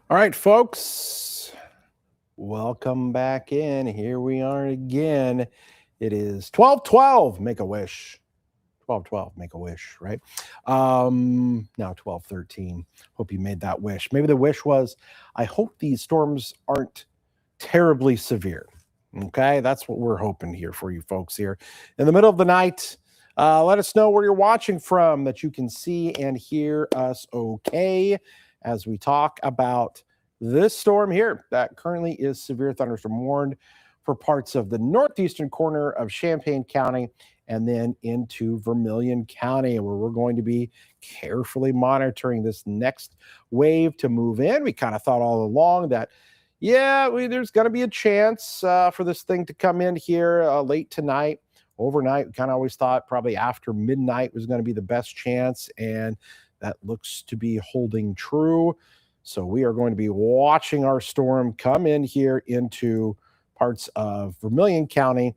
All right, folks, welcome back in. Here we are again. It is 12:12. Make a wish. 12:12. Make a wish, right? Now 12:13. Hope you made that wish. Maybe the wish was, I hope these storms aren't terribly severe. Okay, that's what we're hoping here for you folks here in the middle of the night. Let us know where you're watching from that you can see and hear us okay as we talk about this storm here that currently is severe thunderstorm warned for parts of the northeastern corner of Champaign County and then into Vermilion County, where we're going to be carefully monitoring this next wave to move in. We kind of thought all along that yeah, there's going to be a chance for this thing to come in here late tonight, overnight. We kind of always thought probably after midnight was going to be the best chance, and that looks to be holding true. So we are going to be watching our storm come in here into parts of Vermilion County,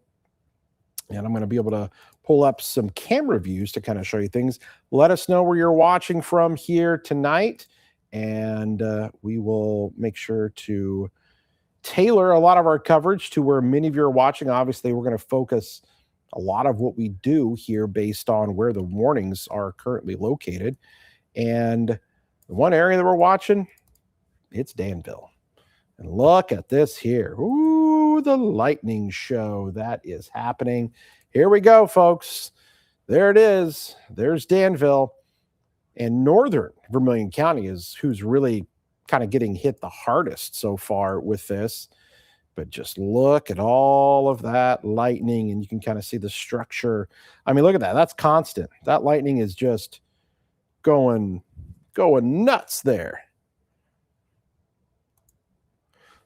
and I'm going to be able to pull up some camera views to kind of show you things. Let us know where you're watching from here tonight, and we will make sure to tailor a lot of our coverage to where many of you are watching. Obviously, we're going to focus a lot of what we do here based on where the warnings are currently located. And the one area that we're watching, it's Danville. And look at this here. Ooh, the lightning show that is happening. Here we go, folks. There it is. There's Danville. And northern Vermilion County is who's really kind of getting hit the hardest so far with this. But just look at all of that lightning, and you can kind of see the structure. I mean, look at that. That's constant. That lightning is just going nuts there.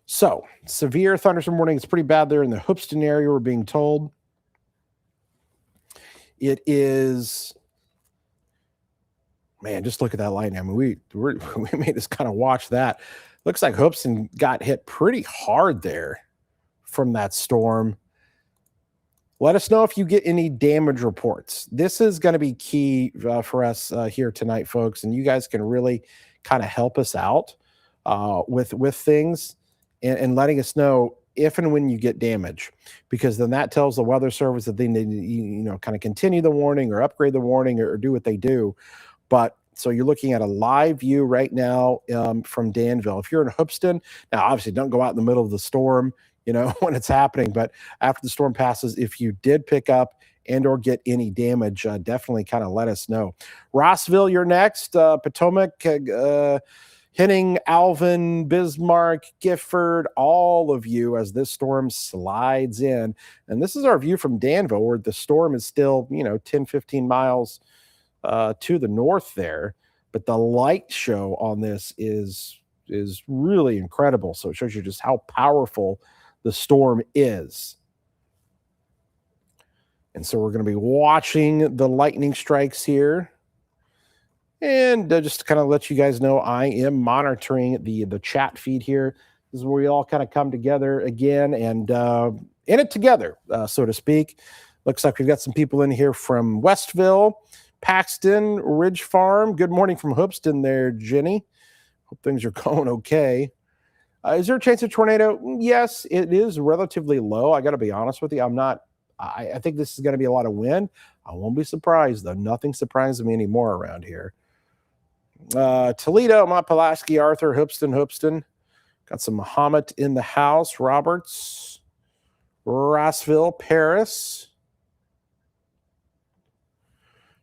So, severe thunderstorm warning. It's pretty bad there in the Hoopeston area, we're being told. It is, man, just look at that lightning. I mean, we made us kind of watch that. Looks like Hoopeston got hit pretty hard there from that storm. Let us know if you get any damage reports. This is going to be key for us here tonight, folks, and you guys can really kind of help us out with things and letting us know if and when you get damage, because then that tells the weather service that they need to, kind of continue the warning or upgrade the warning or do what they do. But so you're looking at a live view right now from Danville. If you're in Hoopeston, now obviously don't go out in the middle of the storm, when it's happening. But after the storm passes, if you did pick up and or get any damage, definitely kind of let us know. Rossville, you're next. Potomac, Henning, Alvin, Bismarck, Gifford, all of you as this storm slides in. And this is our view from Danville, where the storm is still, 10, 15 miles to the north there. But the light show on this is really incredible. So it shows you just how powerful the storm is. And so we're going to be watching the lightning strikes here. And just to kind of let you guys know, I am monitoring the chat feed here. This is where we all kind of come together again and in it together, so to speak. Looks like we've got some people in here from Westville, Paxton, Ridge Farm. Good morning from Hoopeston there, Jenny. Hope things are going okay. Is there a chance of tornado? Yes, it is relatively low. I got to be honest with you. I think this is going to be a lot of wind. I won't be surprised, though. Nothing surprises me anymore around here. Toledo, Mont Pulaski, Arthur, Hoopeston. Got some Muhammad in the house. Roberts, Rossville, Paris.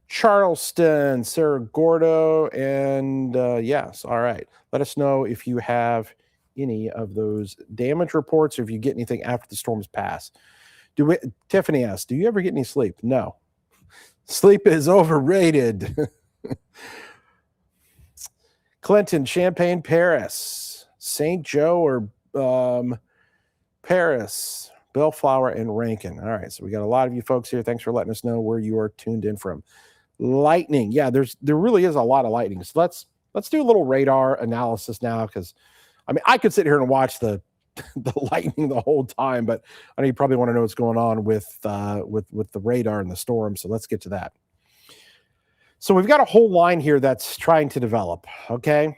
Charleston, Cerro Gordo, and yes, all right. Let us know if you have any of those damage reports or if you get anything after the storms pass. Tiffany asks, do you ever get any sleep? No. Sleep is overrated. Clinton, Champaign, Paris, St. Joe or Paris, Bellflower, and Rankin. All right, so we got a lot of you folks here. Thanks for letting us know where you are tuned in from. Lightning, yeah, there really is a lot of lightning. So let's do a little radar analysis now, because I could sit here and watch the lightning the whole time, but I know you probably want to know what's going on with the radar and the storm. So let's get to that. So we've got a whole line here that's trying to develop. Okay,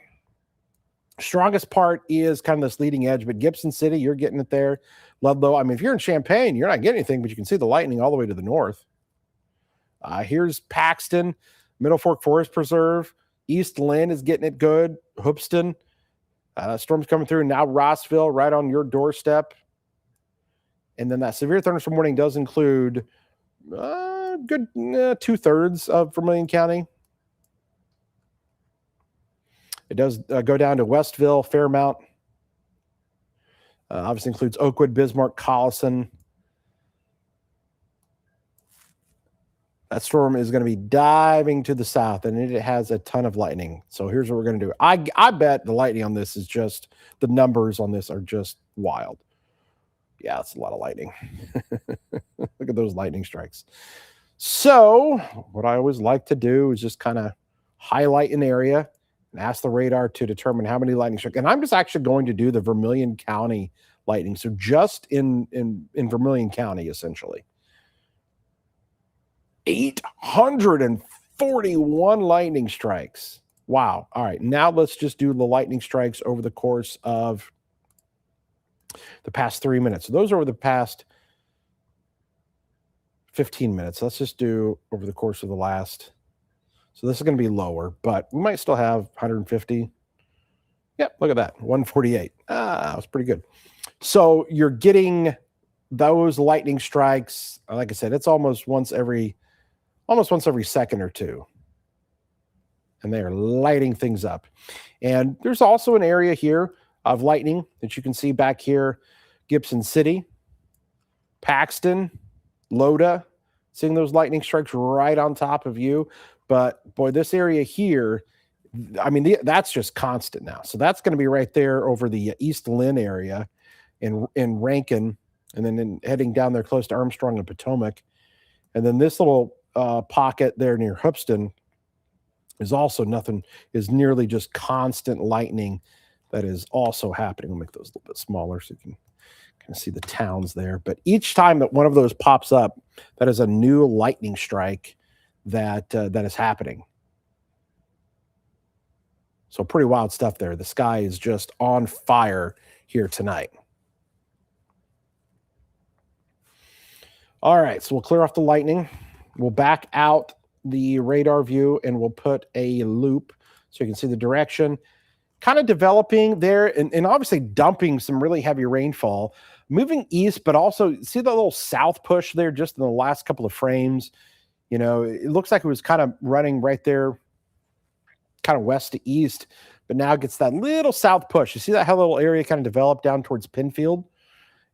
Strongest part is kind of this leading edge, but Gibson City, you're getting it there. Ludlow, I mean, if you're in Champaign, you're not getting anything, but you can see the lightning all the way to the north. Here's Paxton, Middle Fork Forest Preserve. East Lynn is getting it good. Hoopston, storm's coming through. Now Rossville, right on your doorstep. And then that severe thunderstorm warning does include good 2/3 of Vermilion County. It does go down to Westville, Fairmount. Obviously includes Oakwood, Bismarck, Collison. That storm is going to be diving to the south, and it has a ton of lightning. So here's what we're going to do. I bet the lightning on this is just, the numbers on this are just wild. Yeah, it's a lot of lightning. Look at those lightning strikes. So what I always like to do is just kind of highlight an area and ask the radar to determine how many lightning strikes. And I'm just actually going to do the Vermilion County lightning. So just in Vermilion County, essentially. 841 lightning strikes. Wow. All right. Now let's just do the lightning strikes over the course of the past 3 minutes. So those are over the past 15 minutes. Let's just do over the course of the last. So this is going to be lower, but we might still have 150. Yep, look at that, 148. That was pretty good. So you're getting those lightning strikes. Like I said, it's almost once every second or two. And they are lighting things up. And there's also an area here of lightning that you can see back here. Gibson City, Paxton, Loda, seeing those lightning strikes right on top of you. But boy, this area here, I mean, that's just constant now. So that's going to be right there over the East Lynn area in Rankin, and then heading down there close to Armstrong and Potomac. And then this little pocket there near Hoopston is also nearly just constant lightning that is also happening. We'll make those a little bit smaller so you can kind of see the towns there. But each time that one of those pops up, that is a new lightning strike that is happening. So pretty wild stuff there. The sky is just on fire here tonight. All right, so we'll clear off the lightning. We'll back out the radar view and we'll put a loop so you can see the direction. Kind of developing there and obviously dumping some really heavy rainfall. Moving east, but also see the little south push there just in the last couple of frames. You know, it looks like it was kind of running right there, kind of west to east, but now gets that little south push. You see that how little area kind of developed down towards Penfield?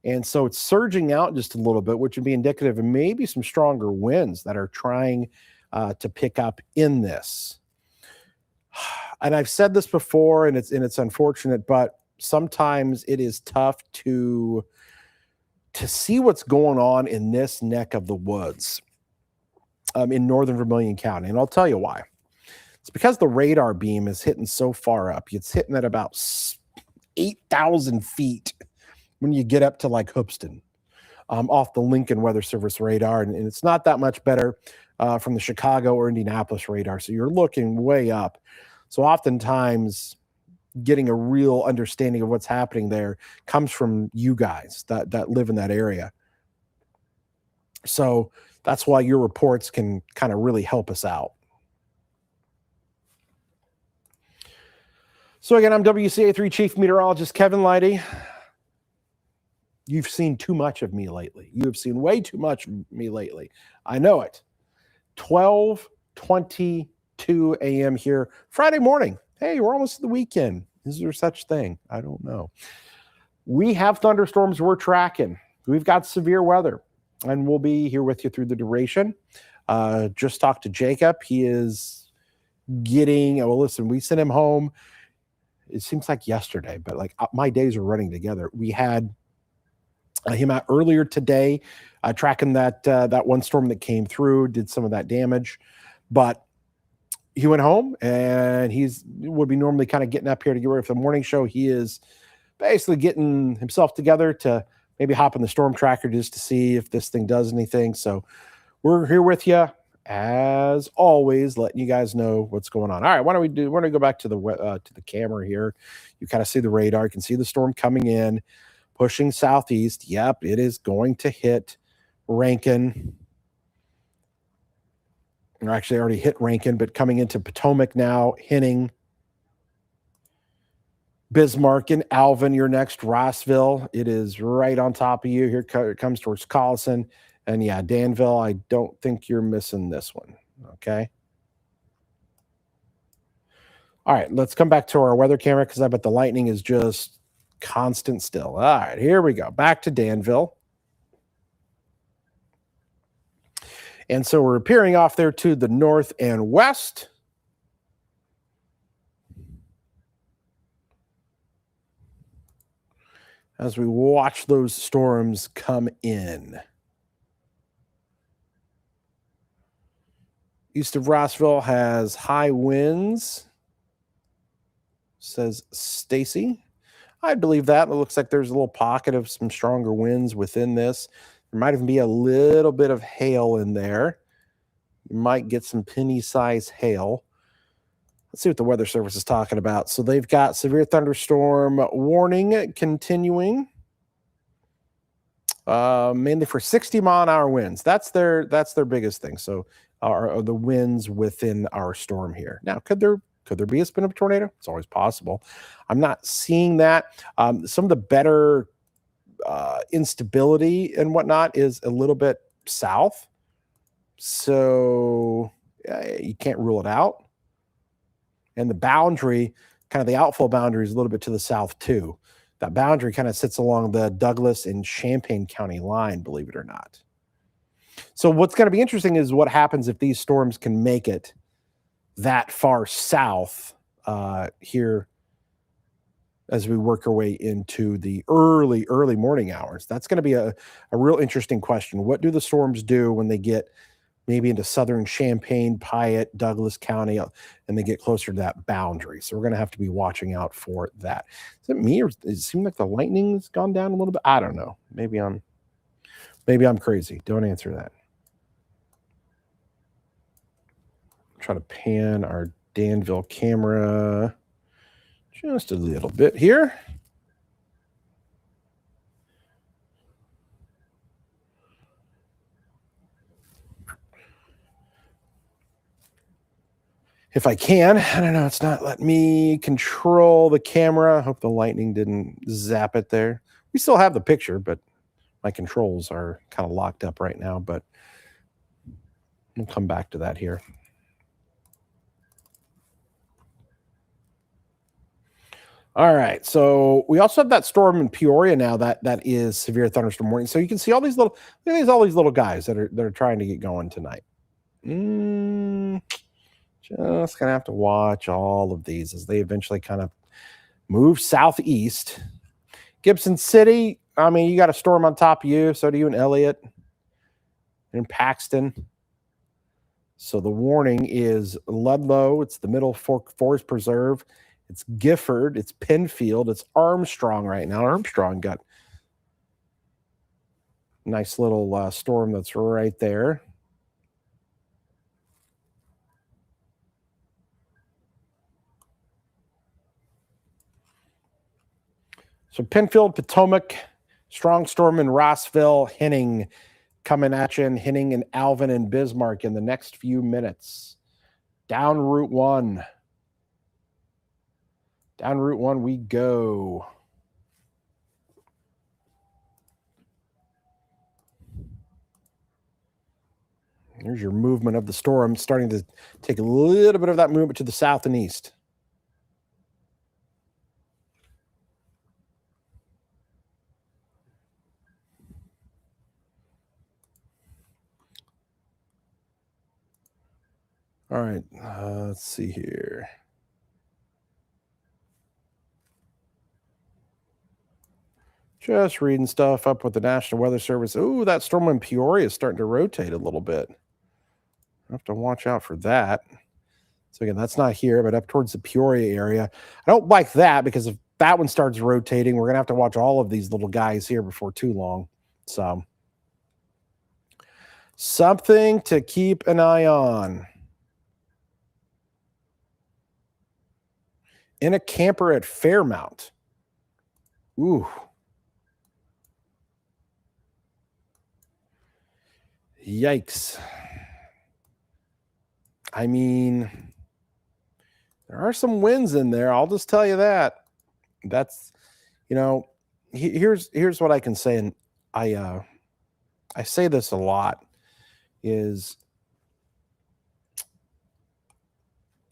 And so it's surging out just a little bit, which would be indicative of maybe some stronger winds that are trying to pick up in this. And I've said this before, and it's unfortunate, but sometimes it is tough to see what's going on in this neck of the woods in northern Vermilion County. And I'll tell you why. It's because the radar beam is hitting so far up. It's hitting at about 8,000 feet when you get up to like Hoopston off the Lincoln Weather Service radar. And it's not that much better from the Chicago or Indianapolis radar. So you're looking way up. So oftentimes getting a real understanding of what's happening there comes from you guys that live in that area. So that's why your reports can kind of really help us out. So again, I'm WCA3 Chief Meteorologist Kevin Leidy. You've seen too much of me lately. You have seen way too much of me lately. I know it. 12:22 a.m. here, Friday morning. Hey, we're almost at the weekend. Is there such thing? I don't know. We have thunderstorms we're tracking. We've got severe weather, and we'll be here with you through the duration. Just talked to Jacob. He is getting, well, listen, we sent him home. It seems like yesterday, but like my days are running together. We had him out earlier today, tracking that one storm that came through, did some of that damage, but he went home and would be normally kind of getting up here to get ready for the morning show. He is basically getting himself together to maybe hop in the storm tracker just to see if this thing does anything. So we're here with you as always, letting you guys know what's going on. All right, why don't we go back to the camera here. You kind of see the radar. You can see the storm coming in, pushing southeast. Yep, it is going to hit Rankin. Or actually already hit Rankin, but coming into Potomac now, hitting Bismarck and Alvin. You're next, Rossville. It is right on top of you. Here it comes towards Collison. And yeah, Danville, I don't think you're missing this one. Okay. All right, let's come back to our weather camera because I bet the lightning is just constant still. All right, here we go. Back to Danville. And so we're appearing off there to the north and west. As we watch those storms come in. East of Rossville has high winds, says Stacy. I believe that. It looks like there's a little pocket of some stronger winds within this. There might even be a little bit of hail in there. You might get some penny-sized hail. Let's see what the Weather Service is talking about. So they've got severe thunderstorm warning continuing, mainly for 60-mile-an-hour winds. That's their biggest thing. So are the winds within our storm here. Now, could there be a spin-up tornado? It's always possible. I'm not seeing that. Some of the better instability and whatnot is a little bit south. So you can't rule it out. And the boundary, kind of the outflow boundary, is a little bit to the south too. That boundary kind of sits along the Douglas and Champaign County line, believe it or not. So what's going to be interesting is what happens if these storms can make it that far south here as we work our way into the early morning hours. That's going to be a real interesting question. What do the storms do when they get maybe into southern Champaign, Piatt, Douglas County, and they get closer to that boundary? So we're going to have to be watching out for that. Is it me, or does it seem like the lightning's gone down a little bit? I don't know. Maybe I'm crazy. Don't answer that. Try to pan our Danville camera just a little bit here. If I can. I don't know. It's not letting me control the camera. I hope the lightning didn't zap it there. We still have the picture, but my controls are kind of locked up right now, but we'll come back to that here. All right, so we also have that storm in Peoria now that is severe thunderstorm warning. So you can see all these little guys that are trying to get going tonight. Just gonna have to watch all of these as they eventually kind of move southeast. Gibson City, I mean, you got a storm on top of you. So do you in Elliott and Paxton. So the warning is Ludlow. It's the Middle Fork Forest Preserve. It's Gifford. It's Penfield. It's Armstrong right now. Armstrong got a nice little storm that's right there. So Penfield, Potomac, strong storm in Rossville, Henning coming at you, and Henning and Alvin and Bismarck in the next few minutes. Down Route 1. Down Route 1 we go. Here's your movement of the storm, starting to take a little bit of that movement to the south and east. All right, let's see here. Just reading stuff up with the National Weather Service. Ooh, that storm in Peoria is starting to rotate a little bit. I have to watch out for that. So again, that's not here, but up towards the Peoria area. I don't like that because if that one starts rotating, we're going to have to watch all of these little guys here before too long. So Something to keep an eye on. In a camper at Fairmount. Ooh. Yikes. I mean, there are some wins in there. I'll just tell you that. That's, here's what I can say, and I say this a lot, is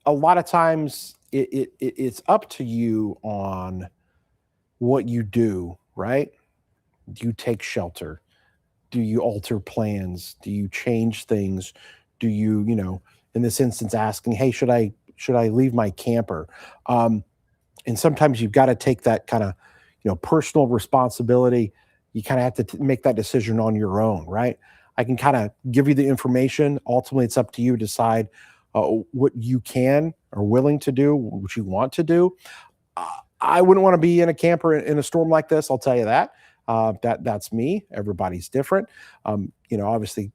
a lot of times it's up to you on what you do, right? Do you take shelter? Do you alter plans? Do you change things? Do you, in this instance, asking, hey, should I leave my camper? And sometimes you've got to take that kind of, personal responsibility. You kind of have to make that decision on your own, right? I can kind of give you the information. Ultimately, it's up to you to decide what you can or willing to do, what you want to do. I wouldn't want to be in a camper in a storm like this. I'll tell you that. That's me. Everybody's different. Obviously,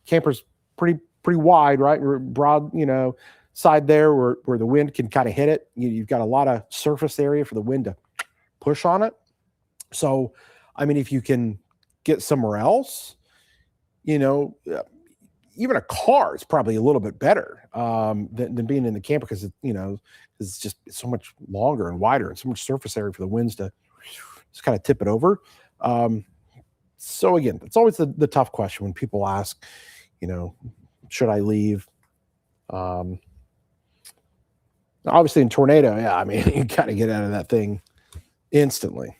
camper's pretty wide, right? Broad, side there where the wind can kind of hit it. You've got a lot of surface area for the wind to push on it. So, I mean, if you can get somewhere else, even a car is probably a little bit better than being in the camper because it's just so much longer and wider and so much surface area for the winds to just kind of tip it over. So again, it's always the tough question when people ask, should I leave? Obviously in tornado, yeah, I mean, you got to get out of that thing instantly.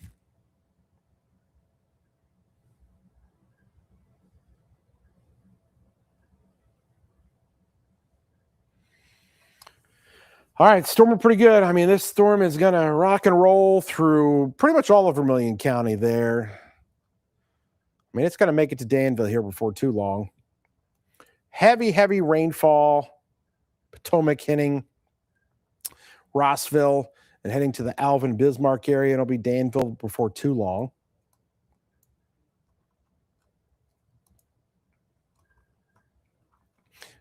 All right, storming pretty good. I mean, this storm is going to rock and roll through pretty much all of Vermilion County there. I mean, it's going to make it to Danville here before too long. Heavy rainfall. Potomac hitting Rossville and heading to the Alvin Bismarck area. It'll be Danville before too long.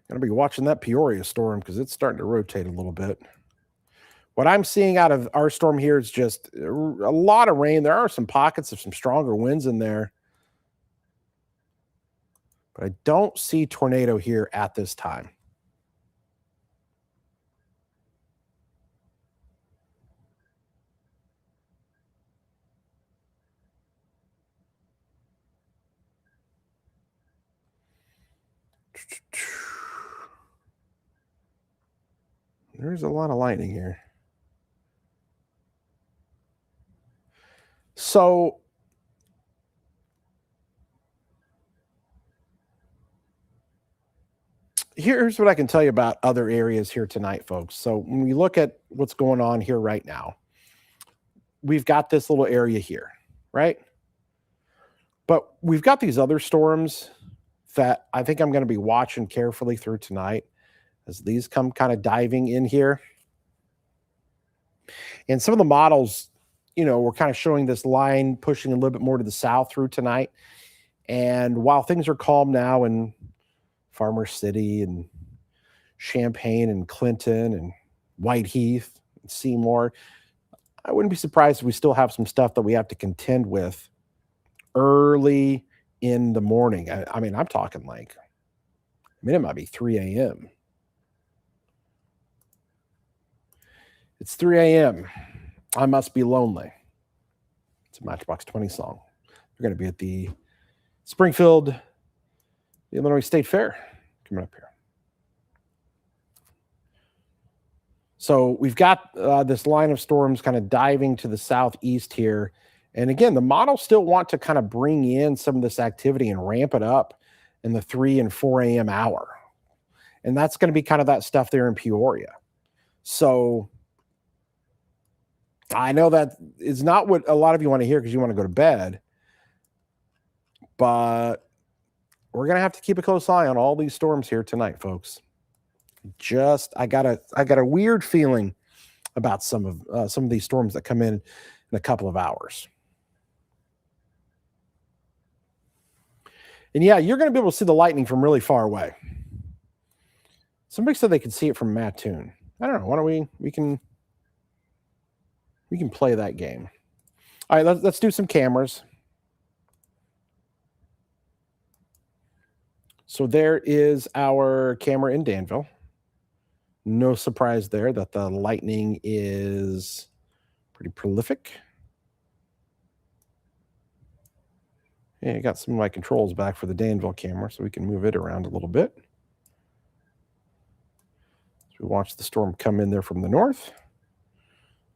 Going to be watching that Peoria storm because it's starting to rotate a little bit. What I'm seeing out of our storm here is just a lot of rain. There are some pockets of some stronger winds in there, but I don't see tornado here at this time. There's a lot of lightning here. So here's what I can tell you about other areas here tonight, folks. So when we look at what's going on here right now, we've got this little area here, right? But we've got these other storms that I think I'm going to be watching carefully through tonight as these come kind of diving in here. And some of the models, we're kind of showing this line pushing a little bit more to the south through tonight. And while things are calm now in Farmer City and Champaign and Clinton and Whiteheath and Seymour, I wouldn't be surprised if we still have some stuff that we have to contend with early in the morning. I mean, I'm talking it might be 3 a.m. It's 3 a.m. I must be lonely. It's a Matchbox 20 song. We're going to be at the Springfield Illinois State Fair coming up here. So we've got this line of storms kind of diving to the southeast here. And again, the models still want to kind of bring in some of this activity and ramp it up in the 3 and 4 a.m. hour. And that's going to be kind of that stuff there in Peoria. So I know that is not what a lot of you want to hear because you want to go to bed. But we're going to have to keep a close eye on all these storms here tonight, folks. I got a weird feeling about some of these storms that come in a couple of hours. And yeah, you're going to be able to see the lightning from really far away. Somebody said they could see it from Mattoon. I don't know. Why don't we can play that game. All right, let's do some cameras. So there is our camera in Danville. No surprise there that the lightning is pretty prolific. Yeah, I got some of my controls back for the Danville camera, so we can move it around a little bit. So we watch the storm come in there from the north.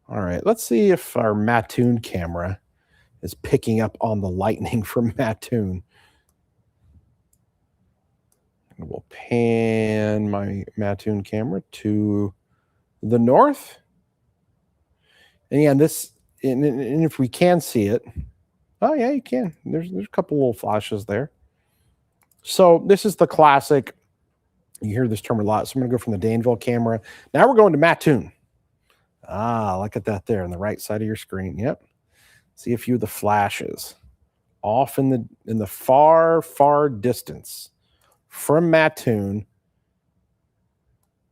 All right, let's see if our Mattoon camera is picking up on the lightning from Mattoon. And we'll pan my Mattoon camera to the north. And yeah, and if we can see it, oh yeah, you can. There's a couple little flashes there. So this is the classic. You hear this term a lot. So I'm going to go from the Danville camera. Now we're going to Mattoon. Ah, look at that there on the right side of your screen. Yep. See a few of the flashes off in the far, far distance from Mattoon.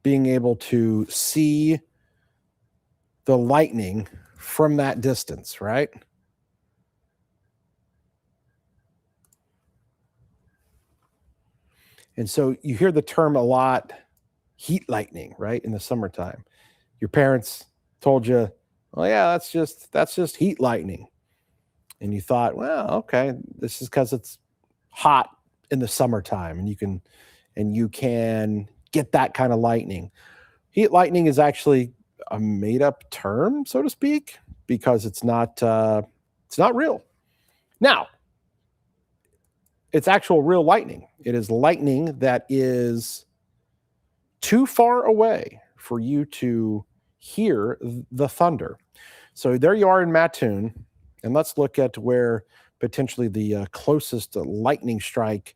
Being able to see the lightning from that distance, right? And so you hear the term a lot, heat lightning, right? In the summertime. Your parents told you, well, yeah, that's just heat lightning. And you thought, well, okay, this is because it's hot in the summertime and you can get that kind of lightning. Heat lightning is actually a made up term, so to speak, because it's not real. Now, it's actual real lightning. It is lightning that is too far away for you to hear the thunder. So there you are in Mattoon, and let's look at where potentially the closest lightning strike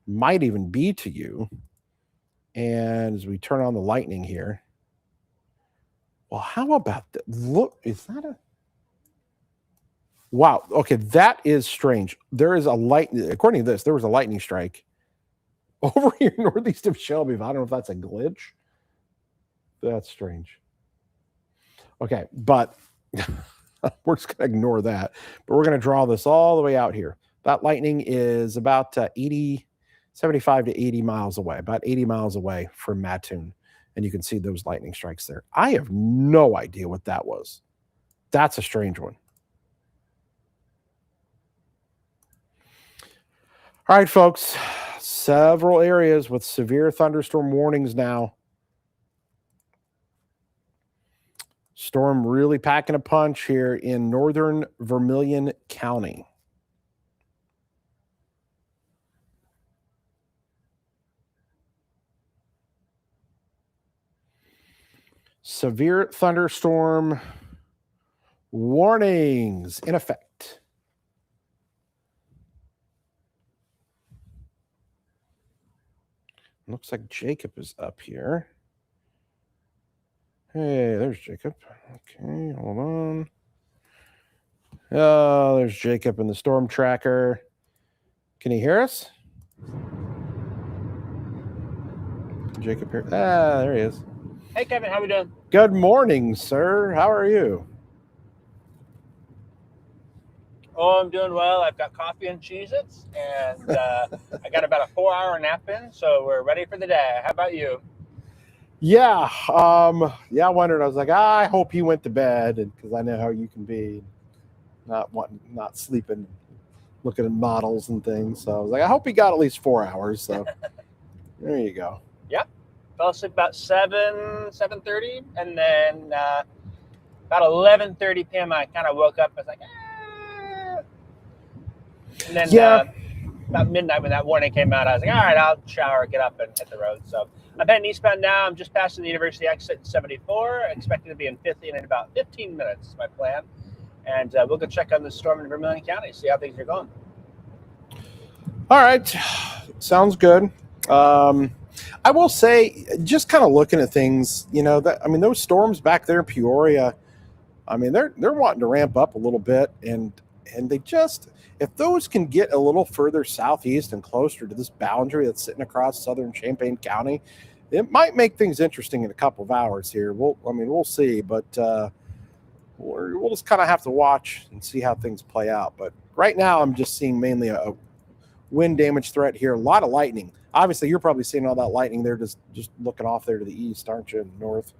might even be to you. And as we turn on the lightning here, well, how about that? Look, is that a... Wow. Okay, that is strange. There is according to this, there was a lightning strike over here northeast of Shelbyville. I don't know if that's a glitch. That's strange. Okay, but we're just going to ignore that. But we're going to draw this all the way out here. That lightning is about 75 to 80 miles away, about 80 miles away from Mattoon. And you can see those lightning strikes there. I have no idea what that was. That's a strange one. All right, folks, several areas with severe thunderstorm warnings now. Storm really packing a punch here in northern Vermilion County. Severe thunderstorm warnings in effect. Looks like Jacob is up here. Hey, there's Jacob. Okay, hold on. Oh, there's Jacob in the storm tracker. Can you hear us? Jacob here. Ah, there he is. Hey, Kevin, how we doing? Good morning, sir. How are you? Oh, I'm doing well. I've got coffee and Cheez-Its, and I got about a 4-hour nap in, so we're ready for the day. How about you? Yeah, I wondered. I was like, I hope he went to bed, and because I know how you can be, not sleeping, looking at models and things. So I was like, I hope he got at least 4 hours. So there you go. Yep, fell asleep about 7:30, and then about 11:30 p.m. I kind of woke up. I was like, and then about midnight when that warning came out, I was like, all right, I'll shower, get up, and hit the road. So I'm heading eastbound now. I'm just passing the University exit 74, expected to be in 50 in about 15 minutes, is my plan. And we'll go check on the storm in Vermilion County, see how things are going. All right, sounds good. I will say, just kind of looking at things, those storms back there in Peoria, they're wanting to ramp up a little bit, and And they just, if those can get a little further southeast and closer to this boundary that's sitting across southern Champaign County, it might make things interesting in a couple of hours here. We'll see, but we'll just kind of have to watch and see how things play out. But right now, I'm just seeing mainly a wind damage threat here. A lot of lightning. Obviously, you're probably seeing all that lightning there, just looking off there to the east, aren't you? Northeast,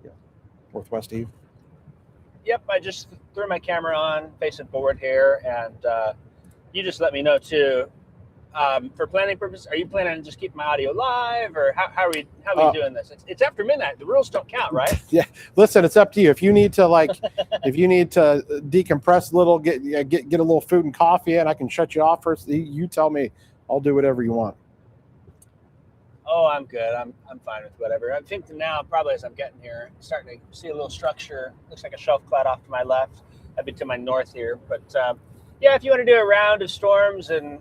yeah, northwest eve. Yep, I just threw my camera on, facing forward here, and you just let me know too. For planning purposes, are you planning on just keeping my audio live, or how are we doing this? It's after midnight. The rules don't count, right? Yeah. Listen, it's up to you. If you need to decompress a little, get a little food and coffee in, I can shut you off first. You tell me. I'll do whatever you want. Oh, I'm good. I'm fine with whatever. I think now, probably as I'm getting here, I'm starting to see a little structure. Looks like a shelf cloud off to my left. That'd be to my north here. But yeah, if you want to do a round of storms and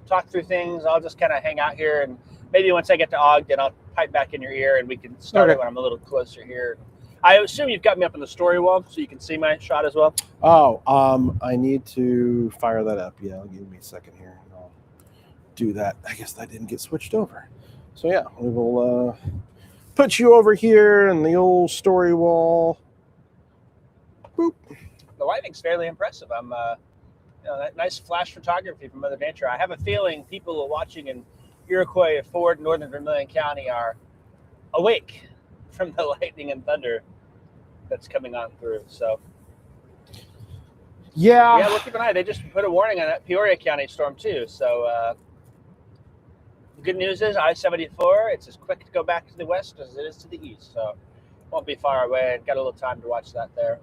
talk through things, I'll just kind of hang out here, and maybe once I get to Ogden, I'll pipe back in your ear and we can start it when I'm a little closer here. I assume you've got me up on the story wall so you can see my shot as well. Oh, I need to fire that up. Yeah, give me a second here. I'll do that. I guess that didn't get switched over. So yeah, we will put you over here in the old story wall. Boop. The lighting's fairly impressive. I'm that nice flash photography from Mother Nature. I have a feeling people watching in Iroquois, Ford, Northern Vermilion County are awake from the lightning and thunder that's coming on through. So yeah, we'll keep an eye. They just put a warning on that Peoria County storm too. So the good news is I-74, it's as quick to go back to the west as it is to the east. So won't be far away. I've got a little time to watch that there.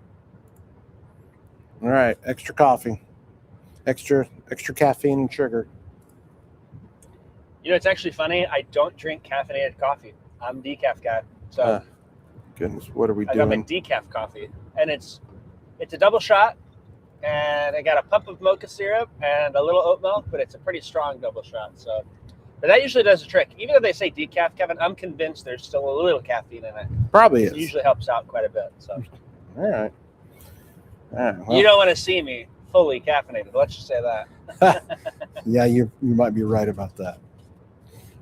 All right, extra coffee. Extra caffeine and sugar. It's actually funny. I don't drink caffeinated coffee. I'm a decaf guy. So goodness, what are we doing? I got my decaf coffee, and it's a double shot, and I got a pump of mocha syrup and a little oat milk, but it's a pretty strong double shot. So, but that usually does the trick. Even though they say decaf, Kevin, I'm convinced there's still a little caffeine in it. Probably is. It usually helps out quite a bit. So, all right. Well, you don't want to see me fully caffeinated. Let's just say that. Yeah, you might be right about that.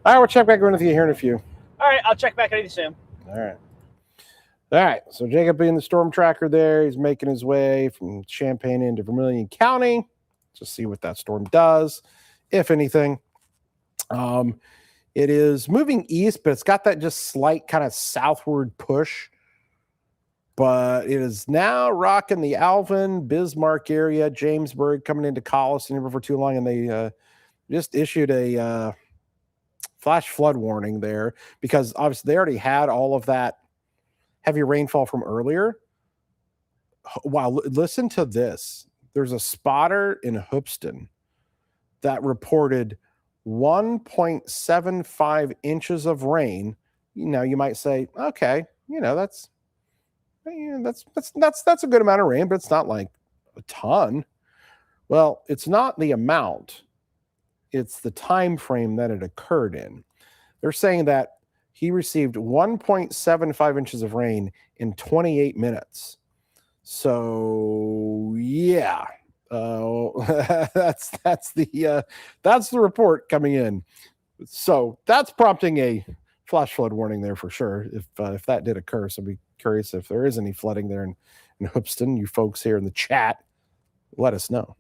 All right, we'll check back in with you here in a few. All right, I'll check back on you soon. All right. So Jacob being the storm tracker there, he's making his way from Champaign into Vermilion County. Just see what that storm does, if anything. It is moving east, but it's got that just slight kind of southward push. But it is now rocking the Alvin, Bismarck area, Jamesburg, coming into Colliston before too long, and they just issued a flash flood warning there because obviously they already had all of that heavy rainfall from earlier. Wow, listen to this. There's a spotter in Hoopeston that reported 1.75 inches of rain. You might say, okay, that's a good amount of rain, but it's not like a ton. Well, it's not the amount. It's the time frame that it occurred in. They're saying that he received 1.75 inches of rain in 28 minutes. So yeah, that's the report coming in. So that's prompting a flash flood warning there for sure. If that did occur, so I'd be curious if there is any flooding there in Hoopeston. You folks here in the chat, let us know.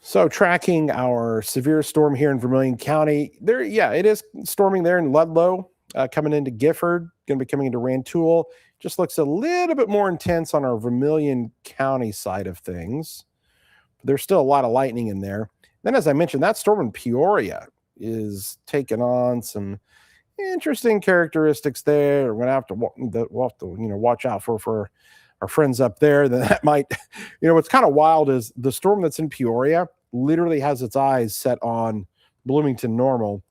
So tracking our severe storm here in Vermilion County, there, yeah, it is storming there in Ludlow, coming into Gifford, going to be coming into Rantoul. Just looks a little bit more intense on our Vermilion County side of things. But there's still a lot of lightning in there. Then, as I mentioned, that storm in Peoria is taking on some interesting characteristics there. We're going to have to watch out for our friends up there. That might, what's kind of wild is the storm that's in Peoria literally has its eyes set on Bloomington Normal,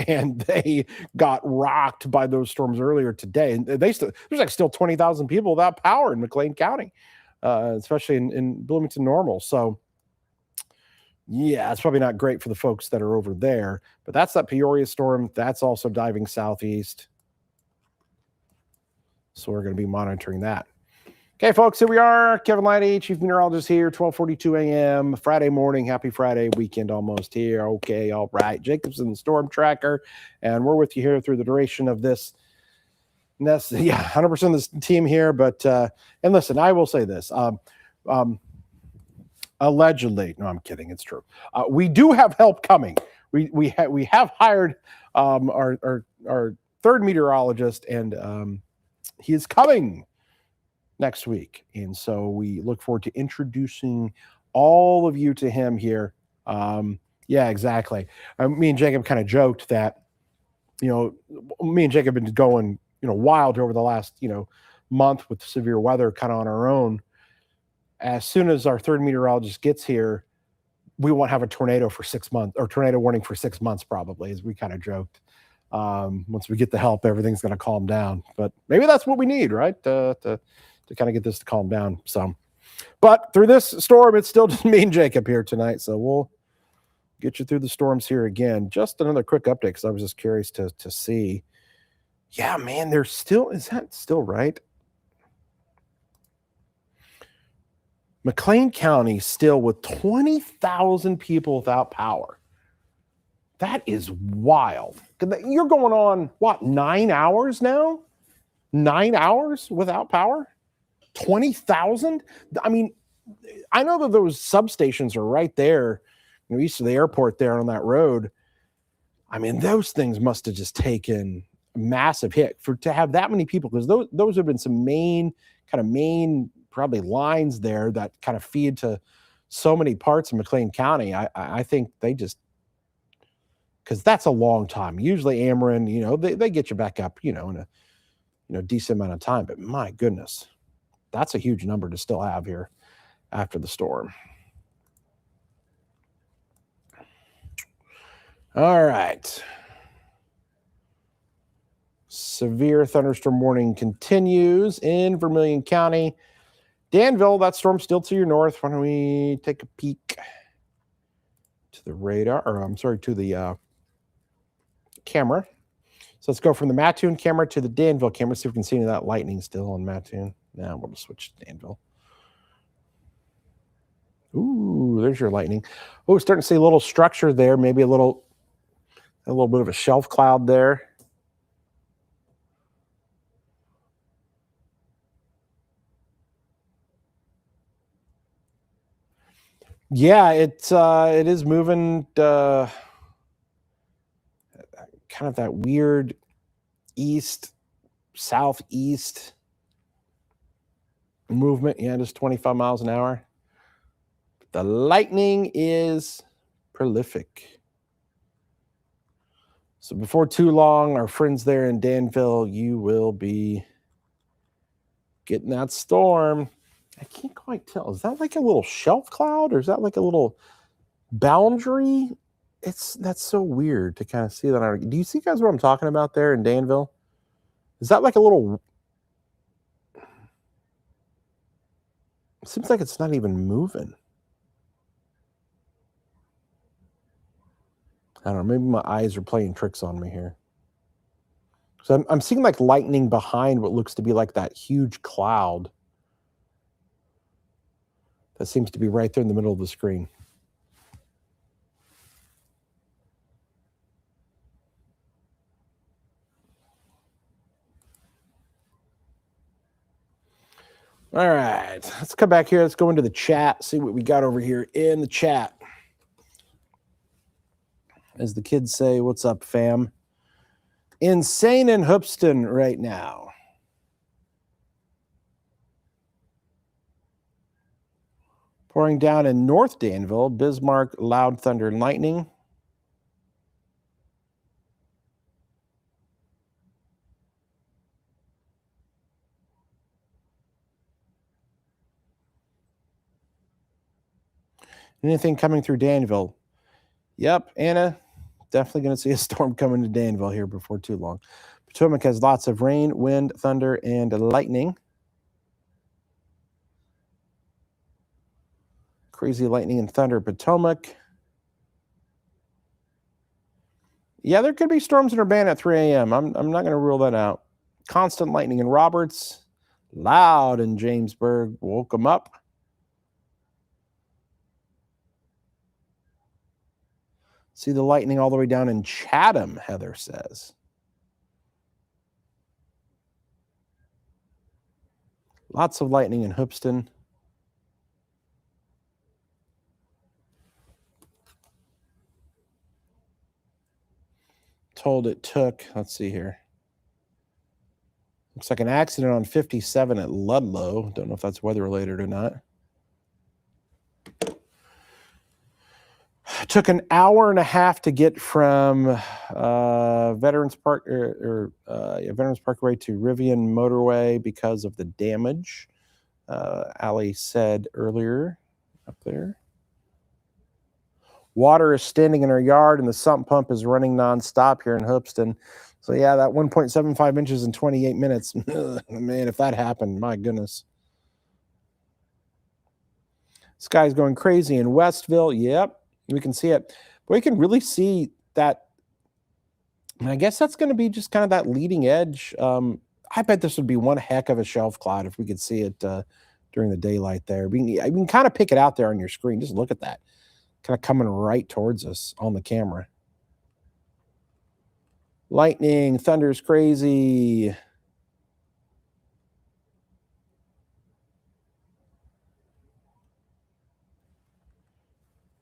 and they got rocked by those storms earlier today. And there's still 20,000 people without power in McLean County, especially in Bloomington Normal. So Yeah, it's probably not great for the folks that are over there, but that's that Peoria storm. That's also diving southeast. So we're going to be monitoring that. Okay, folks, here we are. Kevin Lighty, Chief Meteorologist here, 12:42 a.m. Friday morning. Happy Friday, weekend almost here. Okay, all right. Jacobson Storm Tracker, and we're with you here through the duration of this. Yeah, 100% of this team here. But and listen, I will say this. Allegedly, no, I'm kidding. It's true. We do have help coming. We have hired our third meteorologist, and he is coming next week. And so we look forward to introducing all of you to him here. Yeah, exactly. Me and Jacob kind of joked that, me and Jacob have been going, wild over the last, month with severe weather kind of on our own. As soon as our third meteorologist gets here, we won't have a tornado for 6 months, or tornado warning for 6 months, probably, as we kind of joked. Once we get the help, everything's going to calm down. But maybe that's what we need, right? To kind of get this to calm down. So, but through this storm, it's still just me and Jacob here tonight. So we'll get you through the storms here again. Just another quick update, because I was just curious to see. Yeah, man, is that still right? McLean County still with 20,000 people without power. That is wild. You're going on, 9 hours now? 9 hours without power? 20,000? I mean, I know that those substations are right there, east of the airport there on that road. I mean, those things must have just taken a massive hit to have that many people, because those have been some main probably lines there that kind of feed to so many parts of McLean County. I think they just, because that's a long time. Usually Ameren, they get you back up, in a decent amount of time. But my goodness, that's a huge number to still have here after the storm. All right. Severe thunderstorm warning continues in Vermilion County. Danville, that storm's still to your north. Why don't we take a peek to the radar, to the camera. So let's go from the Mattoon camera to the Danville camera. See if we can see any of that lightning still on Mattoon. Now we'll switch to Danville. Ooh, there's your lightning. Oh, starting to see a little structure there. Maybe a little bit of a shelf cloud there. Yeah, it is moving kind of that weird southeast movement. Yeah, just 25 miles an hour. The lightning is prolific. So before too long, our friends there in Danville, you will be getting that storm. I can't quite tell. Is that like a little shelf cloud, or is that like a little boundary? That's so weird to kind of see that. Do you see, guys, what I'm talking about there in Danville? Is that like a little? It seems like it's not even moving. I don't know. Maybe my eyes are playing tricks on me here. So I'm seeing like lightning behind what looks to be like that huge cloud that seems to be right there in the middle of the screen. All right, let's come back here. Let's go into the chat, see what we got over here in the chat. As the kids say, what's up, fam? Insane in Hoopston right now. Pouring down in North Danville, Bismarck, loud thunder and lightning. Anything coming through Danville? Yep, Anna, definitely going to see a storm coming to Danville here before too long. Potomac has lots of rain, wind, thunder, and lightning. Crazy lightning and thunder, Potomac. Yeah, there could be storms in Urbana at 3 a.m. I'm not going to rule that out. Constant lightning in Roberts. Loud in Jamesburg. Woke them up. See the lightning all the way down in Chatham, Heather says. Lots of lightning in Hoopeston. Told it took, let's see here. Looks like an accident on 57 at Ludlow. Don't know if that's weather related or not. Took an hour and a half to get from Veterans Park Veterans Parkway to Rivian Motorway because of the damage. Allie said earlier up there. Water is standing in our yard and the sump pump is running nonstop here in Hoopeston. So yeah, that 1.75 inches in 28 minutes. Man, if that happened, my goodness. Sky's going crazy in Westville. Yep, we can see it. But we can really see that. And I guess that's going to be just kind of that leading edge. I bet this would be one heck of a shelf cloud if we could see it during the daylight there. We can kind of pick it out there on your screen. Just look at that. Kind of coming right towards us on the camera. Lightning, thunder's crazy. All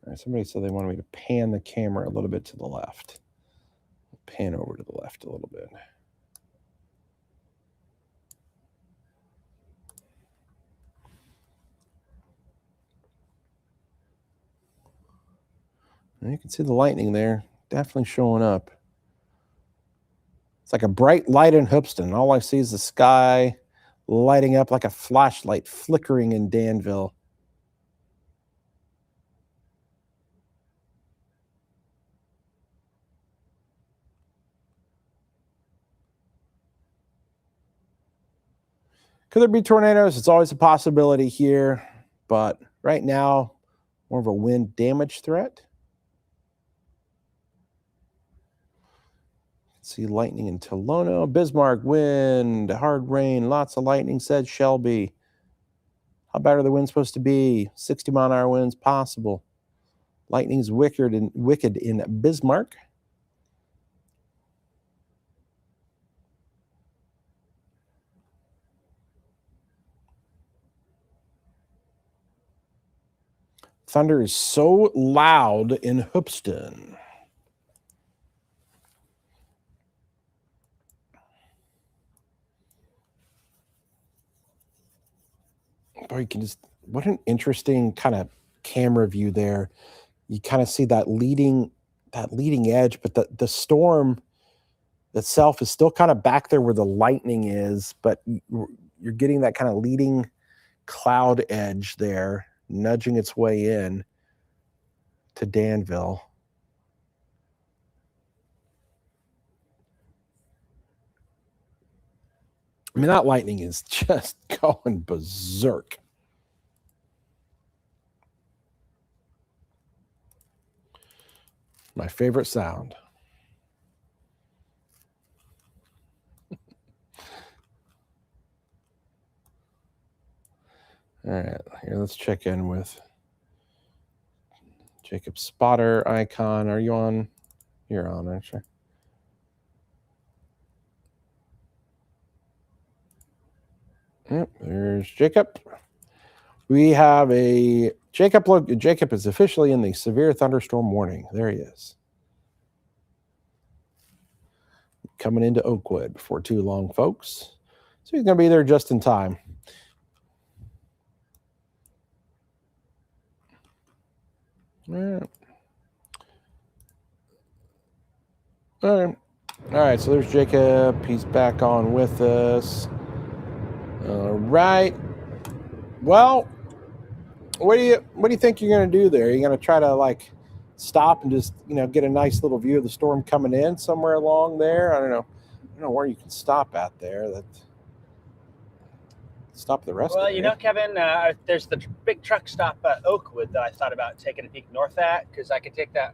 right, somebody said they wanted me to pan the camera a little bit to the left. Pan over to the left a little bit. And you can see the lightning there, definitely showing up. It's like a bright light in Hoopeston. All I see is the sky lighting up like a flashlight flickering in Danville. Could there be tornadoes? It's always a possibility here, but right now, more of a wind damage threat. See lightning in Tolono, Bismarck, wind, hard rain, lots of lightning, said Shelby. How bad are the winds supposed to be? 60-mile-an-hour winds possible. Lightning is wicked in Bismarck. Thunder is so loud in Hoopeston. Boy, you can just, what an interesting kind of camera view there. You kind of see that leading edge, but the storm itself is still kind of back there where the lightning is, but you're getting that kind of leading cloud edge there, nudging its way in to Danville. I mean, that lightning is just going berserk. My favorite sound. All right, here, let's check in with Jacob Spotter icon. Are you on? You're on, aren't you? Yep, there's Jacob. We have a Jacob. Look, Jacob is officially in the severe thunderstorm warning. There he is. Coming into Oakwood before too long, folks. So he's going to be there just in time. All right, so there's Jacob. He's back on with us. All right. Well, what do you think you're going to do there? Are you going to try to like stop and just, get a nice little view of the storm coming in somewhere along there? I don't know where you can stop at there. That stop the rest. Well, Kevin, there's the big truck stop at Oakwood that I thought about taking a peek north at, because I could take that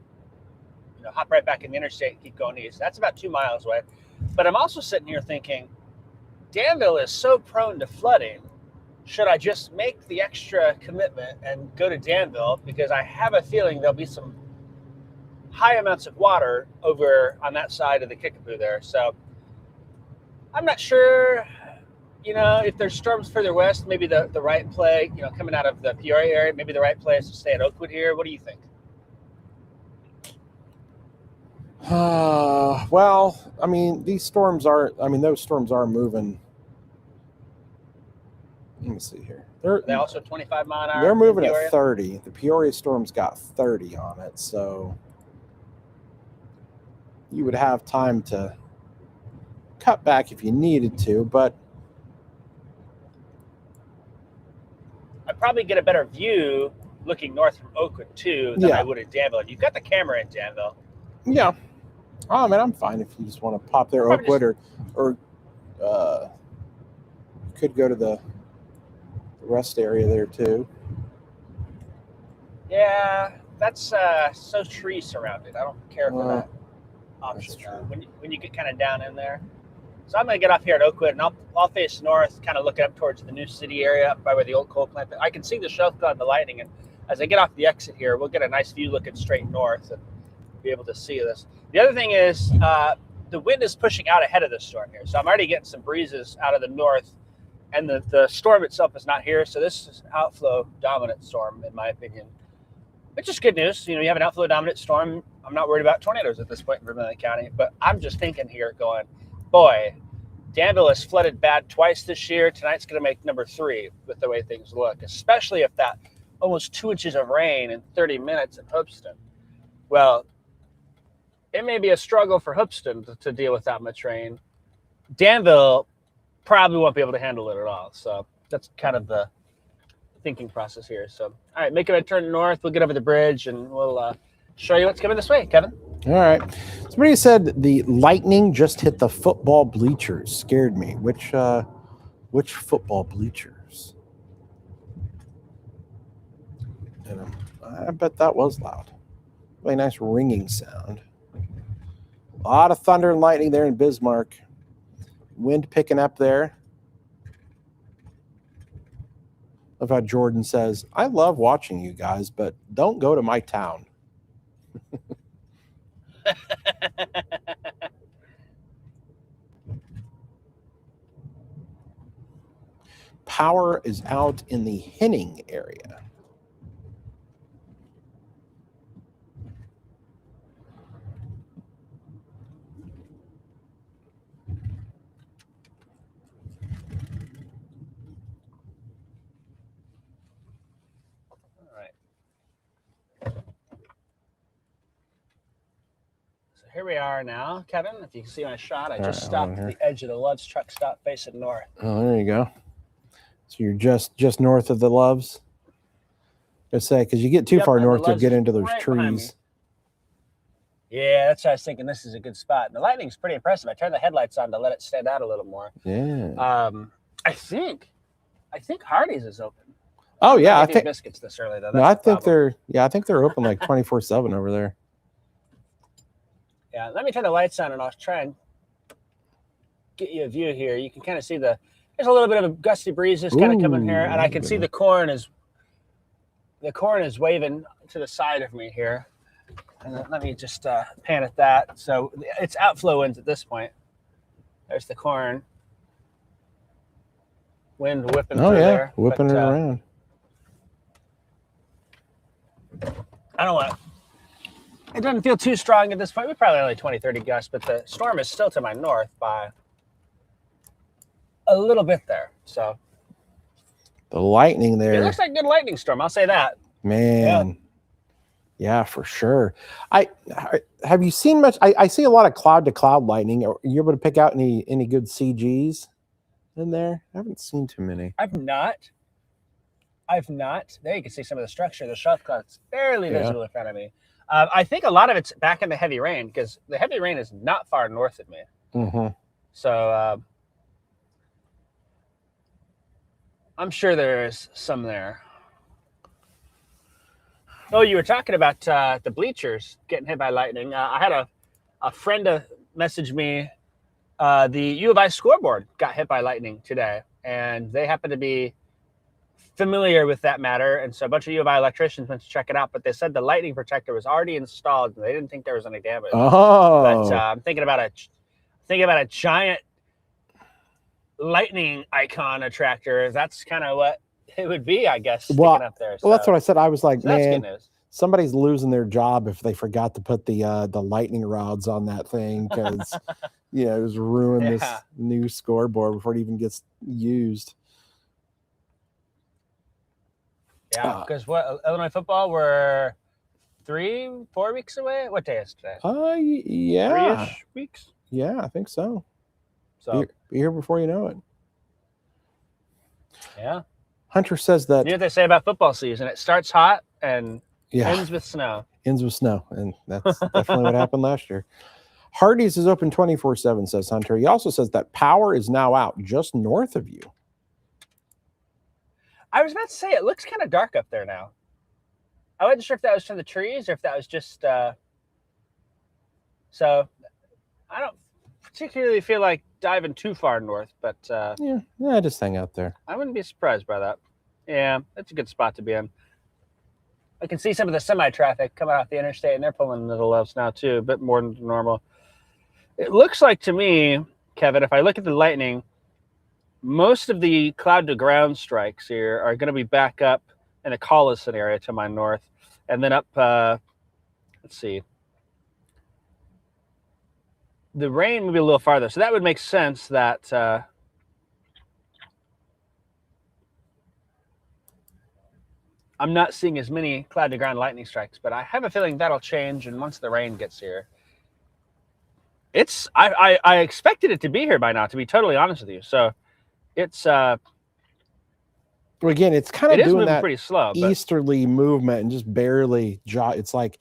hop right back in the interstate and keep going east. That's about 2 miles away. But I'm also sitting here thinking, Danville is so prone to flooding. Should I just make the extra commitment and go to Danville? Because I have a feeling there'll be some high amounts of water over on that side of the Kickapoo there. So I'm not sure, if there's storms further west, maybe the right play, coming out of the Peoria area, maybe the right place to stay at Oakwood here. What do you think? Well, I mean, those storms are moving. Let me see here. They also 25 mile an hour. They're moving at 30. The Peoria storm's got 30 on it, so you would have time to cut back if you needed to, but I'd probably get a better view looking north from Oakwood too than I would at Danville. You've got the camera in Danville. Yeah. Oh man, I'm fine if you just want to pop there, Oakwood, or could go to the rest area there too. Yeah, that's so tree surrounded. I don't care for that option when you get kind of down in there. So I'm going to get off here at Oakwood, and I'll face north, kind of looking up towards the new city area, up by where the old coal plant. I can see the shelf cloud, the lightning, and as I get off the exit here, we'll get a nice view looking straight north and be able to see this. The other thing is the wind is pushing out ahead of the storm here, so I'm already getting some breezes out of the north, and the storm itself is not here, so this is an outflow dominant storm, in my opinion, which is good news. You have an outflow dominant storm. I'm not worried about tornadoes at this point in Vermilion County, but I'm just thinking here going, boy, Danville has flooded bad twice this year. Tonight's going to make number 3 with the way things look, especially if that almost 2 inches of rain in 30 minutes in Hoopeston. Well, it may be a struggle for Hoopeston to deal with that much rain. Danville probably won't be able to handle it at all. So that's kind of the thinking process here. So, all right, making a turn north. We'll get over the bridge and we'll show you what's coming this way, Kevin. All right. Somebody said the lightning just hit the football bleachers. Scared me. Which football bleachers? And I bet that was loud. Really nice ringing sound. A lot of thunder and lightning there in Bismarck. Wind picking up there. Love how Jordan says, I love watching you guys, but don't go to my town. Power is out in the Henning area. Here we are now, Kevin. If you can see my shot, I just stopped at the edge of the Love's truck stop facing north. Oh, there you go. So you're just north of the Loves? Let's say, because you get too far north, you'll get into those trees. Yeah, that's what I was thinking. This is a good spot. And the lightning's pretty impressive. I turned the headlights on to let it stand out a little more. Yeah. I think Hardee's is open. Oh yeah, I think biscuits this early though. No, I think they're open like 24/7 over there. Yeah, let me turn the lights on and I'll try and get you a view here. You can kind of see there's a little bit of a gusty breeze that's kind of coming here, and I can see the corn is waving to the side of me here. And let me just pan at that. So it's outflow winds at this point. There's the corn. Wind whipping through there. Whipping it around. I don't want it doesn't feel too strong at this point. We're probably only 20, 30 gusts, but the storm is still to my north by a little bit there. So the lightning there. It looks like a good lightning storm. I'll say that. Man. Yeah, for sure. Have you seen much? I see a lot of cloud to cloud lightning. Are you able to pick out any good CGs in there? I haven't seen too many. I've not. There you can see some of the structure. The shelf cloud's barely visible in front of me. I think a lot of it's back in the heavy rain because the heavy rain is not far north of me. Mm-hmm. So I'm sure there is some there. Oh, you were talking about the bleachers getting hit by lightning. I had a friend message me. The U of I scoreboard got hit by lightning today, and they happen to be familiar with that matter. And so a bunch of U of I electricians went to check it out, but they said the lightning protector was already installed, and they didn't think there was any damage. Oh, But I'm thinking about a giant lightning icon attractor. That's kind of what it would be, I guess, sticking up there. Well, that's what I said. I was like, so that's good man, news. somebody's losing their job if they forgot to put the lightning rods on that thing, because it was ruin this new scoreboard before it even gets used. Yeah, because Illinois football, we're 3-4 weeks away. What day is today? Yeah, 3-ish weeks. Yeah, I think so. So be here before you know it. Yeah. Hunter says that. You know what they say about football season? It starts hot and Yeah, ends with snow. Ends with snow, and that's definitely what happened last year. Hardee's is open 24/7, says Hunter. He also says that power is now out just north of you. I was about to say, it looks kind of dark up there now. I wasn't sure if that was from the trees or if that was just... So, I don't particularly feel like diving too far north, but... Yeah, just hang out there. I wouldn't be surprised by that. Yeah, that's a good spot to be in. I can see some of the semi-traffic coming off the interstate, and they're pulling into the lefts now, too, a bit more than normal. It looks like to me, Kevin, if I look at the lightning, most of the cloud-to-ground strikes here are going to be back up in the Collison area to my north, and then up, let's see, the rain will be a little farther. So that would make sense that I'm not seeing as many cloud-to-ground lightning strikes, but I have a feeling that'll change, and once the rain gets here, I expected it to be here by now, to be totally honest with you. So it's well, again, it's kind of doing that pretty slow, easterly movement and just barely it's like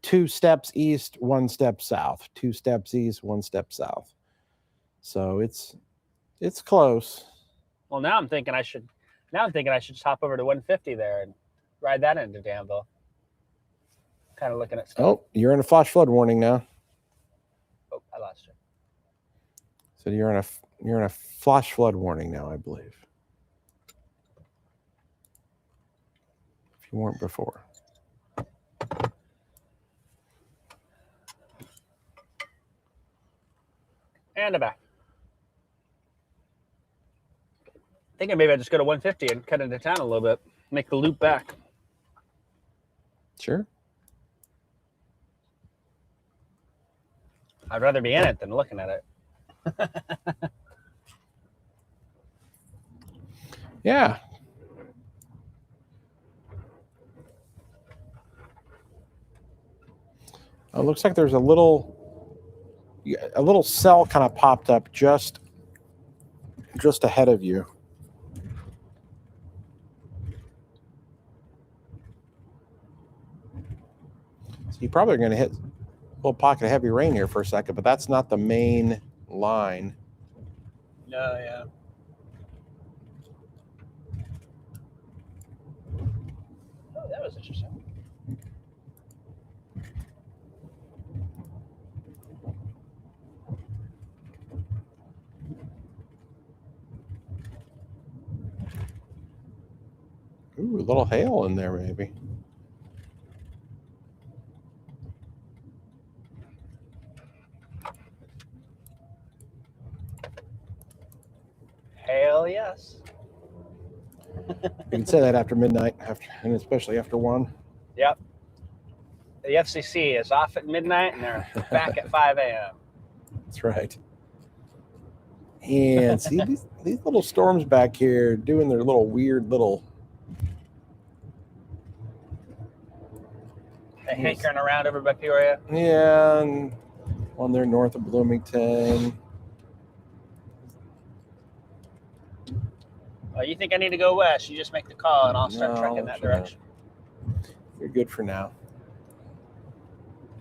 2 steps east, 1 step south, 2 steps east, 1 step south. So it's close. Well, now I'm thinking I should just hop over to 150 there and ride that into Danville. Kind of looking at stuff. Oh, you're in a flash flood warning now. Oh, I lost you. So you're in a flash flood warning now, I believe. If you weren't before. And I'm back. Thinking maybe I just go to 150 and cut into town a little bit, make the loop back. Sure. I'd rather be in it than looking at it. Yeah. It looks like there's a little cell kind of popped up just ahead of you. So you're probably going to hit a little pocket of heavy rain here for a second, but that's not the main line. No, yeah. Oh, that was interesting. Ooh, a little hail in there, maybe. Hell yes. You can say that after midnight, and especially after 1. Yep. The FCC is off at midnight, and they're back at 5 a.m. That's right. And see these little storms back here doing their little weird little. They hankering around over by Peoria. Yeah, and on there north of Bloomington. Oh, you think I need to go west? You just make the call, and I'll start trucking that direction. You're good for now.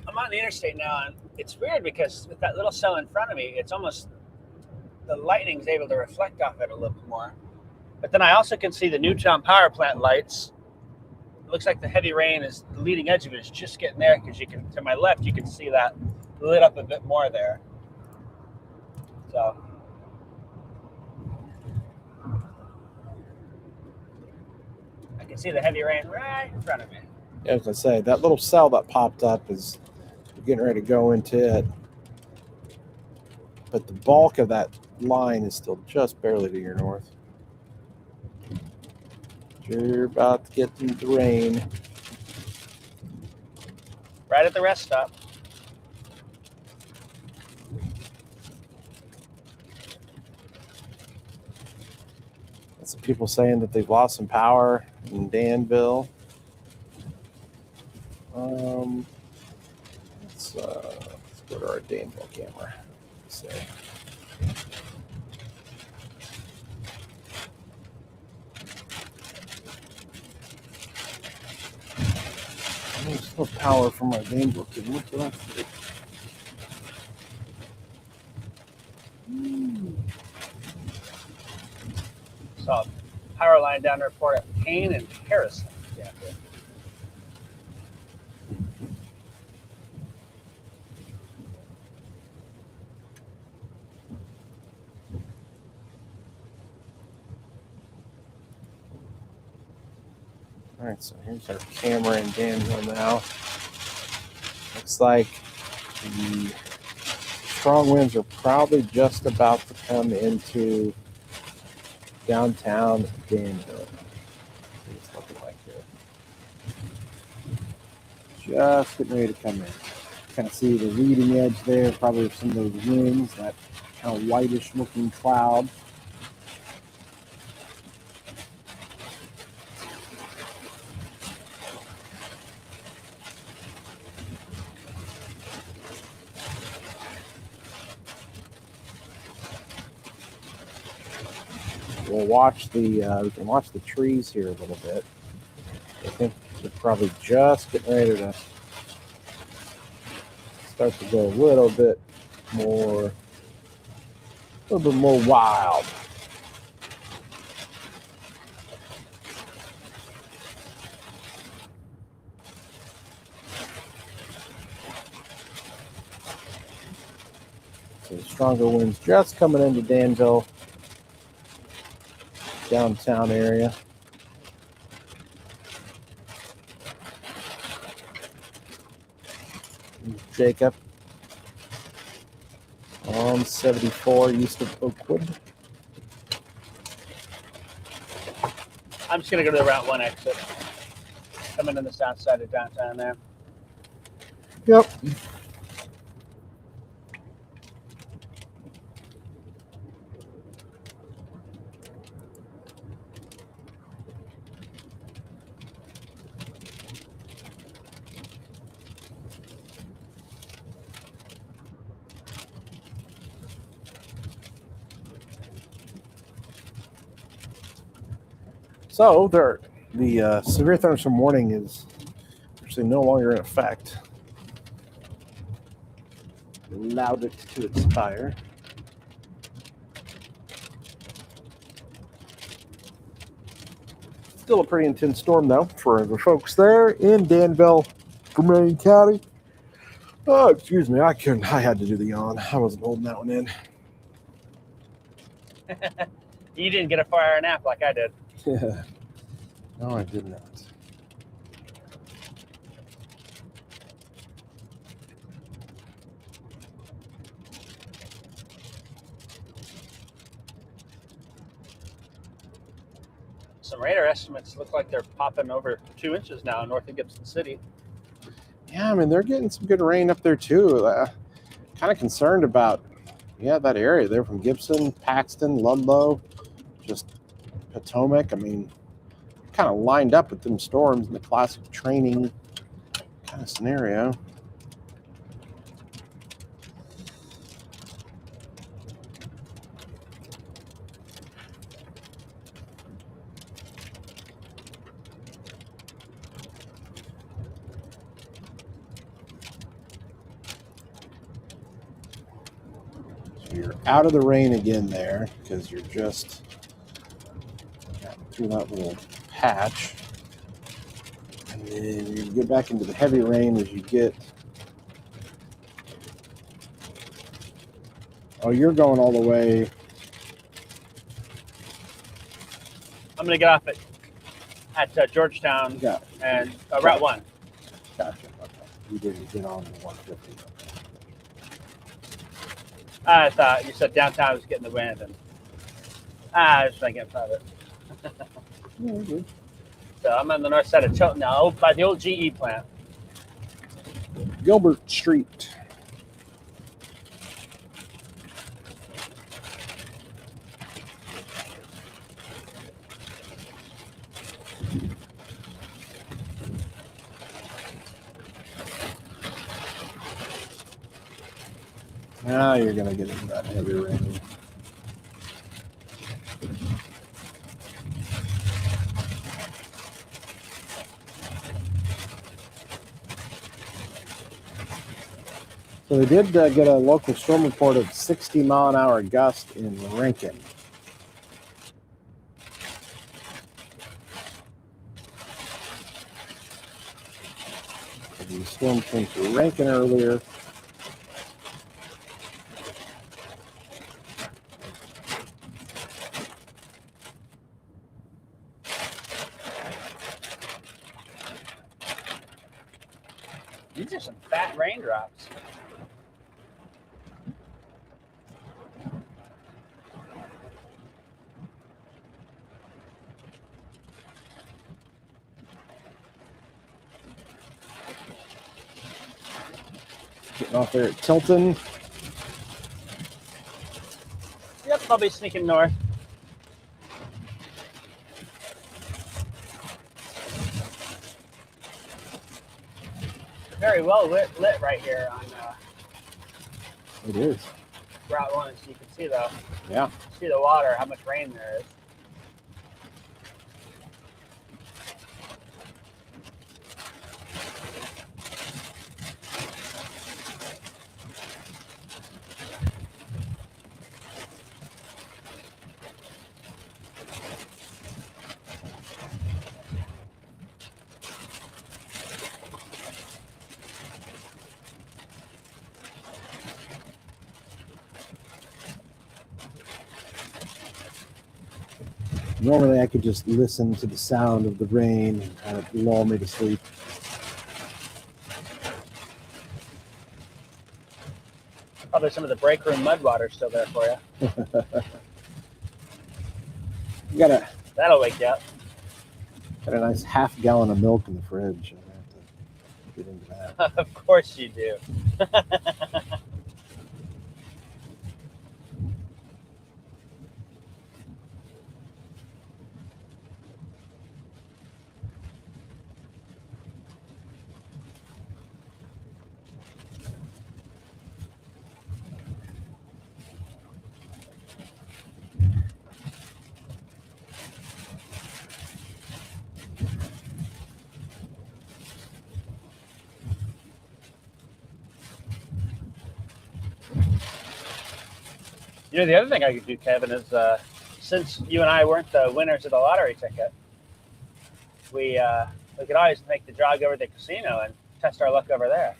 I'm on the interstate now, and it's weird because with that little cell in front of me, it's almost the lightning's able to reflect off it a little bit more. But then I also can see the Newtown power plant lights It looks like the heavy rain is the leading edge of it is just getting there because you can, to my left, you can see that lit up a bit more there. So I can see the heavy rain right in front of me. Yeah, as I say, that little cell that popped up is getting ready to go into it. But the bulk of that line is still just barely to your north. You're about to get into the rain. Right at the rest stop. Some people saying that they've lost some power in Danville. Let's go to our Danville camera. Let's see. There's no power from our Danville camera. What did I see? Saw a power line down there for Payne and Harrison. Yeah. All right, so here's our camera in Danville now. Looks like the strong winds are probably just about to come into downtown Danville. It's looking like here. Just getting ready to come in. Kind of see the leading edge there, probably of some of those winds, that kind of whitish looking cloud. We'll watch we can watch the trees here a little bit. I think they're probably just getting ready to start to go a little bit more wild. So stronger winds just coming into Danville, downtown area. Jacob on 74 east of Oakwood. I'm just going to go to the Route 1 exit. Coming in the south side of downtown there. Yep. So the severe thunderstorm warning is actually no longer in effect. Allowed it to expire. Still a pretty intense storm though for the folks there in Danville, Vermilion County. Oh, excuse me, I had to do the yawn. I wasn't holding that one in. You didn't get a 4-hour nap like I did. Yeah. No, I did not. Some radar estimates look like they're popping over 2 inches now north of Gibson City. Yeah, I mean, they're getting some good rain up there too. Kind of concerned about, that area there from Gibson, Paxton, Ludlow, just Potomac. I mean, kind of lined up with them storms in the classic training kind of scenario. So you're out of the rain again there because you're just through that little patch. And you get back into the heavy rain as you get. Oh, you're going all the way. I'm going to get off at Georgetown Yeah. and Route 1. Gotcha. Okay. You didn't get on the 150. I thought you said downtown was getting the wind, and I was trying to get in front of it. Yeah, So I'm on the north side of Tilton now, by the old GE plant. Gilbert Street. Now you're going to get into that heavy rain. So they did get a local storm report of 60-mile-an-hour gust in Rankin. The storm came through Rankin earlier. These are some fat raindrops. Getting off there at Tilton. Yep, I'll be sneaking north. Very well lit right here on It is. Route 1, so you can see Yeah. the water, how much rain there is. Normally I could just listen to the sound of the rain and kind of lull me to sleep. Probably some of the break room mud water still there for you. That'll wake you up. Got a nice half gallon of milk in the fridge. I'm gonna have to get into that. Of course you do. You know, the other thing I could do, Kevin, is since you and I weren't the winners of the lottery ticket, we could always make the jog over to the casino and test our luck over there.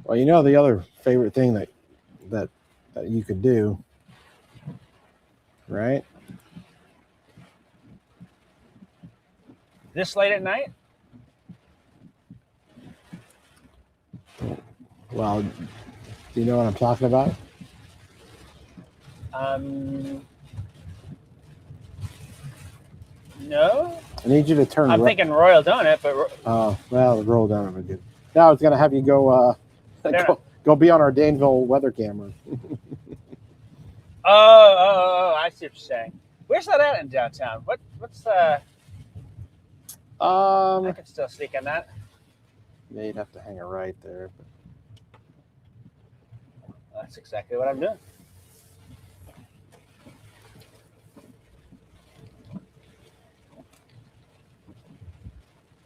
Well, you know the other favorite thing that you could do, right? This late at night? Well, do you know what I'm talking about? No. I need you to turn. I'm thinking Royal Donut, but oh, well, the roll down would be good. Now I was gonna have you go go be on our Danville weather camera. Oh, I see what you're saying. Where's that at in downtown? What's I could still sneak in that. Yeah, you'd have to hang a right there. That's exactly what I'm doing.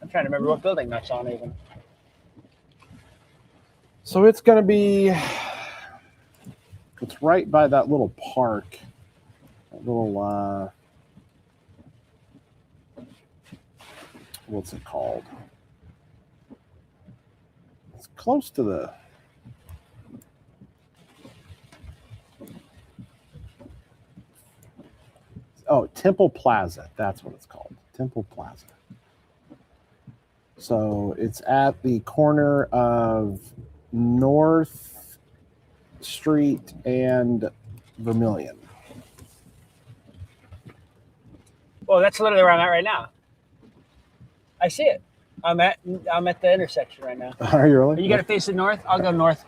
I'm trying to remember what building that's on even. So it's going to be It's right by that little park. That little what's it called? It's close to the Temple Plaza. That's what it's called. Temple Plaza. So it's at the corner of North Street and Vermilion. Well, that's literally where I'm at right now. I see it. I'm at the intersection right now. Are you really? You got to face it north. I'll go north.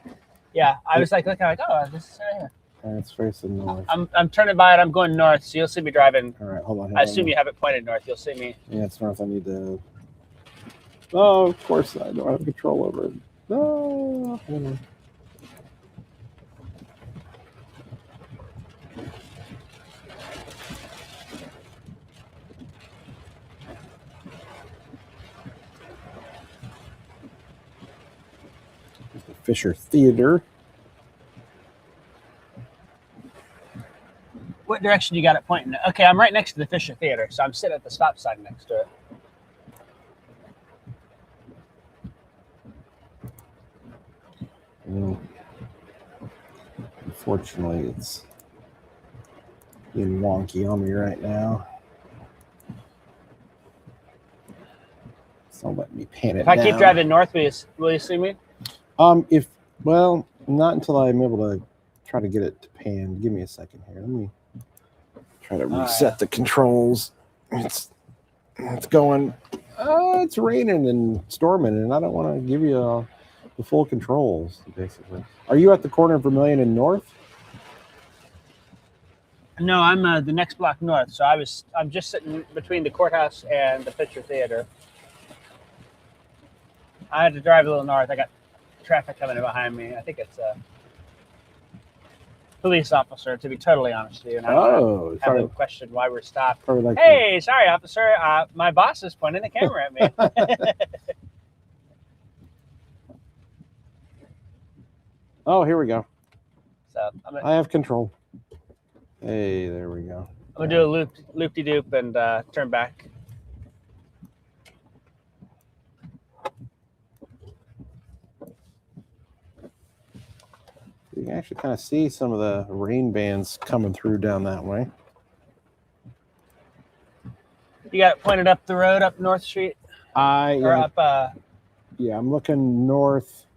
Yeah, I was like looking like, oh, this is right here. It's facing north. I'm turning by it. I'm going north, so you'll see me driving. All right, hold on. I assume you have it pointed north. You'll see me. Yeah, it's north. I need to. Oh, of course I don't have control over it. No. The Fisher Theater. What direction you got it pointing? Okay, I'm right next to the Fisher Theater, so I'm sitting at the stop sign next to it. Unfortunately, it's being wonky on me right now. It's not letting me pan it If I down. keep driving north, will you see me? Well, not until I'm able to try to get it to pan. Give me a second here. Let me try to reset the controls. It's going. It's raining and storming, and I don't want to give you the full controls. Basically, are you at the corner of Vermilion and North? No, I'm the next block north. So I'm just sitting between the courthouse and the Fisher Theater. I had to drive a little north. I got traffic coming in behind me. I think it's a police officer, to be totally honest with you. And I have a question why we're stopped. Like hey, sorry, officer. My boss is pointing the camera at me. Oh, here we go. So I have control. Hey, there we go. I'm gonna do a loop-de-doop and turn back. You can actually kind of see some of the rain bands coming through down that way. You got it pointed up the road, up North Street? Yeah, I'm looking north.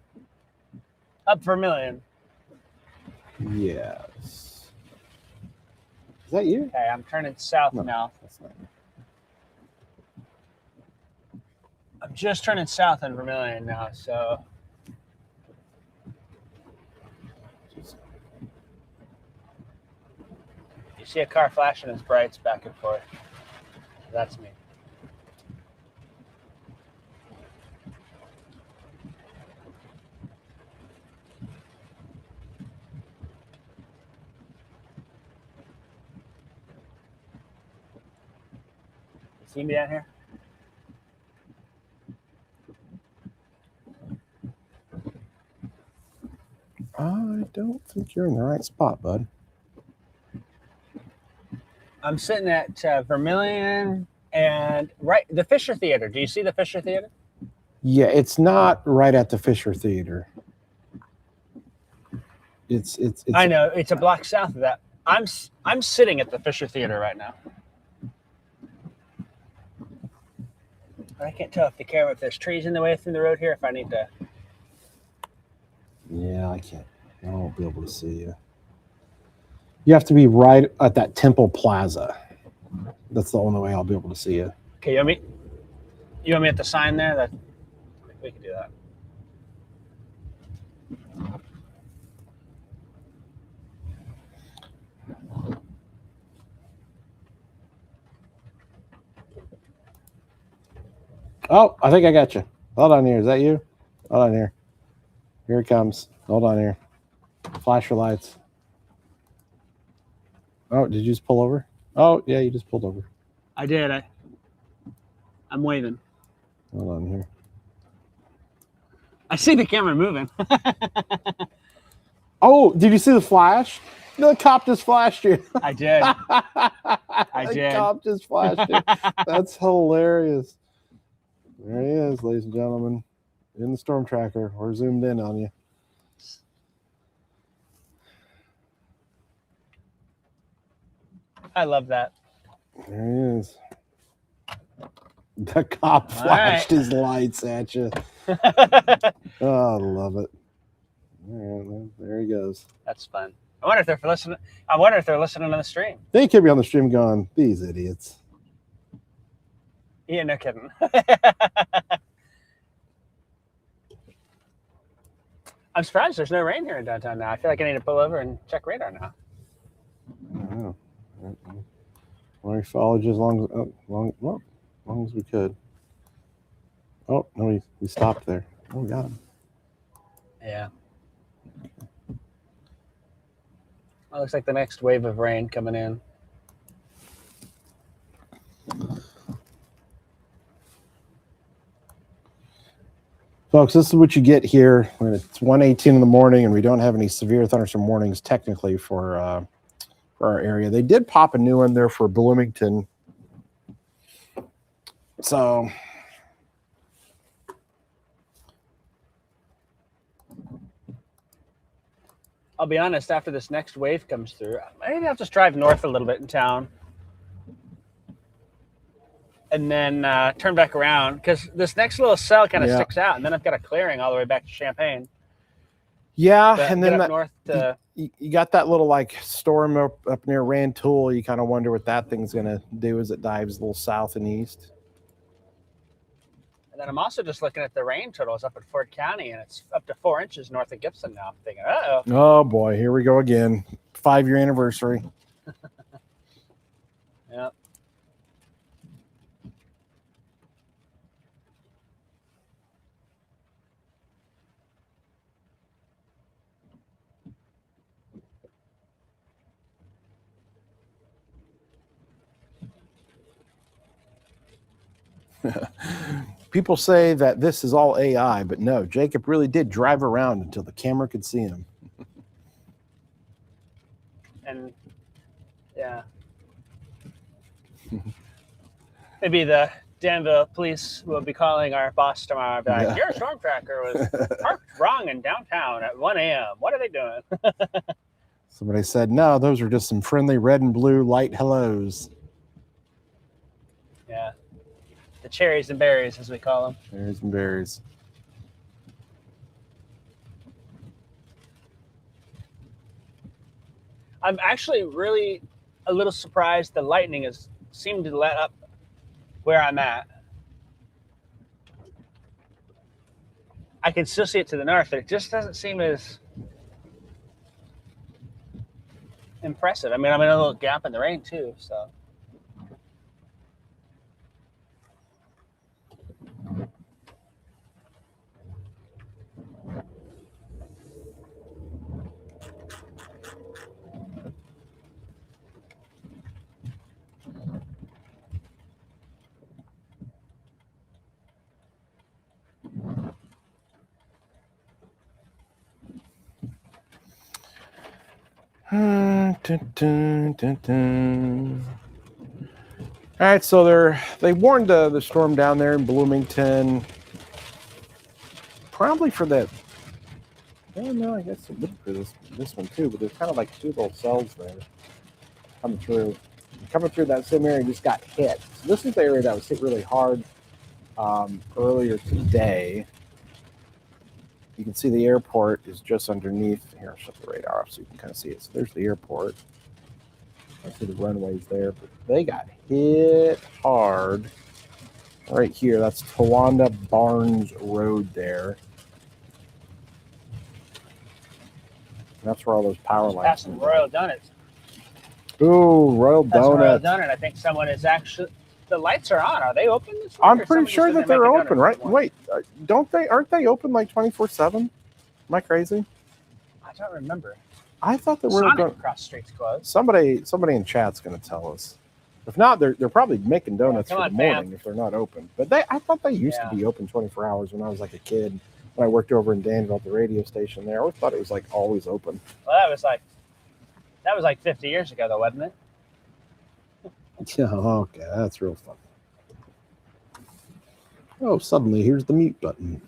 Up Vermilion. Yes. Is that you? Okay, I'm turning south now. That's not me. I'm just turning south in Vermilion now, so. You see a car flashing its brights back and forth. That's me. You see me down here? I don't think you're in the right spot, bud. I'm sitting at Vermilion and the Fisher Theater. Do you see the Fisher Theater? Yeah, it's not right at the Fisher Theater. It's I know, it's a block south of that. I'm sitting at the Fisher Theater right now. I can't tell if there's trees in the way through the road here. If I need to. Yeah, I can't. I won't be able to see you. You have to be right at that Temple Plaza. That's the only way I'll be able to see you. Okay, you want me at the sign there? That we can do that. Oh, I think I got you. Hold on here. Is that you? Hold on here. Here it comes. Hold on here. Flash your lights. Oh, did you just pull over? Oh, yeah, you just pulled over. I did. I'm waving. Hold on here. I see the camera moving. Oh, did you see the flash? The cop just flashed you. I did. I did. The cop just flashed you. That's hilarious. There he is, ladies and gentlemen, in the storm tracker. We're zoomed in on you. I love that. There he is. The cop flashed his lights at you. Oh, I love it. All right, there he goes. That's fun. I wonder if they're listening. I wonder if they're listening on the stream. They could be on the stream going, these idiots. Yeah, no kidding. I'm surprised there's no rain here in downtown now. I feel like I need to pull over and check radar now. I don't know. Well, we followed you as long as we could. Oh, no, we stopped there. Oh, God. Yeah. Well, looks like the next wave of rain coming in. Folks, this is what you get here when it's 1:18 in the morning and we don't have any severe thunderstorm warnings technically for our area. They did pop a new one there for Bloomington. So I'll be honest, after this next wave comes through, maybe I'll just drive north a little bit in town and then turn back around, because this next little cell kind of sticks out, and then I've got a clearing all the way back to Champaign. Yeah, but and then up north to, you got that little like storm up near Rantoul. You kind of wonder what that thing's going to do as it dives a little south and east. And then I'm also just looking at the rain totals up at Ford County, and it's up to 4 inches north of Gibson now. I'm thinking, uh-oh. Oh, boy, here we go again. 5-year anniversary. Yep. People say that this is all AI, but no, Jacob really did drive around until the camera could see him. And yeah, maybe the Danville police will be calling our boss tomorrow and be like, your storm tracker was parked wrong in downtown at 1 a.m. What are they doing? Somebody said, no, those are just some friendly red and blue light hellos. Yeah. The cherries and berries, as we call them. Cherries and berries. I'm actually really a little surprised the lightning has seemed to let up where I'm at. I can still see it to the north, but it just doesn't seem as impressive. I mean, I'm in a little gap in the rain too, so. All right, so they warned the storm down there in Bloomington, probably for that. I don't know. I guess it would for this one too, but there's kind of like 2 little cells there coming through. Coming through that same area just got hit. So this is the area that was hit really hard earlier today. You can see the airport is just underneath. Here, I'll shut the radar off so you can kind of see it. So there's the airport. I see the runways there, but they got hit hard right here. That's Towanda Barnes Road there. That's where all those power lines. Passing Royal Donuts. Ooh, Royal Donuts. Royal Donut. I think someone is actually. The lights are on. Are they open this week? I'm pretty sure that they're open, right? Wait, aren't they open like 24/7? Am I crazy? I don't remember. I thought they were going across the streets closed. Somebody in chat's going to tell us. If not, they're probably making donuts for the morning if they're not open. But I thought they used to be open 24 hours when I was like a kid. When I worked over in Danville at the radio station there, I always thought it was like always open. Well, that was like That was like 50 years ago, though, wasn't it? Yeah, okay, that's real fun. Oh, suddenly here's the mute button.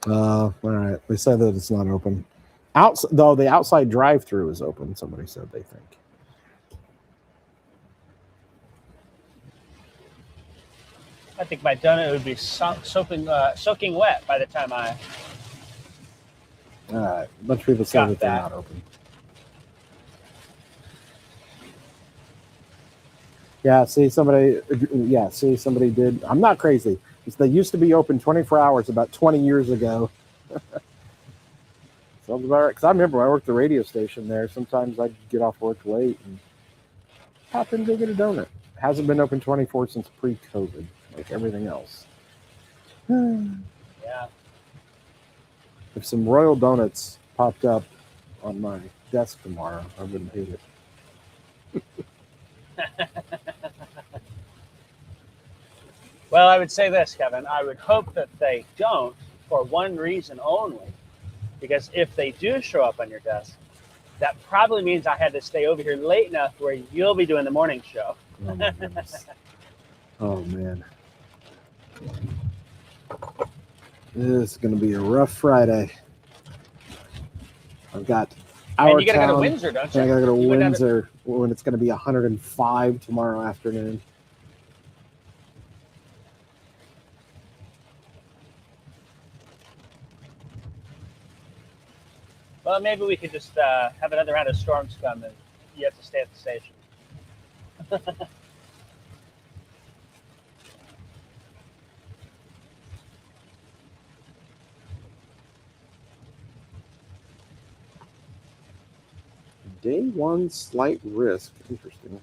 All right. They said that it's not open. Though the outside drive-through is open. Somebody said they think. I think my donut would be soaking wet by the time I. All right. A bunch of people say Got that they're that. not open. Yeah. See, somebody did. I'm not crazy. They used to be open 24 hours about 20 years ago. Sounds about right. Because I remember when I worked at the radio station there. Sometimes I'd get off work late and pop in and go get a donut. Hasn't been open 24 since pre-COVID, like everything else. Yeah. If some Royal Donuts popped up on my desk tomorrow, I wouldn't hate it. Well, I would say this, Kevin. I would hope that they don't for one reason only. Because if they do show up on your desk, that probably means I had to stay over here late enough where you'll be doing the morning show. Oh, my goodness. Oh, man. This is going to be a rough Friday. I've got our And you got to go to town, Windsor, don't you? and I got to go to You went down to- Windsor when it's going to be 105 tomorrow afternoon. Well, maybe we could just have another round of storms come and you have to stay at the station. Day one slight risk. Interesting.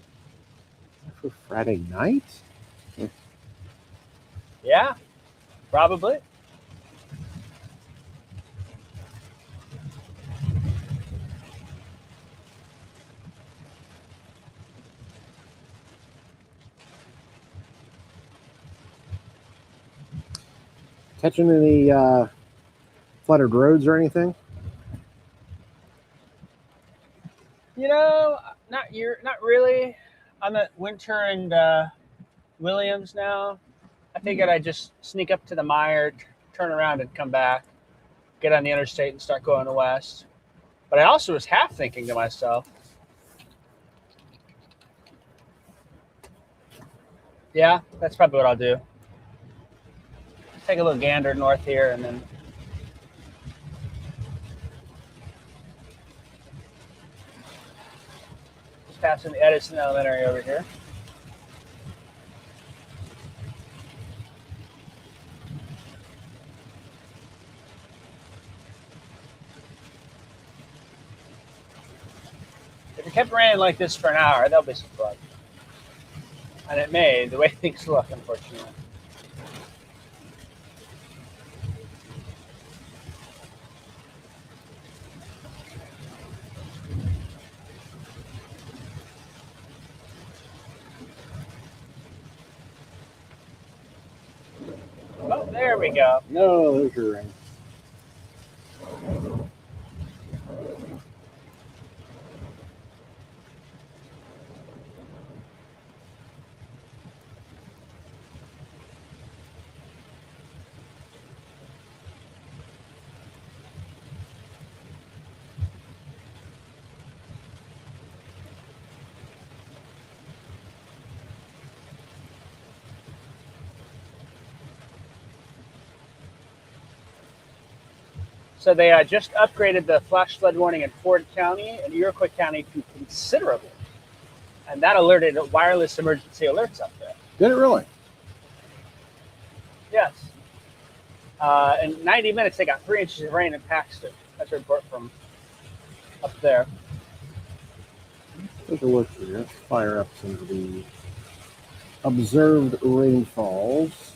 For Friday night? Yeah, probably. Catching any flooded roads or anything? You know, not really. I'm at Winter and Williams now. I figured I'd just sneak up to the Mire, turn around and come back, get on the interstate and start going west. But I also was half thinking to myself, yeah, that's probably what I'll do. Take a little gander north here and then just passing the Edison Elementary over here. If it kept raining like this for an hour, there'll be some flood. And it may, the way things look, unfortunately. Oh, there we go. No, there's your ring. So they just upgraded the flash flood warning in Ford County and Iroquois County to considerable. And that alerted wireless emergency alerts up there. Did it really? Yes. In 90 minutes, they got 3 inches of rain in Paxton. That's a report from up there. Take a look here. Let's fire up some of the observed rainfalls.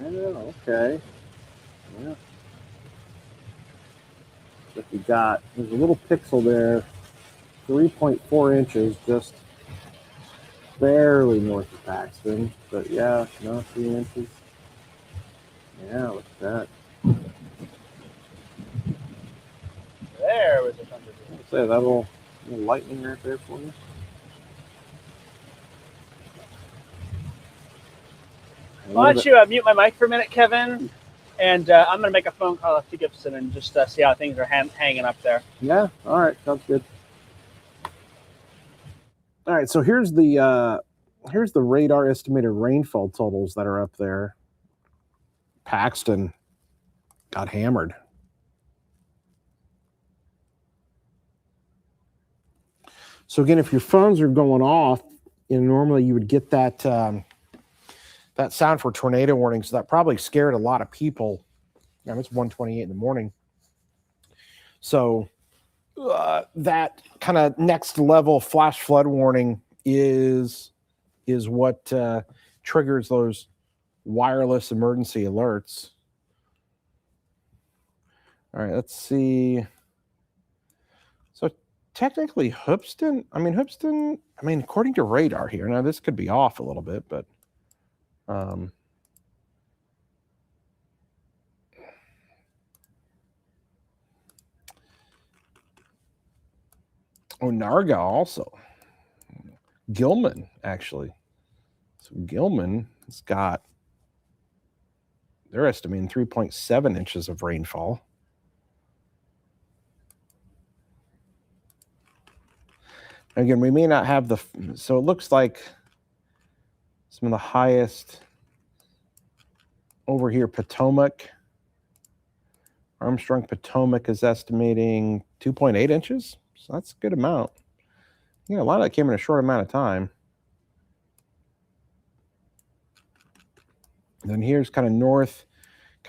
Yeah, okay. Yeah. We got, there's a little pixel there, 3.4 inches, just barely north of Paxton. But yeah, no, 3 inches. Yeah, look at that. There was a thunder. I'll say that little lightning right there for you. Why don't you mute my mic for a minute, Kevin? And I'm going to make a phone call up to Gibson and just see how things are hanging up there. Yeah, all right, sounds good. All right, so here's the radar estimated rainfall totals that are up there. Paxton got hammered. So again, if your phones are going off, normally you would get that that sound for tornado warning. So that probably scared a lot of people. It's 1:28 in the morning. So that kind of next level flash flood warning is what triggers those wireless emergency alerts. All right, let's see. So technically Hoopeston, according to radar here, now this could be off a little bit, but Onarga also. Gilman, actually. So Gilman has got, they're estimating 3.7 inches of rainfall. Again, we may not have so it looks like some of the highest over here, Potomac. Armstrong Potomac is estimating 2.8 inches. So that's a good amount. A lot of that came in a short amount of time. And then here's kind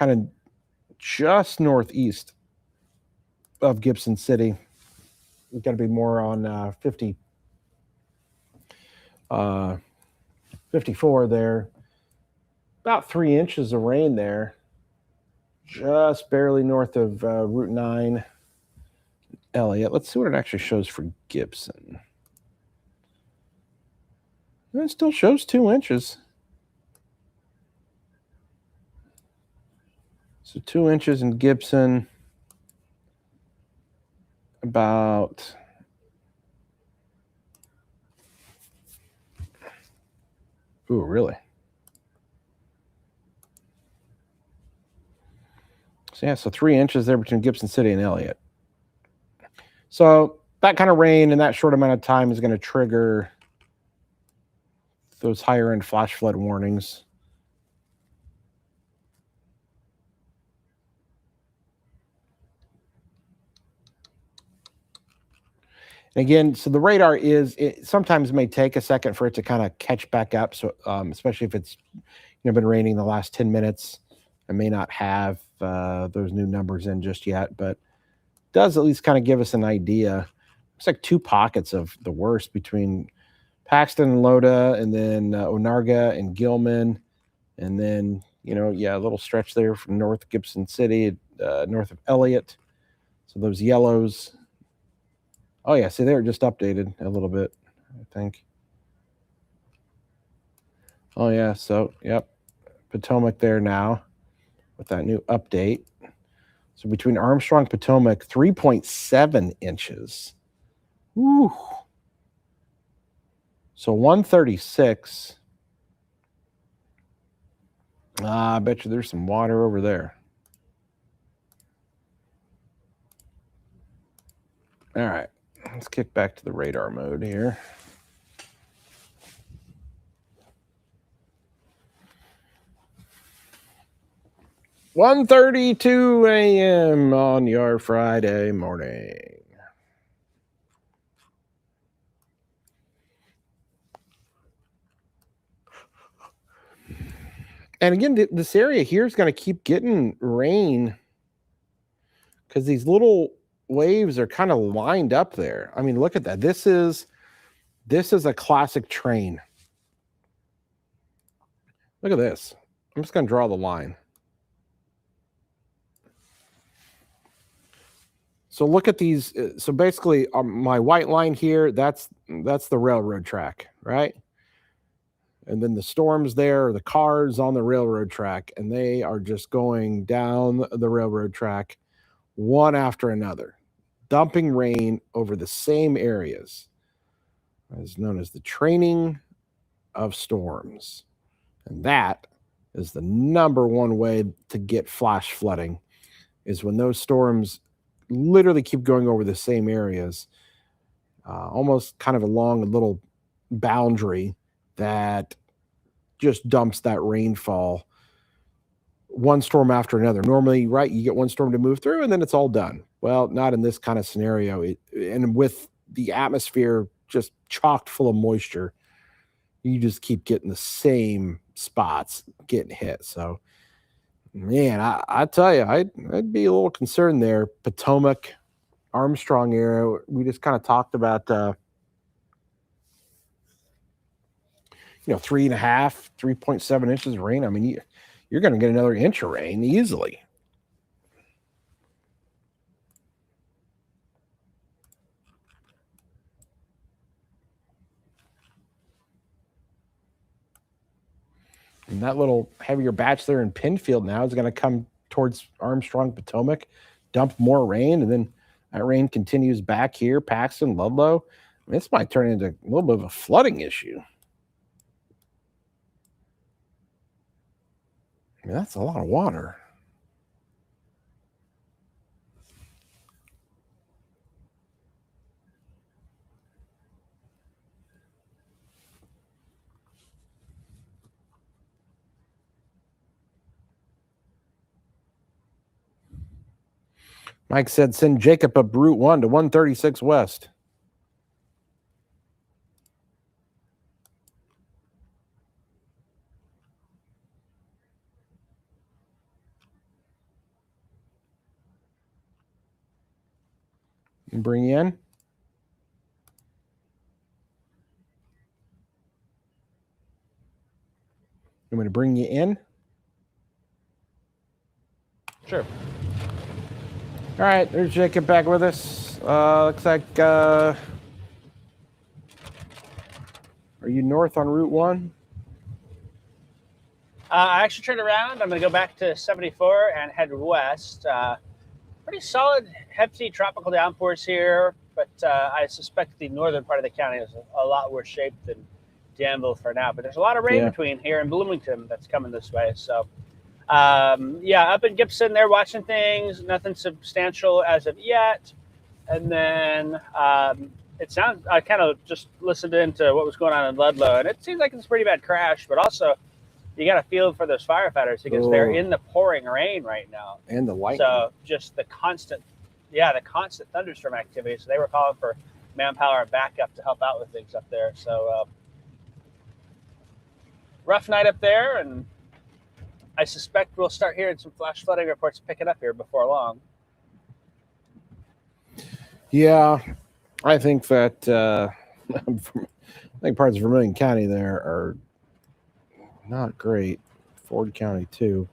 of just northeast of Gibson City. We've got to be more on 54 there. About 3 inches of rain there. Just barely north of Route 9, Elliott. Let's see what it actually shows for Gibson. It still shows 2 inches. So 2 inches in Gibson. About really? So yeah, so 3 inches there between Gibson City and Elliott. So that kind of rain in that short amount of time is going to trigger those higher end flash flood warnings. And again, so the radar it sometimes may take a second for it to kind of catch back up. So especially if it's been raining the last 10 minutes, I may not have those new numbers in just yet, but does at least kind of give us an idea. It's like 2 pockets of the worst between Paxton and Loda, and then Onarga and Gilman, and then a little stretch there from North Gibson City, north of Elliott. So those yellows. Oh yeah, see, they were just updated a little bit, I think. Oh yeah, so yep, Potomac there now with that new update. So between Armstrong, Potomac, 3.7 inches. Woo. So 136. I bet you there's some water over there. All right, let's kick back to the radar mode here. (1:32 a.m. on your Friday morning. And again, this area here is going to keep getting rain because these little waves are kind of lined up there. I mean, look at that. This is a classic train. Look at this. I'm just going to draw the line. So look at these. So basically, my white line here, that's the railroad track, right? And then the storms there are the cars on the railroad track, and they are just going down the railroad track one after another, dumping rain over the same areas, as known as the training of storms. And that is the number one way to get flash flooding, is when those storms literally keep going over the same areas, almost kind of along a little boundary that just dumps that rainfall one storm after another. Normally, right, you get one storm to move through and then it's all done. Well, not in this kind of scenario. And with the atmosphere just chocked full of moisture, you just keep getting the same spots getting hit. So, man, I tell you, I'd be a little concerned there. Potomac, Armstrong area. We just kind of talked about, 3.5, 3.7 inches of rain. I mean, you're going to get another inch of rain easily. And that little heavier batch there in Penfield now is going to come towards Armstrong, Potomac, dump more rain, and then that rain continues back here, Paxton, Ludlow. I mean, this might turn into a little bit of a flooding issue. I mean, that's a lot of water. Mike said, send Jacob up Route 1 to 136 West. And bring you in. I'm going to bring you in. Sure. All right, there's Jacob back with us. Looks like, are you north on Route 1? I actually turned around. I'm going to go back to 74 and head west. Pretty solid, hefty tropical downpours here, but I suspect the northern part of the county is a lot worse shape than Danville for now. But there's a lot of rain between here and Bloomington that's coming this way. So, up in Gibson, they're watching things. Nothing substantial as of yet. And then it sounds, I kind of just listened into what was going on in Ludlow, and it seems like it's a pretty bad crash, but also you got to feel for those firefighters because they're in the pouring rain right now. And the lightning. So just the constant thunderstorm activity. So they were calling for manpower and backup to help out with things up there. So rough night up there, and I suspect we'll start hearing some flash flooding reports picking up here before long. Yeah, I think that I think parts of Vermilion County there are not great. Ford County too.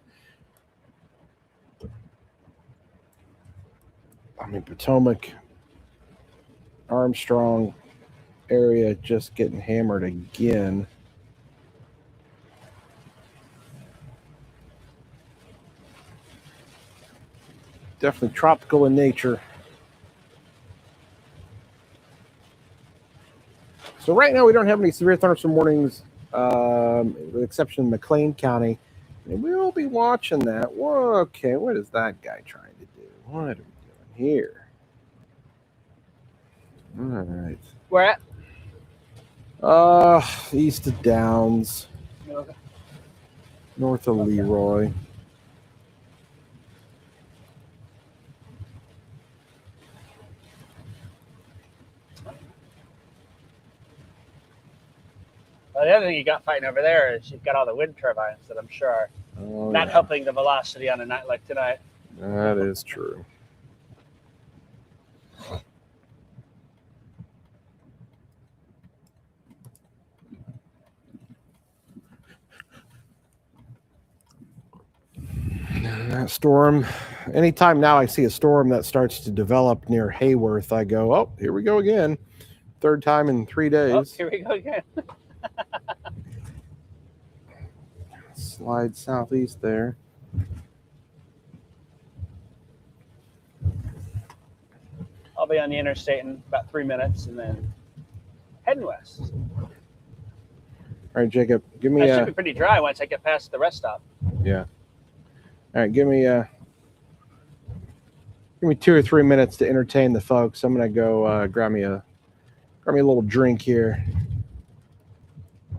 I mean, Potomac, Armstrong area just getting hammered again. Definitely tropical in nature. So right now we don't have any severe thunderstorm warnings, with the exception of McLean County. And we will be watching that. Whoa, okay, what is that guy trying to do? What are we doing here? All right. Where at? East of Downs. Okay. North of Leroy. Well, the other thing you got fighting over there is you've got all the wind turbines that I'm sure are not helping the velocity on a night like tonight. That is true. That storm anytime now I see a storm that starts to develop near Hayworth, I go, oh, here we go again. Third time in 3 days. Oh, here we go again. Slide southeast there. I'll be on the interstate in about 3 minutes and then heading west. All right, Jacob, give me I should be pretty dry once I get past the rest stop. yeah. All right, give me 2 or 3 minutes to entertain the folks. I'm gonna go grab me a little drink here.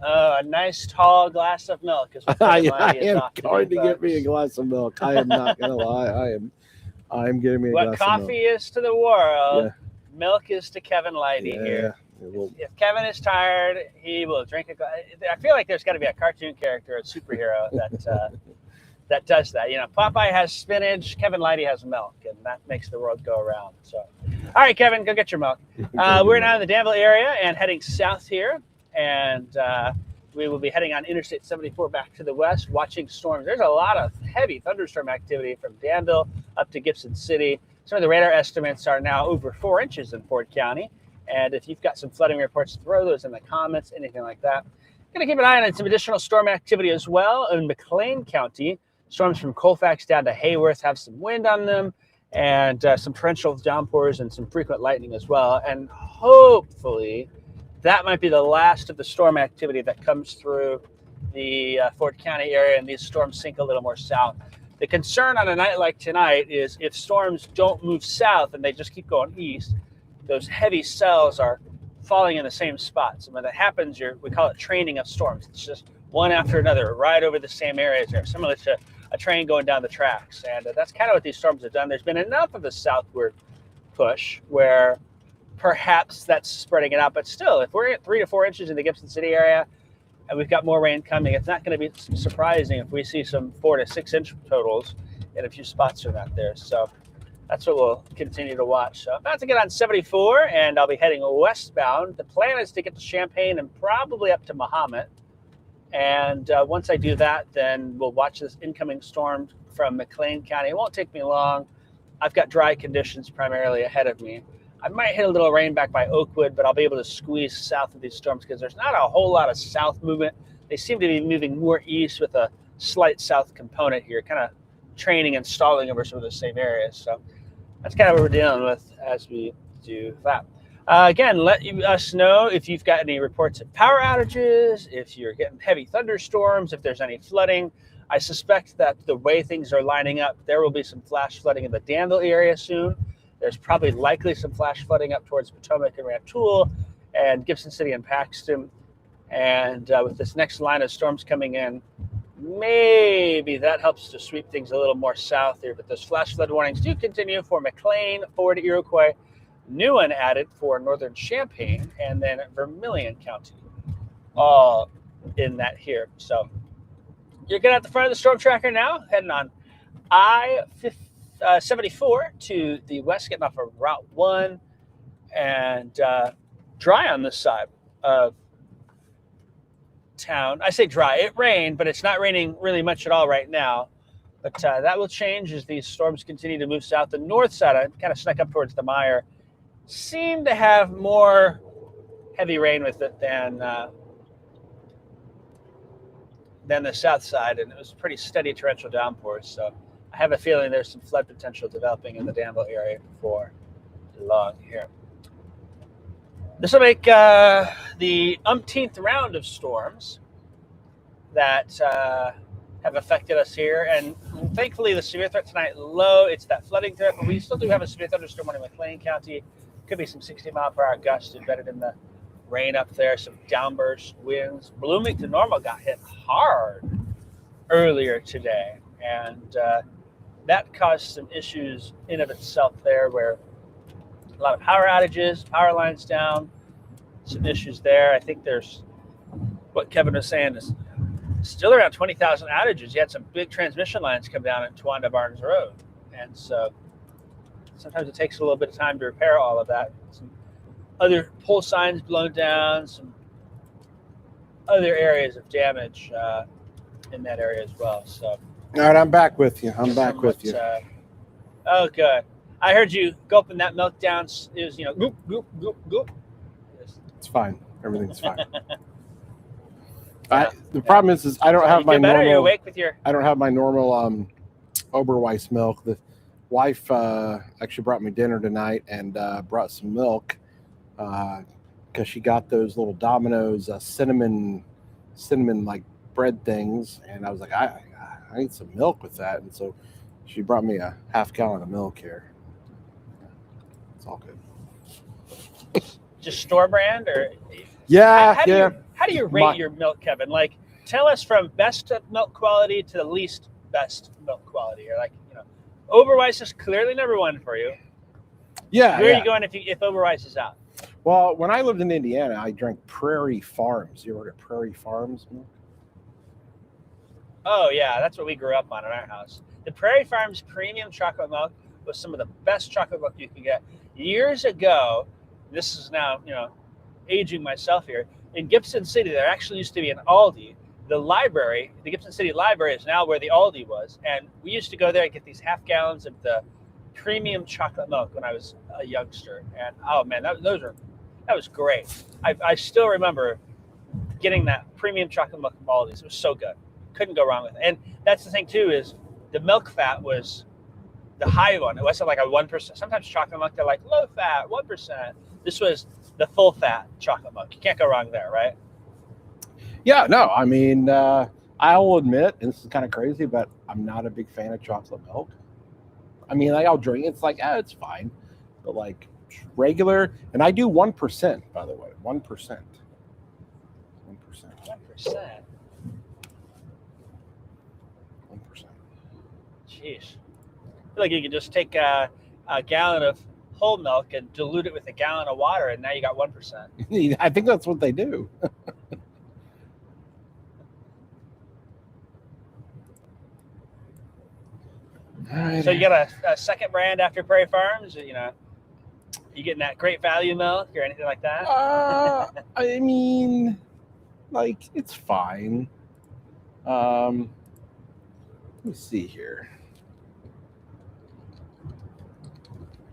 A nice tall glass of milk is what I am am going to get me a glass of milk. I am not gonna lie. I am getting me a What glass coffee of milk. is to the world, Yeah. milk is to Kevin Lighty here. If Kevin is tired, he will drink a glass. I feel like there's got to be a cartoon character, a superhero that does that. You know, Popeye has spinach, Kevin Lighty has milk, and that makes the world go around. So, all right, Kevin, go get your milk. We're now in the Danville area and heading south here, and we will be heading on Interstate 74 back to the west, watching storms. There's a lot of heavy thunderstorm activity from Danville up to Gibson City. Some of the radar estimates are now over 4 inches in Ford County. And if you've got some flooding reports, throw those in the comments, anything like that. Going to keep an eye on some additional storm activity as well in McLean County. Storms from Colfax down to Hayworth have some wind on them, and some torrential downpours and some frequent lightning as well. And hopefully that might be the last of the storm activity that comes through the Ford County area, and these storms sink a little more south. The concern on a night like tonight is if storms don't move south and they just keep going east, those heavy cells are falling in the same spots. And when that happens, we call it training of storms. It's just one after another, right over the same areas there, similar to a train going down the tracks. And that's kind of what these storms have done. There's been enough of a southward push where perhaps that's spreading it out. But still, if we're at 3 to 4 inches in the Gibson City area and we've got more rain coming, it's not going to be surprising if we see some 4 to 6 inch totals in a few spots or not there. So that's what we'll continue to watch. So I'm about to get on 74, and I'll be heading westbound. The plan is to get to Champaign and probably up to Mahomet. And once I do that, then we'll watch this incoming storm from McLean County. It won't take me long. I've got dry conditions primarily ahead of me. I might hit a little rain back by Oakwood, but I'll be able to squeeze south of these storms because there's not a whole lot of south movement. They seem to be moving more east with a slight south component here, kind of training and stalling over some of the same areas. So that's kind of what we're dealing with as we do that. Again, let us know if you've got any reports of power outages, if you're getting heavy thunderstorms, if there's any flooding. I suspect that the way things are lining up, there will be some flash flooding in the Danville area soon. There's probably likely some flash flooding up towards Potomac and Rantoul and Gibson City and Paxton. And with this next line of storms coming in, maybe that helps to sweep things a little more south here. But those flash flood warnings do continue for McLean, Ford, Iroquois, new one added for northern Champaign, and then Vermilion County, all in that here. So you're getting at the front of the storm tracker now, heading on I-74 to the west, getting off of Route 1, and dry on this side of town. I say dry. It rained, but it's not raining really much at all right now. But that will change as these storms continue to move south. The north side, I kind of snuck up towards the Mire, seemed to have more heavy rain with it than the south side, and it was pretty steady torrential downpours. So I have a feeling there's some flood potential developing in the Danville area before long here. This will make the umpteenth round of storms that have affected us here. And thankfully, the severe threat tonight low. It's that flooding threat, but we still do have a severe thunderstorm in McLean County. Could be some 60-mile-per-hour gusts embedded in the rain up there, some downburst winds. Bloomington Normal got hit hard earlier today, and that caused some issues in of itself there where a lot of power outages, power lines down, some issues there. I think there's what Kevin was saying is still around 20,000 outages. You had some big transmission lines come down at Towanda Barnes Road. And so sometimes it takes a little bit of time to repair all of that. Some other pole signs blown down, some other areas of damage in that area as well. So, all right, I'm back with you. I'm back with you. Oh, good. I heard you gulping that milk down. It was, goop, goop, goop, goop. It's fine. Everything's fine. Yeah. The problem is I don't So have you my feel better? You're normal. awake with your. I don't have my normal Oberweis milk. The wife actually brought me dinner tonight and brought some milk because she got those little Domino's cinnamon like bread things, and I was like, I need some milk with that, and so she brought me a half gallon of milk here. It's all good. Just store brand, or Yeah, how do you rate My- your milk, Kevin? Like, tell us from best of milk quality to the least best milk quality. Or like, Oberweis is clearly number one for you. yeah. Where are you going if Oberweis is out? Well, when I lived in Indiana, I drank Prairie Farms. You ever heard of Prairie Farms milk? Oh yeah, that's what we grew up on in our house. The Prairie Farms premium chocolate milk was some of the best chocolate milk you could get. Years ago, this is now, aging myself here, in Gibson City, there actually used to be an Aldi. The Gibson City Library is now where the Aldi was. And we used to go there and get these half gallons of the premium chocolate milk when I was a youngster. And oh man, that was great. I still remember getting that premium chocolate milk from Aldi's. It was so good. Couldn't go wrong with it. And that's the thing too, is the milk fat was the high one. It wasn't like a 1%. Sometimes chocolate milk, they're like low fat, 1%. This was the full fat chocolate milk. You can't go wrong there, right? Yeah, no, I mean, I'll admit, and this is kind of crazy, but I'm not a big fan of chocolate milk. I mean, like, I'll drink it. It's like, it's fine. But like regular, and I do 1%, by the way, 1%. 1%. 1%. 1%. Jeez. I feel like you could just take a gallon of whole milk and dilute it with a gallon of water, and now you got 1%. I think that's what they do. All right. So you got a second brand after Prairie Farms? You getting that Great Value milk or anything like that? I mean, like, it's fine. Let me see here.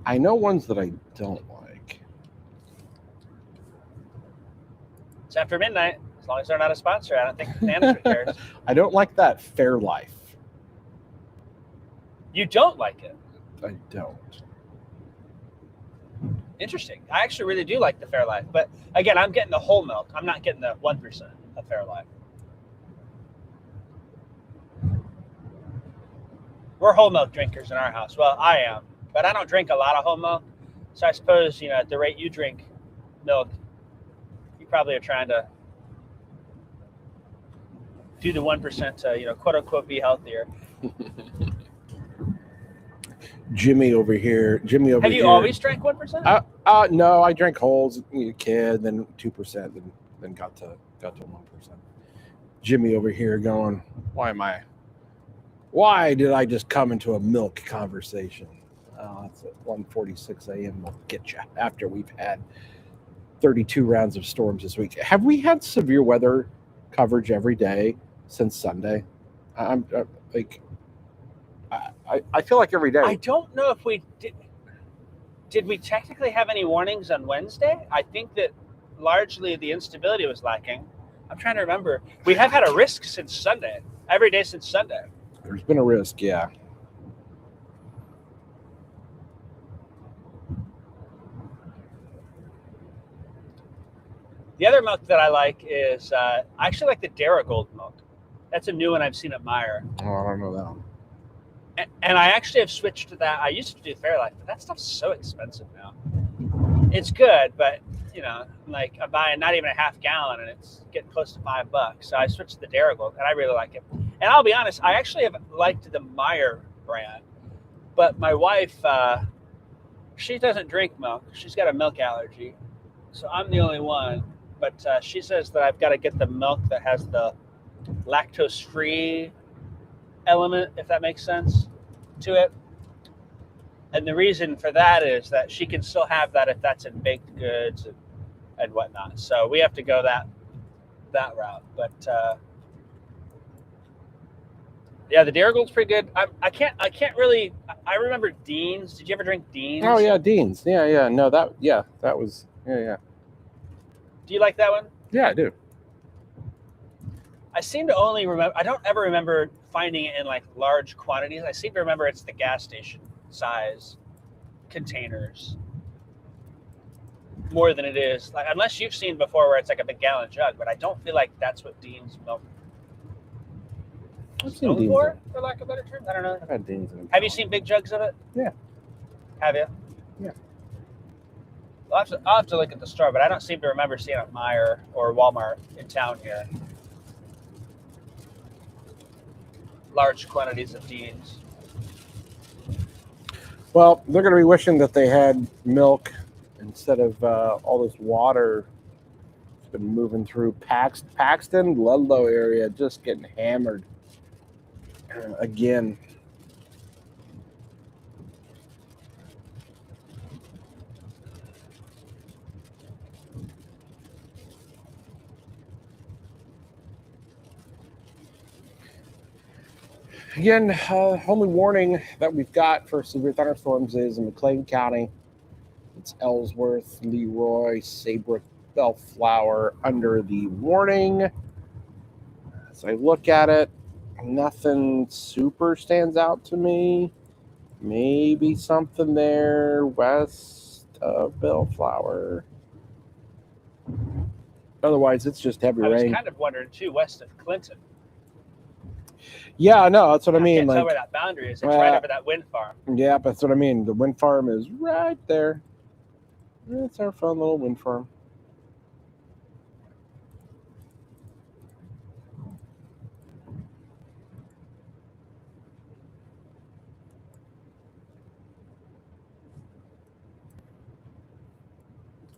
I know ones that I don't like. It's after midnight. As long as they're not a sponsor, I don't think management cares. I don't like that Fairlife. You don't like it? I don't. Interesting. I actually really do like the Fairlife, but again, I'm getting the whole milk. I'm not getting the 1% of Fairlife. We're whole milk drinkers in our house. Well, I am, but I don't drink a lot of whole milk. So I suppose, at the rate you drink milk, you probably are trying to do the 1% to, quote unquote, be healthier. Jimmy over here. Have you always drank 1%? No, I drank wholes, kid, then 2%, then got to 1%. Jimmy over here going, why did I just come into a milk conversation? It's at 1:46 a.m. We'll get you after we've had 32 rounds of storms this week. Have we had severe weather coverage every day since Sunday? I'm like, I feel like every day. I don't know if we did. Did we technically have any warnings on Wednesday? I think that largely the instability was lacking. I'm trying to remember. We have had a risk since Sunday. Every day since Sunday. There's been a risk, yeah. The other milk that I like is I actually like the Darigold milk. That's a new one I've seen at Meijer. Oh, I don't know that one. And I actually have switched to that. I used to do Fairlife, but that stuff's so expensive now. It's good, but like I'm buying not even a half gallon, and it's getting close to $5. So I switched to the Darigold, and I really like it. And I'll be honest, I actually have liked the Meijer brand, but my wife, she doesn't drink milk. She's got a milk allergy, so I'm the only one. But she says that I've got to get the milk that has the lactose-free element, if that makes sense, to it. And the reason for that is that she can still have that if that's in baked goods and whatnot. So we have to go that route. But Yeah, the Darigold's pretty good. I can't really. I remember Dean's. Did you ever drink Dean's? Oh yeah, Dean's. Yeah. No, that was yeah. Do you like that one? Yeah, I do. I seem to only remember. I don't ever remember finding it in like large quantities. I seem to remember it's the gas station size containers more than it is. Like, unless you've seen before where it's like a big gallon jug, but I don't feel like that's what Dean's milk I've is seen known Dean's. for lack of a better term. I don't know. I've had Dean's. Have you seen big jugs of it? Yeah. Have you? Yeah. I'll have to look at the store, but I don't seem to remember seeing it at Meijer or Walmart in town here. Large quantities of Dean's. Well, they're going to be wishing that they had milk instead of all this water. It's been moving through Paxton, Ludlow area, just getting hammered again. Again, only warning that we've got for severe thunderstorms is in McLean County. It's Ellsworth, Leroy, Saybrook, Bellflower under the warning. As I look at it, nothing super stands out to me. Maybe something there west of Bellflower. Otherwise, it's just heavy I was rain. kind of wondering too, west of Clinton. Yeah, I know. That's what I mean. Can't tell Like, where that boundary is. It's right over that wind farm. yeah, that's what I mean. The wind farm is right there. It's our fun little wind farm.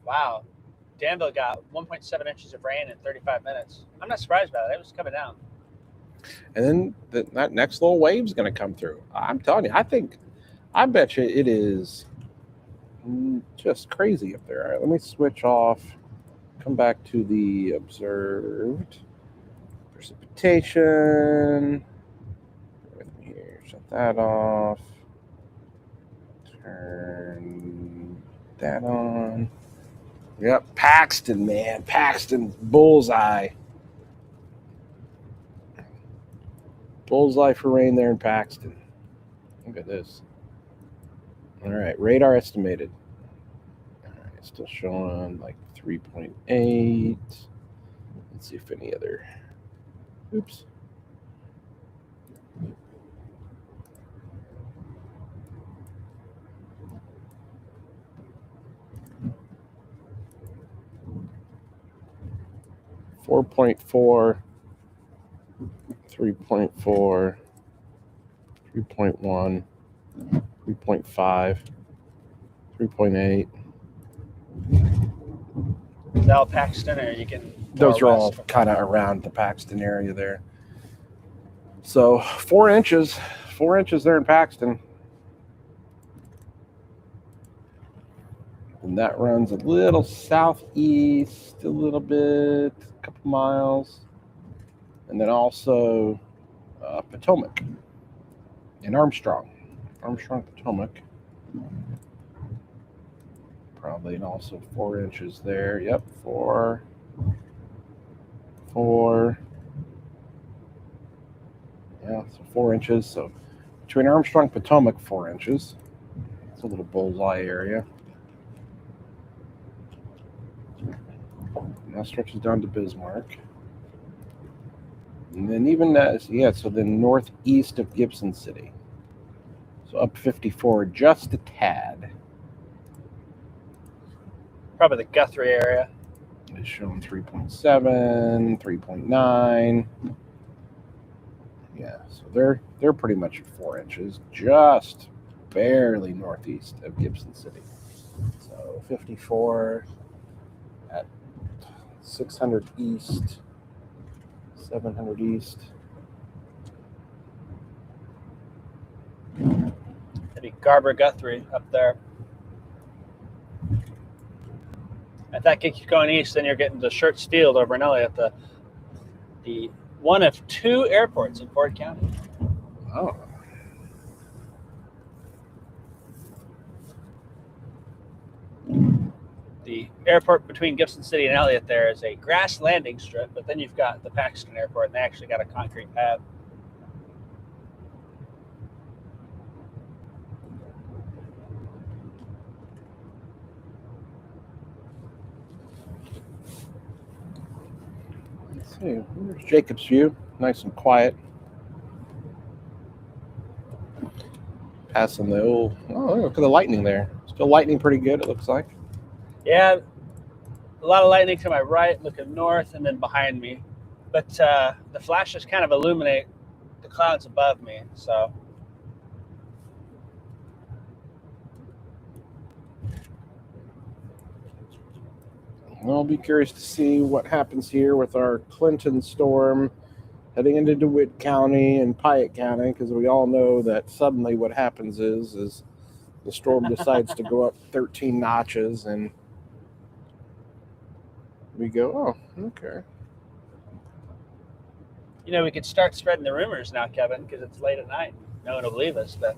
Wow. Danville got 1.7 inches of rain in 35 minutes. I'm not surprised by that. It was coming down. And then that next little wave's going to come through. I'm telling you, I bet you it is just crazy up there. All right, let me switch off, come back to the observed precipitation. With me here, shut that off. Turn that on. Yep, Paxton, man. Paxton, bullseye. Bullseye for rain there in Paxton. Look at this. All right, radar estimated. All right, still showing like 3.8. Let's see if any other. Oops. .4, 3.4, 3.1, 3.5, 3.8. Is that all Paxton, or you can? Those are all kind of around the Paxton area there. So 4 inches there in Paxton. And that runs a little southeast, a little bit, a couple miles. And then also Potomac and Armstrong, Potomac. Probably, and also 4 inches there. Yep, 4. Yeah, so 4 inches. So between Armstrong, Potomac, 4 inches. It's a little bullseye area. Now stretches down to Bismarck. And then even so then northeast of Gibson City. So up 54, just a tad. Probably the Guthrie area. It's showing 3.7, 3.9. Yeah, so they're pretty much at 4 inches, just barely northeast of Gibson City. So 54 at 600 east, 700 east. That'd be Garber Guthrie up there. If that keeps going east, then you're getting to Schertz Field over in Elliott, the one of 2 airports in Ford County. Oh. The airport between Gibson City and Elliott there is a grass landing strip, but then you've got the Paxton Airport, and they actually got a concrete pad. Let's see. Here's Jacob's View. Nice and quiet. Passing the old. Oh, look at the lightning there. Still lightning pretty good, it looks like. Yeah, a lot of lightning to my right, looking north, and then behind me. But the flashes kind of illuminate the clouds above me, so. Well, I'll be curious to see what happens here with our Clinton storm heading into DeWitt County and Piatt County, because we all know that suddenly what happens is the storm decides to go up 13 notches, and we go, oh, okay. You know, we could start spreading the rumors now, Kevin, because it's late at night. No one will believe us, but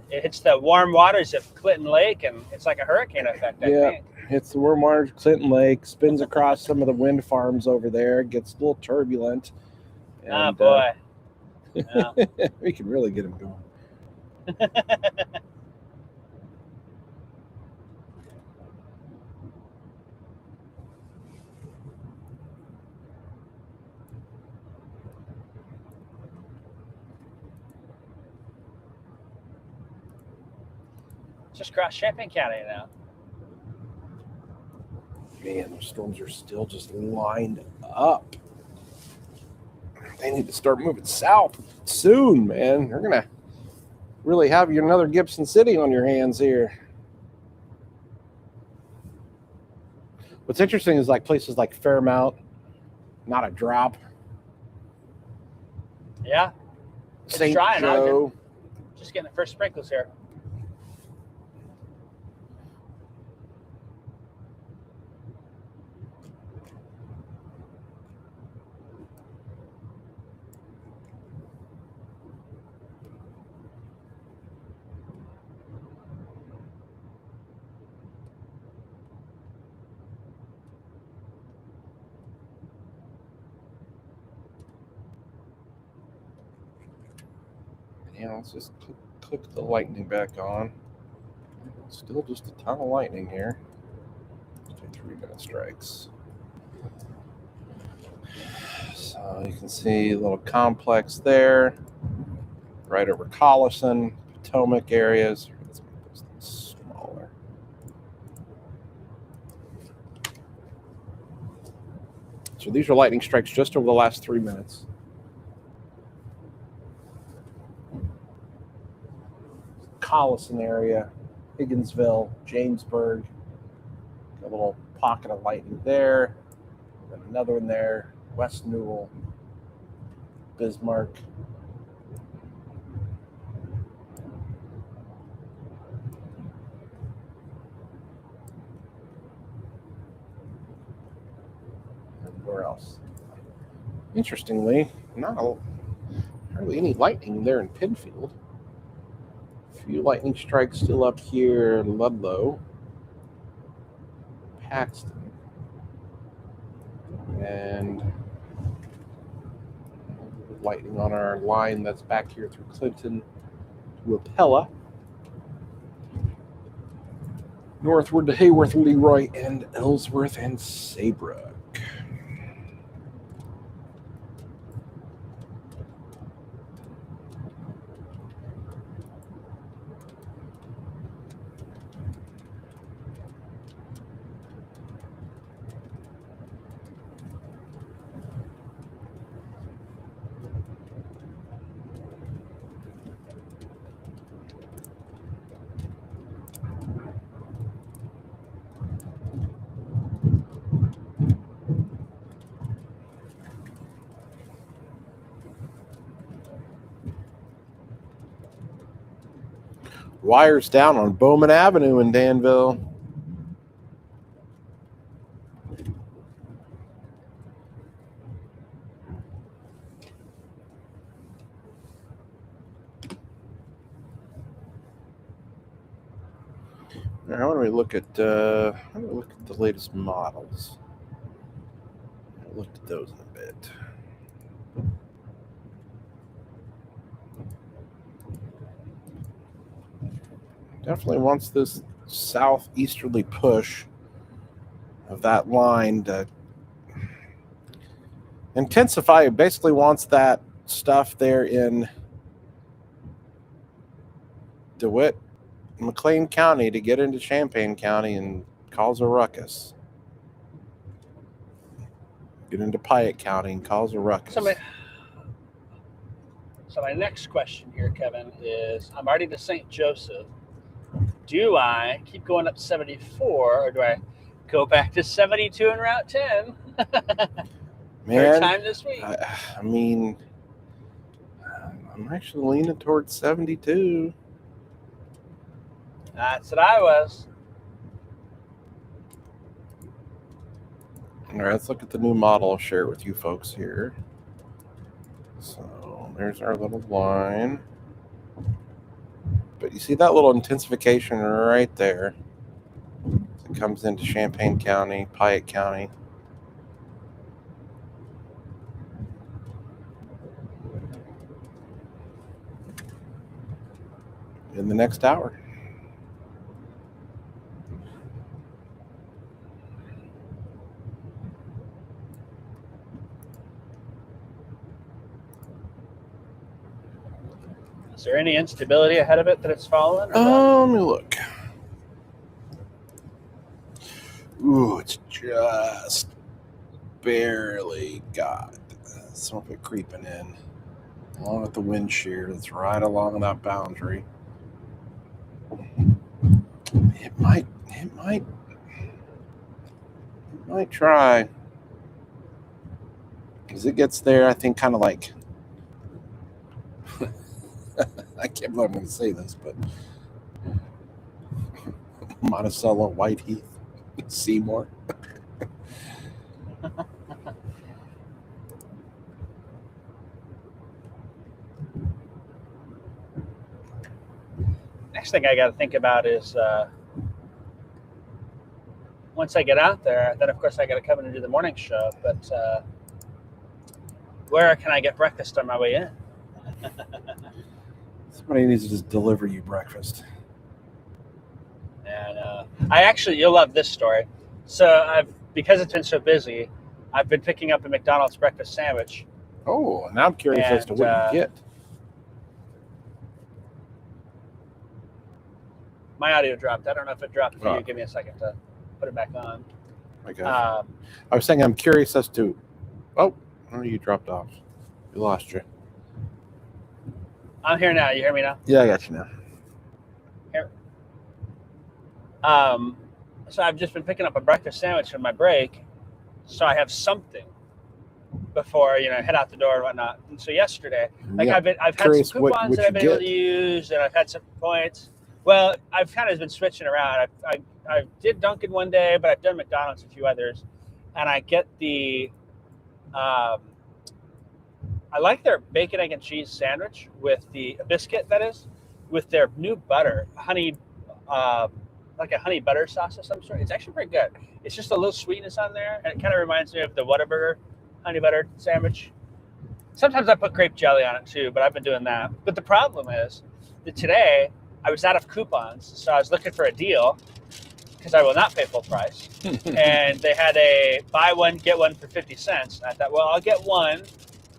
it hits the warm waters of Clinton Lake, and it's like a hurricane effect, I think. It's the warm waters of Clinton Lake, spins across some of the wind farms over there, gets a little turbulent. And, boy. Yeah. We can really get him going. Just crossed Champaign County now. Man, those storms are still just lined up. They need to start moving south soon, man. You're going to really have another Gibson City on your hands here. What's interesting is like places like Fairmount, not a drop. Yeah. It's St. dry in Joe. Ogden. Just getting the first sprinkles here. Yeah, let's just click the lightning back on. Still just a ton of lightning here. 3-minute strikes. So you can see a little complex there, right over Collison, Potomac areas. Let's make those things smaller. So these are lightning strikes just over the last 3 minutes. Collison area, Higginsville, Jamesburg. Got a little pocket of lightning there. Then another one there. West Newell, Bismarck. And where else? Interestingly, hardly any lightning there in Penfield. A few lightning strikes still up here in Ludlow, Paxton, and lightning on our line that's back here through Clinton to Appella, northward to Hayworth, Leroy, and Ellsworth and Saybrook. Wires down on Bowman Avenue in Danville. All right, why don't we look at the latest models? I looked at those in a bit. Definitely wants this southeasterly push of that line to intensify. It basically wants that stuff there in DeWitt, McLean County to get into Champaign County and cause a ruckus. Get into Piatt County and cause a ruckus. So my next question here, Kevin, is I'm already to St. Joseph. Do I keep going up 74 or do I go back to 72 and Route 10? Man, Third time this week. I mean, I'm actually leaning towards 72. That's what I was. All right, let's look at the new model. I'll share it with you folks here. So there's our little line. But you see that little intensification right there? It comes into Champaign County, Piatt County. In the next hour. Is there any instability ahead of it that it's following? Let me look. Ooh, it's just barely got some of it creeping in, along with the wind shear that's right along that boundary. It might try. As it gets there, I think kind of like I can't believe I'm going to say this, but Monticello, Whiteheath, Seymour. Next thing I got to think about is once I get out there, then of course I got to come in and do the morning show. But where can I get breakfast on my way in? Somebody needs to just deliver you breakfast. And you'll love this story. So because it's been so busy, I've been picking up a McDonald's breakfast sandwich. Oh, and I'm curious as to what you get. My audio dropped. I don't know if it dropped for you. Give me a second to put it back on. Okay. I was saying I'm curious as to. Oh, you dropped off. We lost you. I'm here now. You hear me now? Yeah, I got you now. Here. So I've just been picking up a breakfast sandwich on my break, so I have something before head out the door and whatnot. And so yesterday, I've had some coupons that I've been able to use, and I've had some points. Well, I've kind of been switching around. I did Dunkin' one day, but I've done McDonald's a few others, and I get the. I like their bacon, egg, and cheese sandwich with the biscuit, that is, with their new butter, honey, like a honey butter sauce of some sort. It's actually pretty good. It's just a little sweetness on there, and it kind of reminds me of the Whataburger honey butter sandwich. Sometimes I put grape jelly on it too, but I've been doing that. But the problem is that today I was out of coupons, so I was looking for a deal because I will not pay full price. And they had a buy one, get one for 50 cents. And I thought, well, I'll get one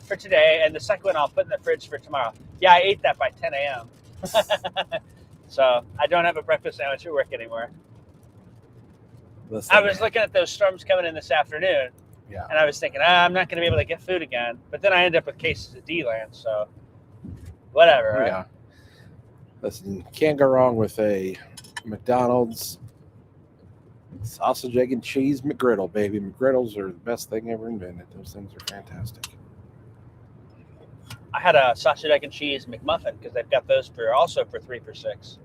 for today, and the second one I'll put in the fridge for tomorrow. Yeah, I ate that by 10 a.m. So I don't have a breakfast sandwich at work anymore. Listen, I was looking at those storms coming in this afternoon, and I was thinking, I'm not going to be able to get food again. But then I ended up with cases of D-Land, so whatever. Right? Yeah. Listen, can't go wrong with a McDonald's sausage, egg, and cheese McGriddle, baby. McGriddles are the best thing ever invented. Those things are fantastic. I had a sausage, egg, and cheese McMuffin because they've got those also for 3 for $6.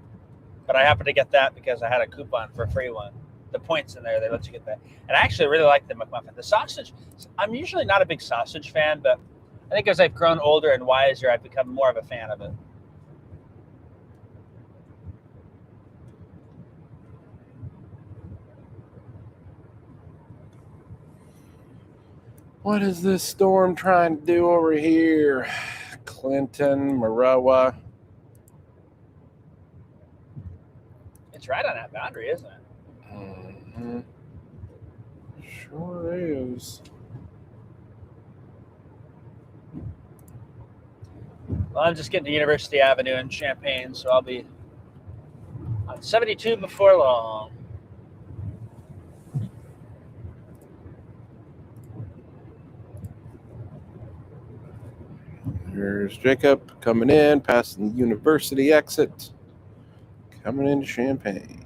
But I happened to get that because I had a coupon for a free one. The points in there, they let you get that. And I actually really like the McMuffin. The sausage, I'm usually not a big sausage fan, but I think as I've grown older and wiser, I've become more of a fan of it. What is this storm trying to do over here? Clinton, Maroa. It's right on that boundary, isn't it? Mhm. Sure is. Well, I'm just getting to University Avenue in Champaign, so I'll be on 72 before long. There's Jacob coming in, passing the university exit, coming into Champaign.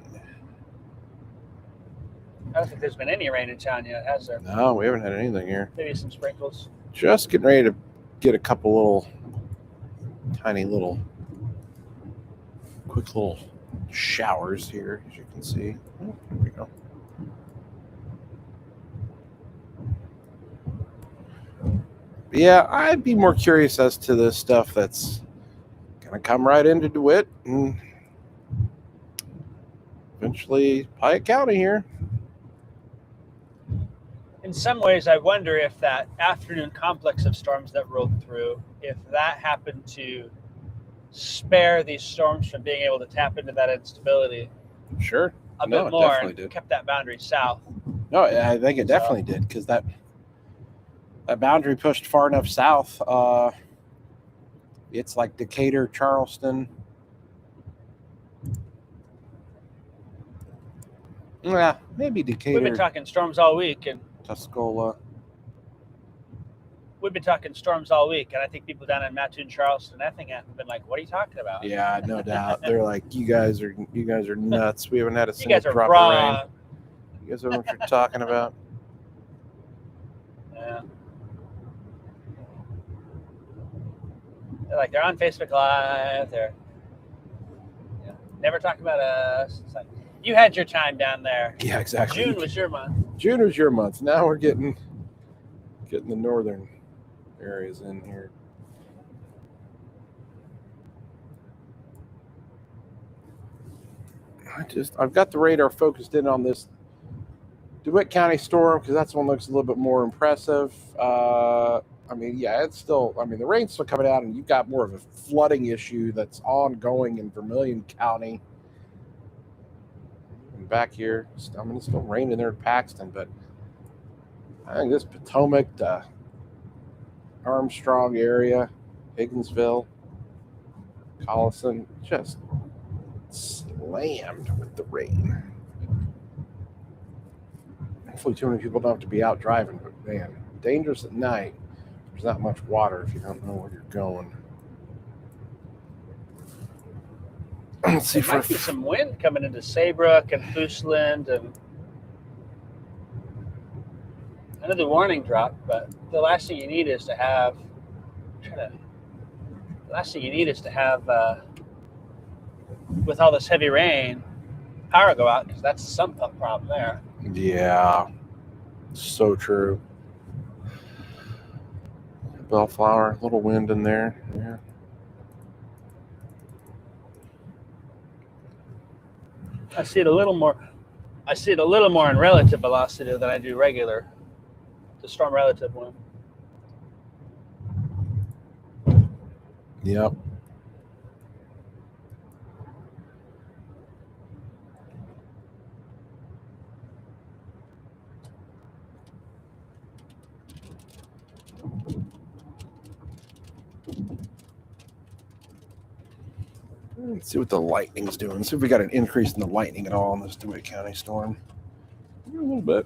I don't think there's been any rain in town yet, has there? No, we haven't had anything here. Maybe some sprinkles. Just getting ready to get a couple little, tiny little, quick little showers here, as you can see. Oh, there we go. Yeah, I'd be more curious as to the stuff that's going to come right into DeWitt and eventually Piatt County here. In some ways, I wonder if that afternoon complex of storms that rolled through, if that happened to spare these storms from being able to tap into that instability Sure. a No, bit it more definitely and did. kept that boundary south. No, I think it definitely did because that boundary pushed far enough south. It's like Decatur, Charleston. Yeah, maybe Decatur, We've been talking storms all week, and Tuscola. I think people down in Mattoon, Charleston, Effingham have been like, "What are you talking about? Yeah, no doubt. They're like, you guys are nuts. We haven't had a You single guys are drop of rain. wrong." You guys know what you're talking about? Yeah. They're on Facebook Live. They're never talking about us. It's like, you had your time down there. Yeah, exactly. June was your month. June was your month. Now we're getting the northern areas in here. I've got the radar focused in on this DeWitt County storm because that's one that looks a little bit more impressive. It's still, the rain's still coming out, and you've got more of a flooding issue that's ongoing in Vermilion County. And back here, it's still raining there in Paxton, but I think this Potomac, the Armstrong area, Higginsville, Collison, just slammed with the rain. Hopefully too many people don't have to be out driving, but man, dangerous at night. There's not much water if you don't know where you're going. Let's see There might be some wind coming into Saybrook and Fooseland, and I know the warning dropped, but the last thing you need is to have with all this heavy rain, power go out, because that's some problem there. Yeah, so true. Bellflower, a little wind in there. Yeah. I see it a little more in relative velocity than I do regular. The storm relative one. Yep. Let's see what the lightning's doing. See if we got an increase in the lightning at all in this DeWitt County storm. A little bit.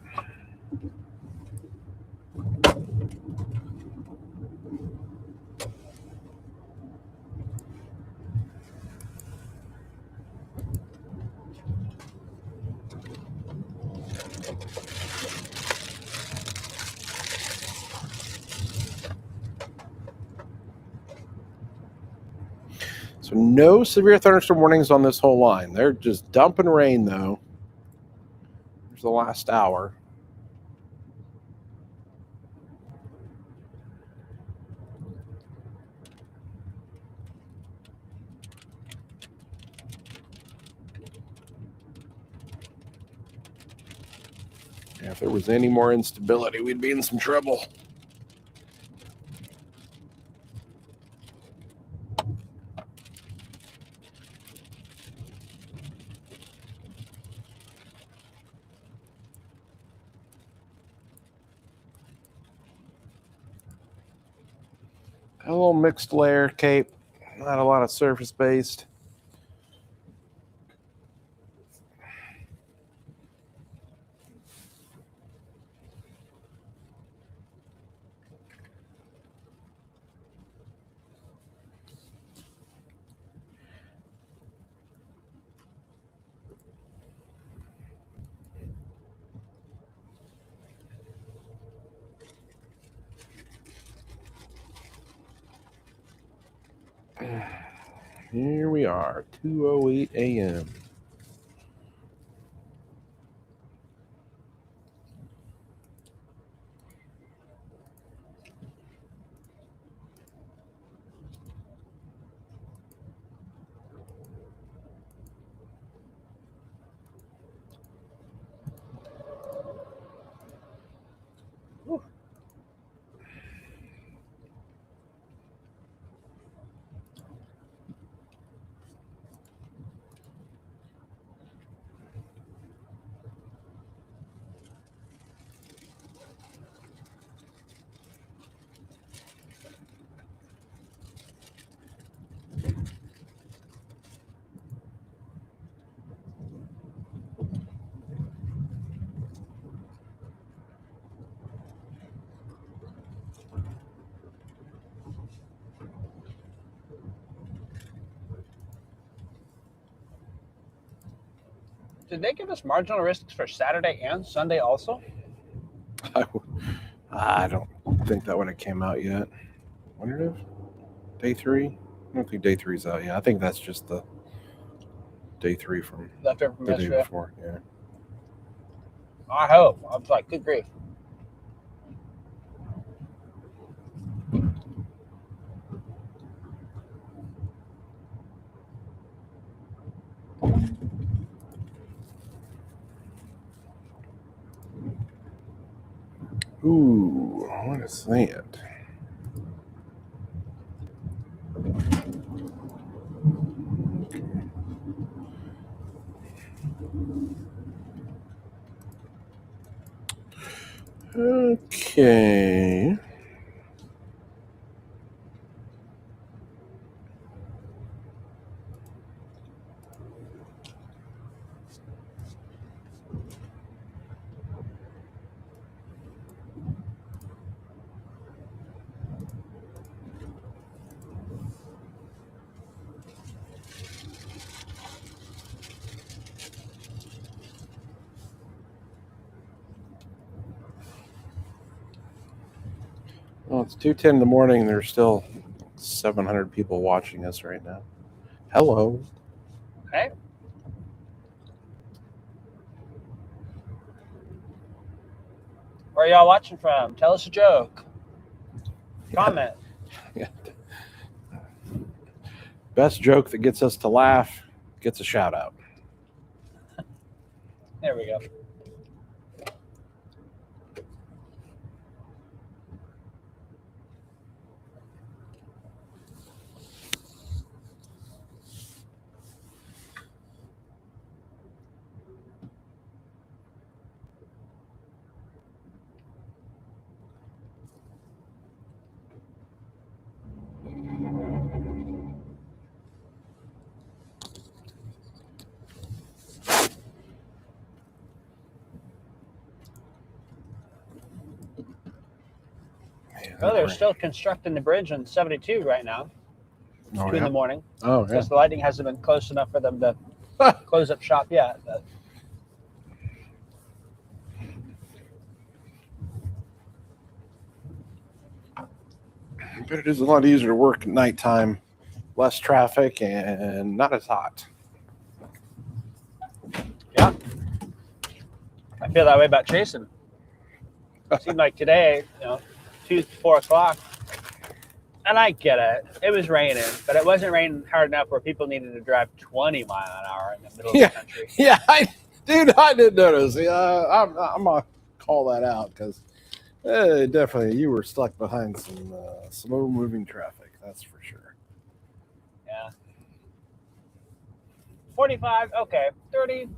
So no severe thunderstorm warnings on this whole line. They're just dumping rain, though. There's the last hour. Yeah, if there was any more instability, we'd be in some trouble. A little mixed layer cape, not a lot of surface based. Here we are, 2:08 a.m. Did they give us marginal risks for Saturday and Sunday also? I don't think that would have came out yet. Wonder if day 3. I don't think day 3's out yet. I think that's just the day 3 from Left over from the day yesterday. before. Yeah. I hope. I was like, good grief. Ooh, what is that? Okay. Well, it's 2:10 in the morning, and there's still 700 people watching us right now. Hello. Okay. Where are y'all watching from? Tell us a joke. Comment. Yeah. Best joke that gets us to laugh gets a shout out. There we go. Man, Oh, they're still constructing the bridge on 72 right now. It's 2 in the morning. Oh, yeah. Because the lighting hasn't been close enough for them to close up shop yet. But But it is a lot easier to work at nighttime, less traffic, and not as hot. yeah. I feel that way about chasing. It seemed like today, 2 to 4 o'clock. And I get it. It was raining, but it wasn't raining hard enough where people needed to drive 20 miles an hour in the middle of the country. Yeah, I did notice. I'm going to call that out because definitely you were stuck behind some slow-moving traffic. That's for sure. Yeah. 45, okay. 30,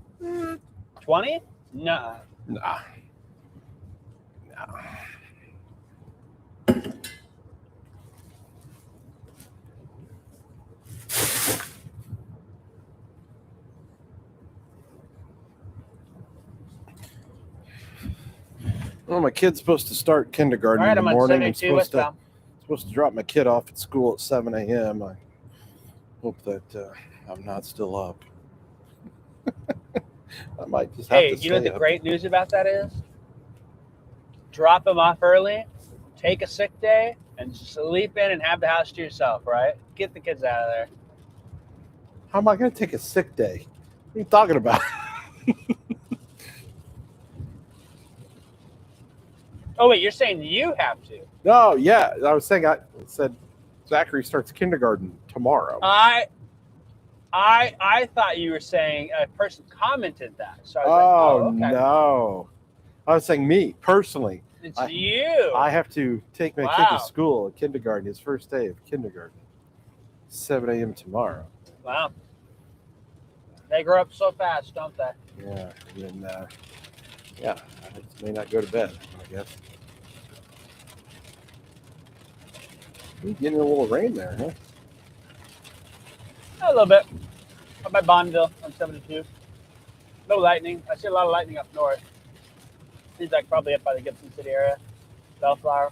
20? Nah. Nah. Well, my kid's supposed to start All kindergarten right, in the I'm on morning. I'm 72 westbound. supposed to drop my kid off at school at 7 a.m. I hope that I'm not still up. I might just have Hey, to you know what stay the up. great news about that is? Drop them off early, take a sick day, and sleep in and have the house to yourself, right? Get the kids out of there. How am I going to take a sick day? What are you talking about? Oh, wait, you're saying you have to? No, yeah. I was saying, I said Zachary starts kindergarten tomorrow. I thought you were saying a person commented that. So I was like, okay. No. I was saying me, personally. It's you. I have to take my kid Wow. to school at kindergarten, his first day of kindergarten. 7 a.m. tomorrow. Wow. They grow up so fast, don't they? Yeah. And then, yeah, I just may not go to bed, I guess. We're getting a little rain there, huh? A little bit. Up by Bonneville on 72. No lightning. I see a lot of lightning up north. Seems like probably up by the Gibson City area. Bellflower.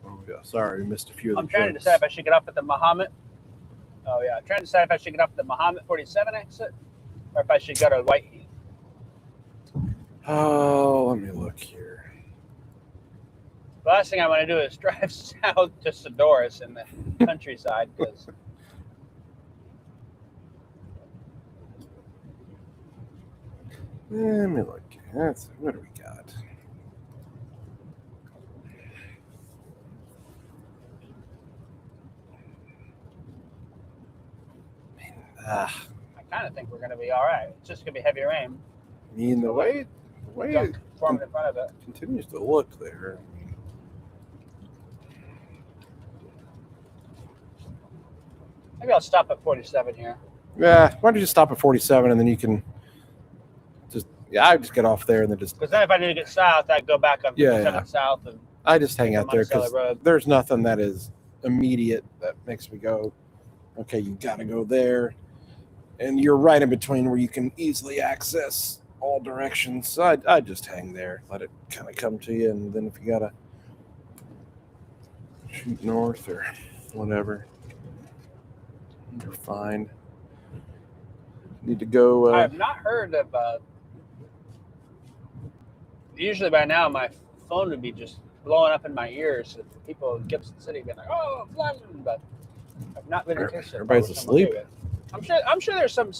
Oh, yeah. Sorry, we missed a few of the I'm trying to jokes. decide if I should get off at the Muhammad. Oh, yeah. I'm trying to decide if I should get off at the Muhammad 47 exit or if I should go to Whiteheath. Oh, let me look here. The last thing I want to do is drive south to Sodoris in the countryside because Let me look. What do we got? I kind of think we're going to be all right. It's just going to be heavy rain. I mean, the way it Junk forming in front of it. continues to look there. I mean, Maybe I'll stop at 47 here. yeah, why don't you just stop at 47 and then you can I just get off there and then just Because then if I need to get south, I'd go back on Yeah, 57 yeah. south and I just hang take out there Monticello because Road. there's nothing that is immediate that makes me go, okay, you got to go there, and you're right in between where you can easily access all directions. So I just hang there, let it kind of come to you, and then if you gotta shoot north or whatever, you're fine. Need to go. I have not heard of. Usually by now, my phone would be just blowing up in my ears. If people in Gibson City being like, "Oh, flooding," but I've not been interested. Everybody's asleep. I'm sure there's some.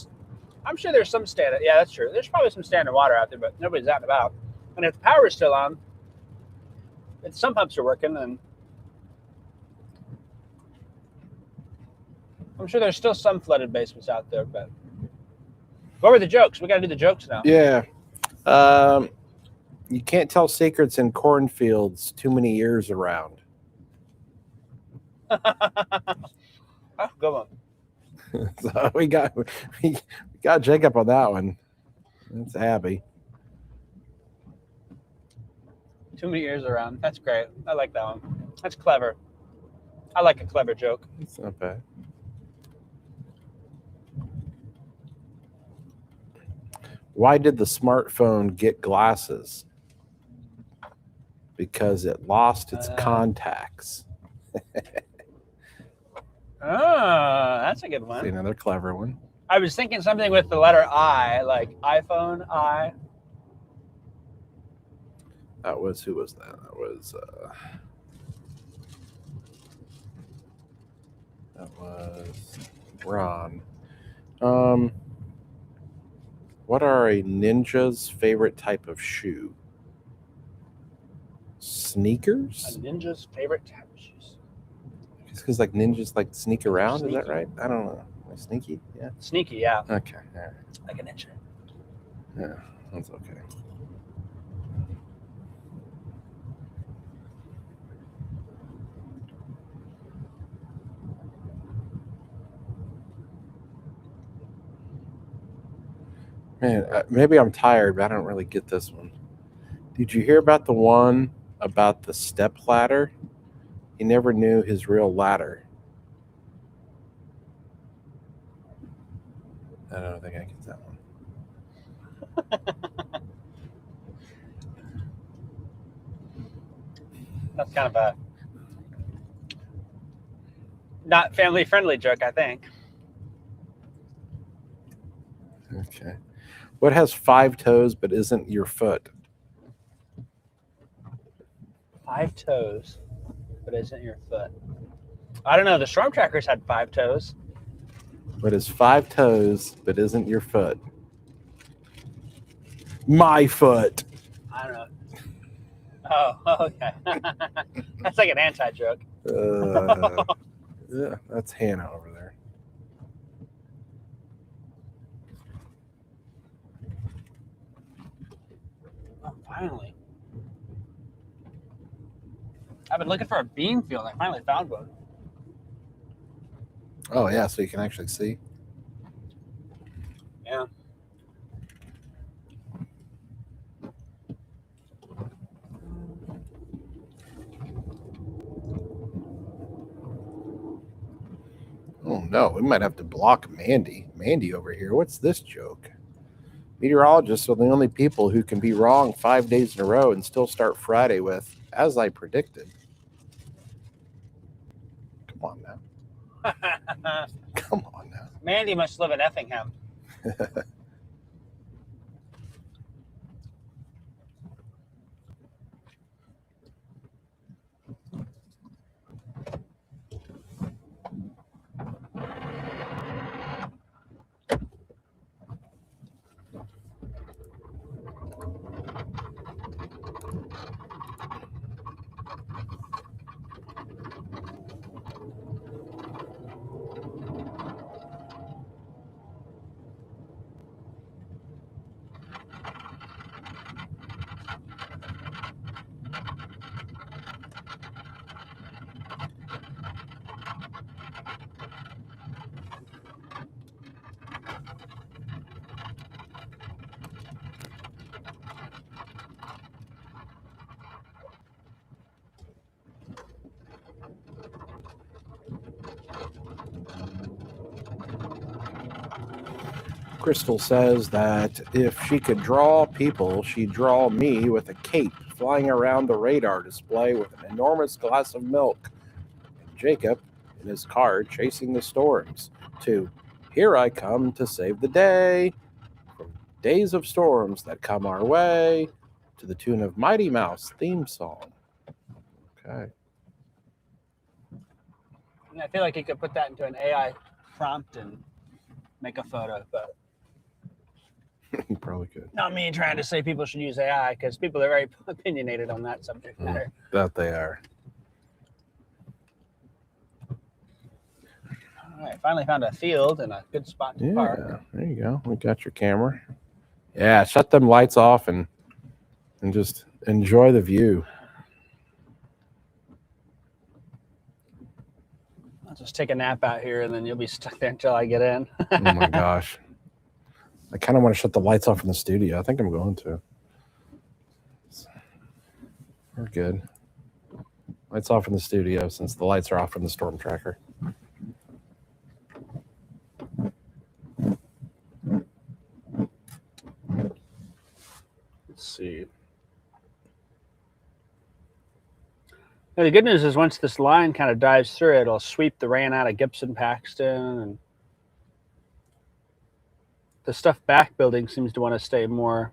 I'm sure there's some standard. Yeah, that's true. There's probably some standard water out there, but nobody's out and about. And if the power is still on, if some pumps are working, and I'm sure there's still some flooded basements out there. But what were the jokes? We got to do the jokes now. Yeah. You can't tell secrets in cornfields too many years around. Oh, good one. So we got Jacob on that one. That's Abby. Too many ears around. That's great. I like that one. That's clever. I like a clever joke. It's not bad. Why did the smartphone get glasses? Because it lost its contacts. That's a good See, one. another clever one. I was thinking something with the letter I, like iPhone I. Who was that? That was Ron. What are a ninja's favorite type of shoe? A Sneakers? ninja's favorite type of shoes. Just because like ninjas like sneak around, is that Sneaky. right? I don't know. Like sneaky? Yeah. Sneaky, yeah. Okay. All right. Like a ninja. Yeah, that's okay. Man, maybe I'm tired, but I don't really get this one. Did you hear about the one about the step ladder? He never knew his real ladder. I don't think I get that one. That's kind of a not family friendly joke, I think. Okay. What has 5 toes but isn't your foot? 5 toes, but isn't your foot? I don't know. The Storm Trackers had 5 toes. What has 5 toes but isn't your foot? My foot. I don't know. Oh, okay. That's like an anti joke. Yeah, that's Hannah over there. Oh, finally. I've been looking for a bean field. I finally found one. Oh, yeah, so you can actually see. Yeah. Oh, no, we might have to block Mandy. Mandy over here. What's this joke? Meteorologists are the only people who can be wrong 5 days in a row and still start Friday with, as I predicted. Come on now. Come on now. Mandy must live in Effingham. Crystal says that if she could draw people, she'd draw me with a cape flying around the radar display with an enormous glass of milk. And Jacob in his car chasing the storms. To here I come to save the day. From days of storms that come our way to the tune of Mighty Mouse theme song. Okay. And I feel like you could put that into an AI prompt and make a photo, but You probably could. not me trying to say people should use AI because people are very opinionated on that subject matter. That they are. All right, finally found a field and a good spot to park. Yeah, there you go. We got your camera. Yeah, shut them lights off and just enjoy the view. I'll just take a nap out here and then you'll be stuck there until I get in. Oh my gosh. I kind of want to shut the lights off in the studio. I think I'm going to. We're good. Lights off in the studio since the lights are off in the Storm Tracker. Let's see. Now, the good news is once this line kind of dives through it, it'll sweep the rain out of Gibson Paxton, and the stuff back building seems to want to stay more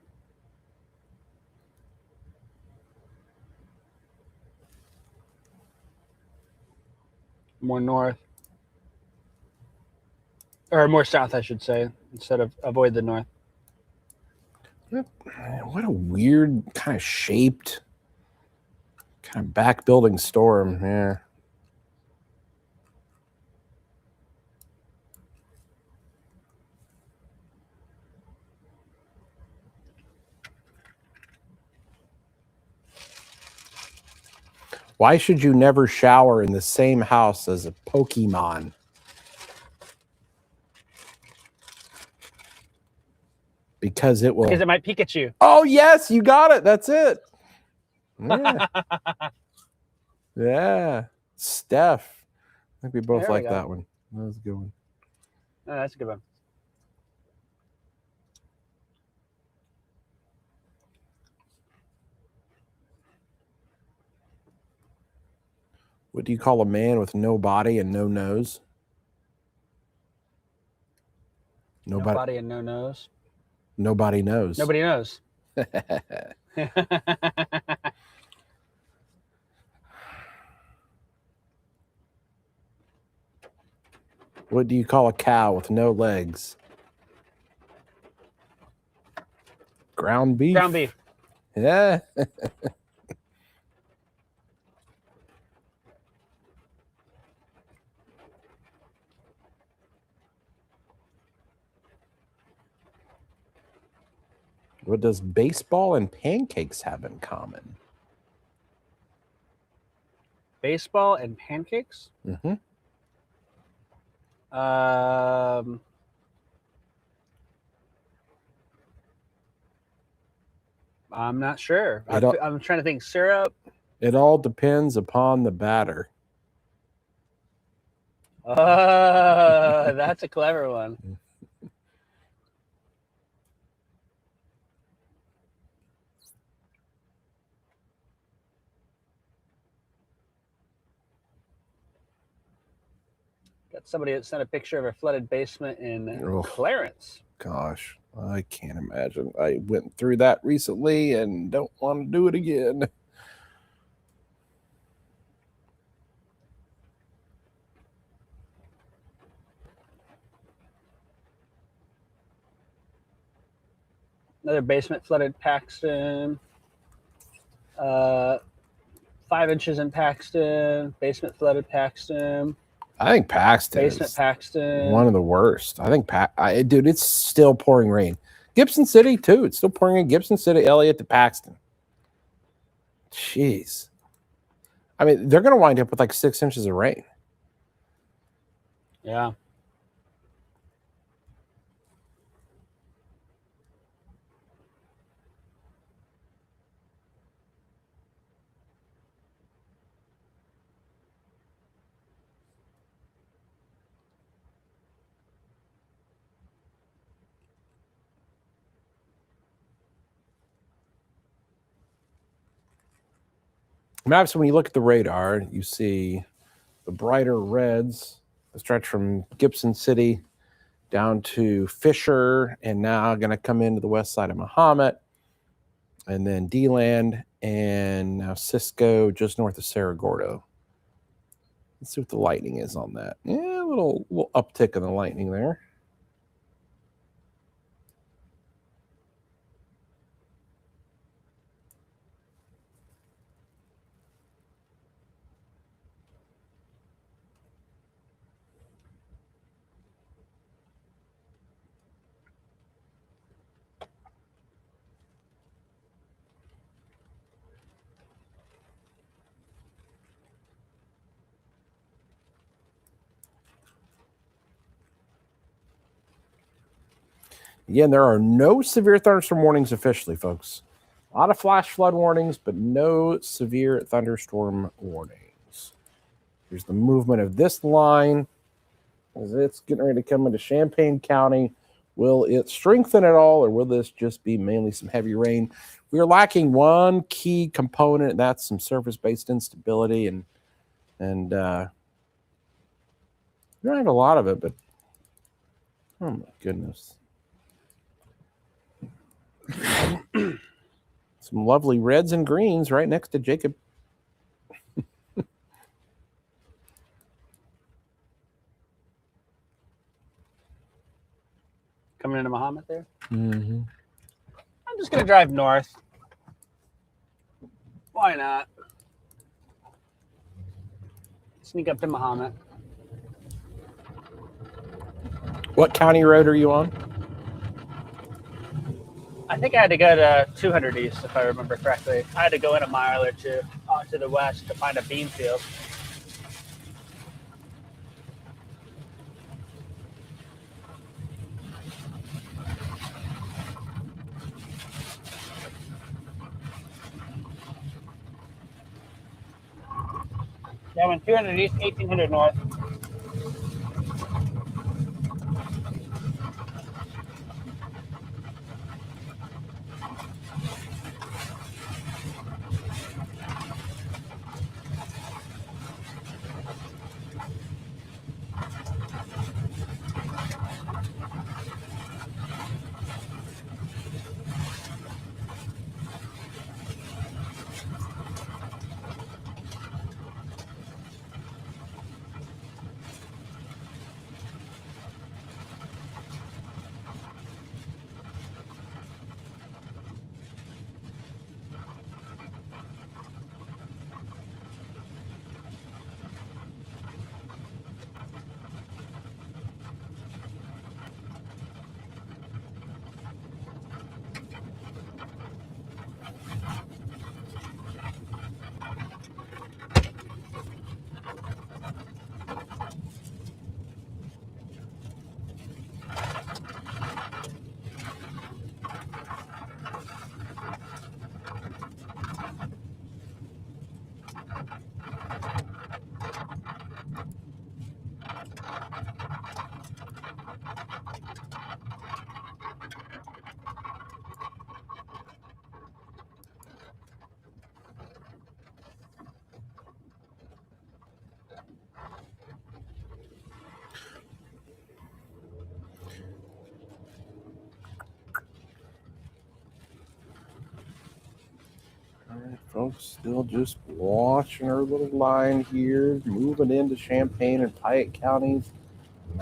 north, or more south, I should say, instead of avoid the north. What a weird kind of shaped, kind of back building storm. Yeah. Why should you never shower in the same house as a Pokemon? Because it will. Because it might peek at you. Oh, yes, you got it. That's it. Yeah. Yeah. Steph. I think we both There we like go. that one. That was a good one. Oh, that's a good one. What do you call a man with no body and no nose? No body and no nose. Nobody knows. Nobody knows. What do you call a cow with no legs? Ground beef. Ground beef. Yeah. What does baseball and pancakes have in common? Baseball and pancakes. Mm-hmm. I'm not sure. I don't- I'm trying to think. Syrup. It all depends upon the batter. That's a clever one. Got somebody that sent a picture of a flooded basement in Oh. Clarence. Gosh, I can't imagine. I went through that recently and don't want to do it again. Another basement flooded Paxton. 5 inches in Paxton. Basement flooded Paxton. I think Paxton Basement is Paxton. one of the worst. I think dude, it's still pouring rain. Gibson City too. It's still pouring in Gibson City, Elliott to Paxton. Jeez. I mean, they're going to wind up with like 6 inches of rain. Yeah. Maps, when you look at the radar, you see the brighter reds that stretch from Gibson City down to Fisher, and now going to come into the west side of Mahomet, and then D-Land, and now Cisco just north of Cerro Gordo. Let's see what the lightning is on that. Yeah, a little uptick in the lightning there. Again, there are no severe thunderstorm warnings officially, folks. A lot of flash flood warnings, but no severe thunderstorm warnings. Here's the movement of this line as it's getting ready to come into Champaign County. Will it strengthen at all, or will this just be mainly some heavy rain? We are lacking one key component, and that's some surface-based instability, and we don't have a lot of it, but oh my goodness. Some lovely reds and greens right next to Jacob. Coming into Mahomet there. Mm-hmm. I'm just going to drive north. Why not? Sneak up to Mahomet. What county road are you on? I think I had to go to 200 East, if I remember correctly. I had to go in a mile or two to the west to find a bean field. Yeah, I went 200 east, 1800 north. All right, folks, still just watching our little line here, moving into Champaign and Piatt counties.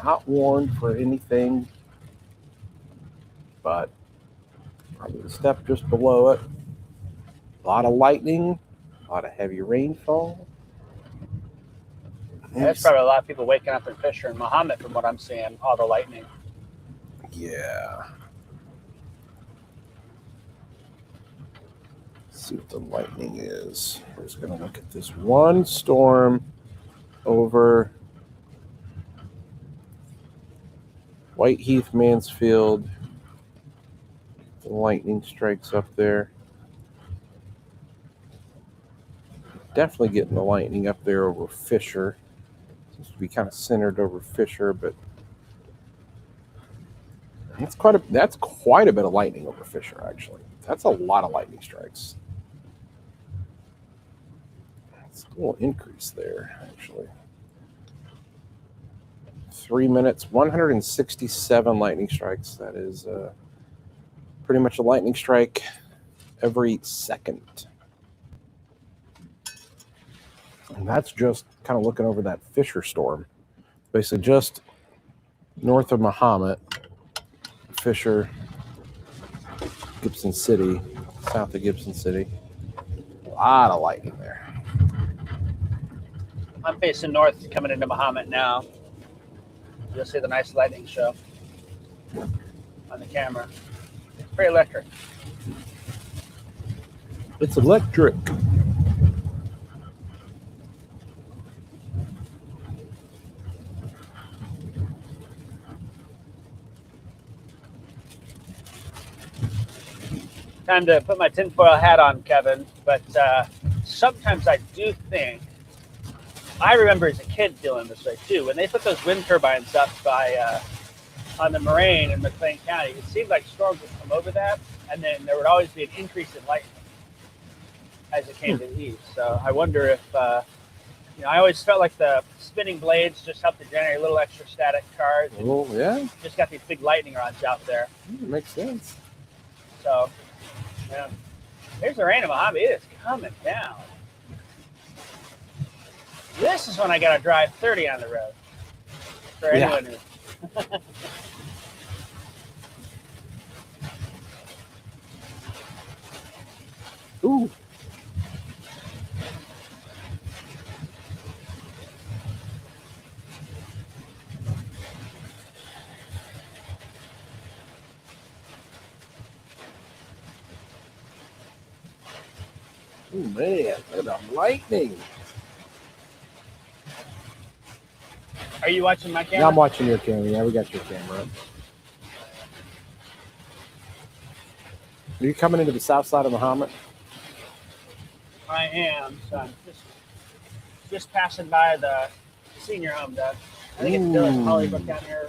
Not warned for anything, but probably a step just below it. A lot of lightning, a lot of heavy rainfall. There's probably a lot of people waking up and fishing in Muhammad from what I'm seeing, all the lightning. Yeah. Let's see what the lightning is. We're just going to look at this one storm over Whiteheath, Mansfield. The lightning strikes up there. Definitely getting the lightning up there over Fisher. Seems to be kind of centered over Fisher, but that's quite a bit of lightning over Fisher, actually. That's a lot of lightning strikes. It's a little increase there, actually. 3 minutes, 167 lightning strikes. That is pretty much a lightning strike every second. And that's just kind of looking over that Fisher storm. Basically just north of Mahomet, Fisher, Gibson City, south of Gibson City. A lot of lightning there. I'm facing north coming into Muhammad now. You'll see the nice lightning show on the camera. It's pretty electric. It's electric. Time to put my tinfoil hat on, Kevin. But sometimes I do think, I remember as a kid feeling this way too. When they put those wind turbines up by on the Moraine in McLean County, it seemed like storms would come over that, and then there would always be an increase in lightning as it came to the east. So I wonder if, I always felt like the spinning blades just helped to generate a little extra static charge. Oh, yeah. Just got these big lightning rods out there. It makes sense. So, yeah. Here's the rain in Muhammad. It is coming down. This is when I got to drive 30 on the road. For anyone who... Ooh. Oh, man, look at the lightning. Are you watching my camera? Yeah, I'm watching your camera. Yeah, we got your camera up. Are you coming into the south side of Muhammad? I am. So I'm just just passing by the senior home, Doug. I think it's Village Hollybrook down here.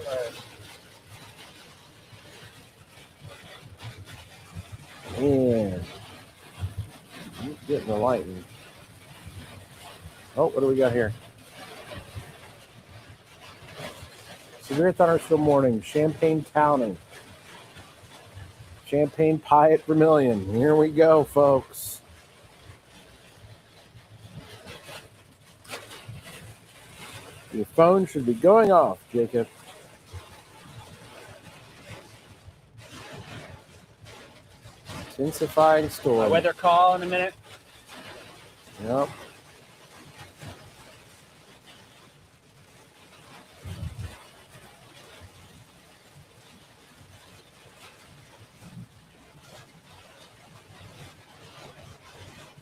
Yeah. Getting the lightning. Oh, what do we got here? Severe thunderstorm warning. Champaign County. Champaign Pyatt Vermilion. Here we go, folks. Your phone should be going off, Jacob. Intensifying storm. Weather call in a minute. Yep.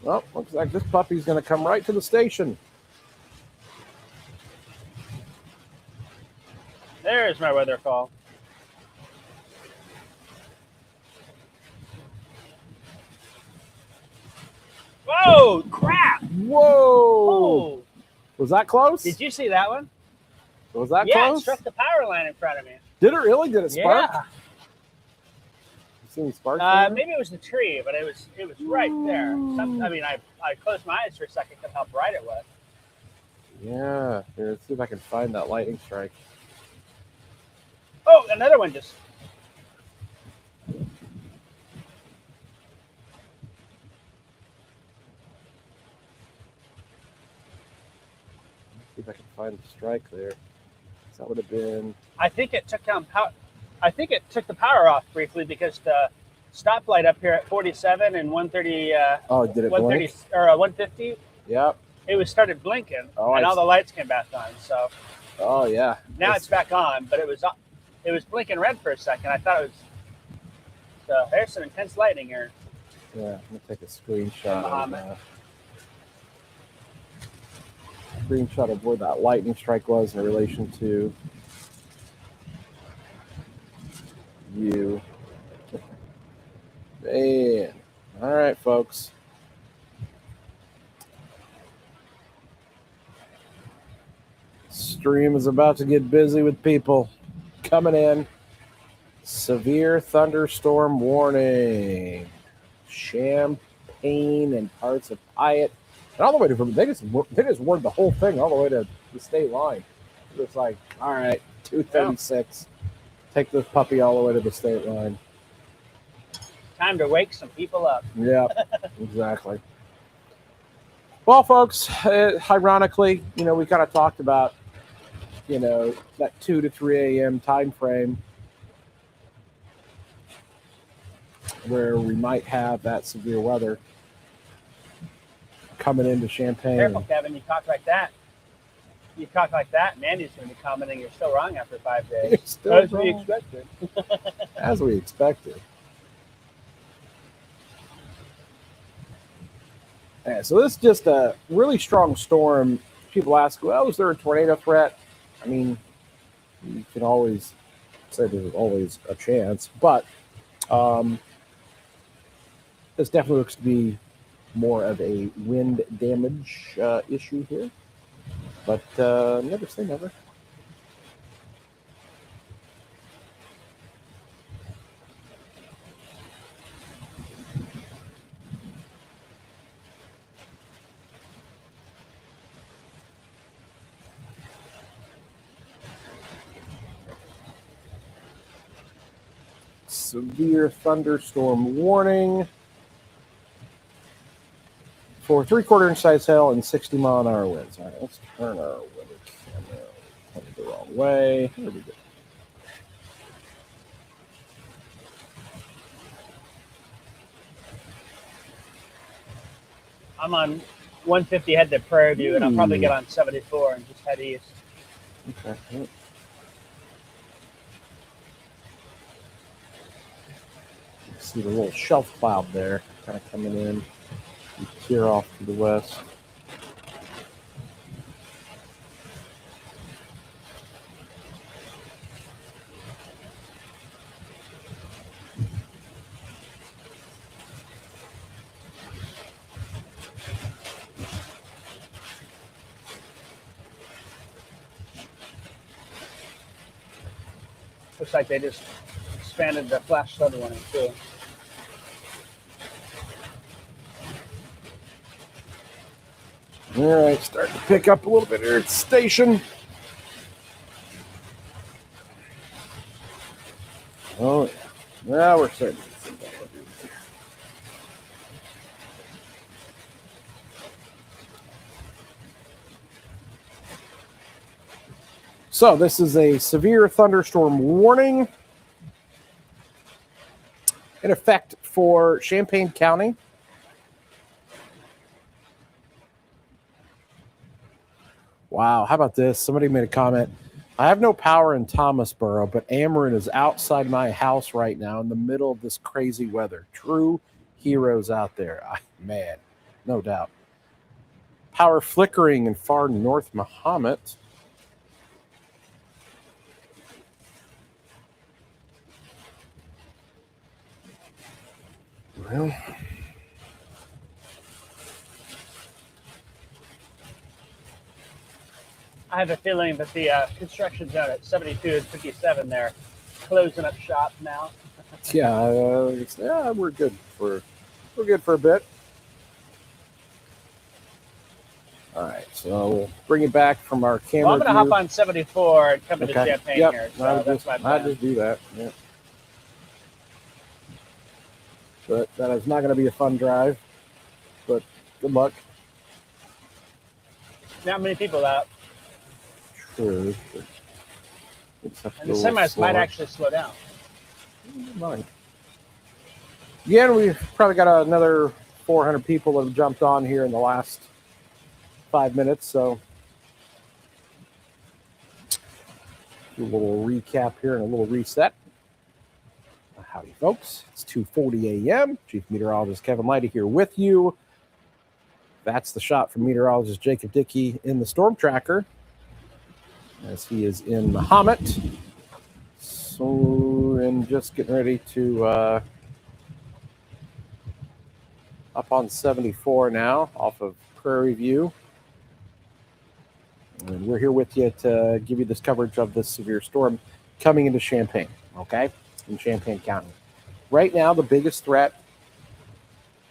Well, looks like this puppy's going to come right to the station. There's my weather call. Whoa, crap! Whoa! Oh, Was that close? did you see that one? Was that Yeah, close? it struck the power line in front of me. Did it really? Did it spark? Yeah. You see any sparks? in there? Maybe it was the tree, but it was right there. I closed my eyes for a second because how bright it was. Yeah. Here, let's see if I can find that lightning strike. Oh, another one just. See if I can find the strike there. That would have been. I think it took down power. I think it took the power off briefly because the stoplight up here at 47 and 130, Oh, did it 130 blink? or 150, Yep. it was started blinking, Oh, and I all the lights came back on. So Oh, yeah. now it's back on, but it was blinking red for a second. I thought it was. So there's some intense lightning here. Yeah. I'm gonna take a screenshot Muhammad. of where that lightning strike was in relation to you. Man. All right, folks. Stream is about to get busy with people coming in. Severe thunderstorm warning. Champaign and parts of Pyatt. And all the way to they just warned the whole thing all the way to the state line. It's like, all right, 236. Take this puppy all the way to the state line. Time to wake some people up. Yeah, exactly. Well, folks, ironically, we kind of talked about, that 2 to 3 a.m. time frame where we might have that severe weather coming into Champaign. Careful, Kevin. You talk like that. You talk like that, and Andy's going to be commenting you're still wrong after 5 days. It's still As we wrong. expected. As we expected. Yeah, so this is just a really strong storm. People ask, well, is there a tornado threat? I mean, you can always say there's always a chance, but this definitely looks to be more of a wind damage issue here. But never say never. Severe thunderstorm warning for 3/4 inch size hail and 60-mile-an-hour winds. All right, let's turn our weather camera pointed the wrong way. There we go. I'm on 150 head to Prairie View, and I'll probably get on 74 and just head east. Okay. See the little shelf cloud there kind of coming in. Clear off to the west. Looks like they just expanded the flash flood warning too. All right, starting to pick up a little bit here at the station. Oh, yeah. Now we're starting to get some better. So this is a severe thunderstorm warning in effect for Champaign County. Wow, how about this? Somebody made a comment. I have no power in Thomasboro, but Ameren is outside my house right now in the middle of this crazy weather. True heroes out there. Man, no doubt. Power flickering in far north Mahomet. Well, I have a feeling that the construction zone at 72 and 57 there closing up shop now. yeah, we're good for a bit. All right, so we'll bring it back from our camera. Well, I'm going to view. hop on 74 and come into Okay. Champaign Yep. here. So that's my I'd plan. just do that. Yeah. But that is not going to be a fun drive. But good luck. Not many people out. True. And the semis might actually slow down. Might. Again, we've probably got another 400 people that have jumped on here in the last 5 minutes. So do a little recap here and a little reset. Howdy, folks. It's 2:40 a.m. Chief Meteorologist Kevin Lighty here with you. That's the shot from meteorologist Jacob Dickey in the storm tracker as he is in Mahomet. So, and just getting ready to up on 74 now off of Prairie View. And we're here with you to give you this coverage of this severe storm coming into Champaign, okay, in Champaign County. Right now, the biggest threat,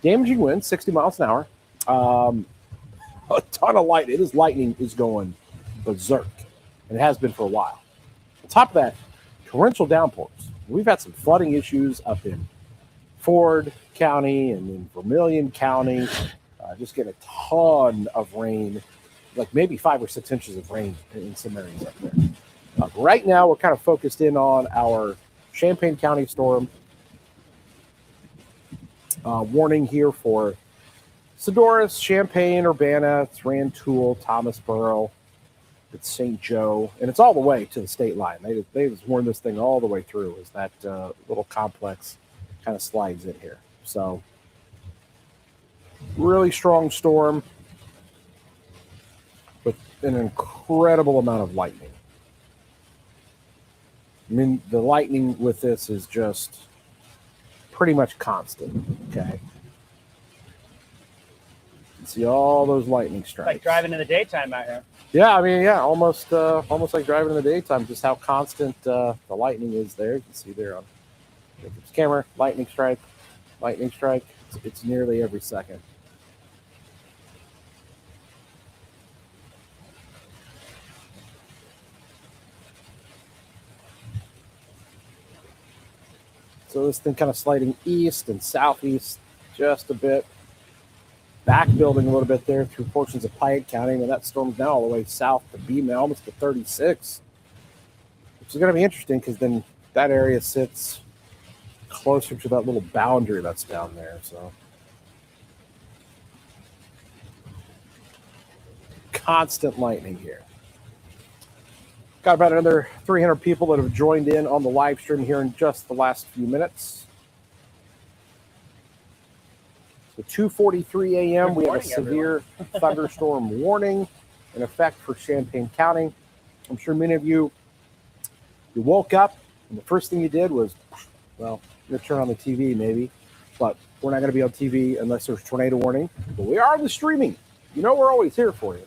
damaging winds, 60 miles an hour. A ton of light. Lightning is going berserk, and it has been for a while. On top of that, torrential downpours. We've had some flooding issues up in Ford County and in Vermilion County. Just getting a ton of rain, like maybe 5 or 6 inches of rain in some areas up there. Right now, we're kind of focused in on our Champaign County storm. Warning here for Sedoras, Champaign, Urbana, it's Rantoul, Thomasboro, it's St. Joe, and it's all the way to the state line. They just warned this thing all the way through as that little complex kind of slides in here. So, really strong storm with an incredible amount of lightning. I mean, the lightning with this is just pretty much constant, okay? See all those lightning strikes. Like driving in the daytime out here. Yeah, I mean, yeah, almost like driving in the daytime. Just how constant the lightning is there. You can see there on Jacob's camera, lightning strike. It's nearly every second. So this thing kind of sliding east and southeast just a bit. Back building a little bit there through portions of Piatt County, and that storm's now all the way south to Beaman, almost to 36, which is going to be interesting because then that area sits closer to that little boundary that's down there. So constant lightning here. Got about another 300 people that have joined in on the live stream here in just the last few minutes. So 2:43 a.m. We have a severe thunderstorm warning in effect for Champaign County. I'm sure many of you woke up and the first thing you did was, well, you're going to turn on the TV maybe, but we're not going to be on TV unless there's tornado warning. But we are on the streaming. You know we're always here for you.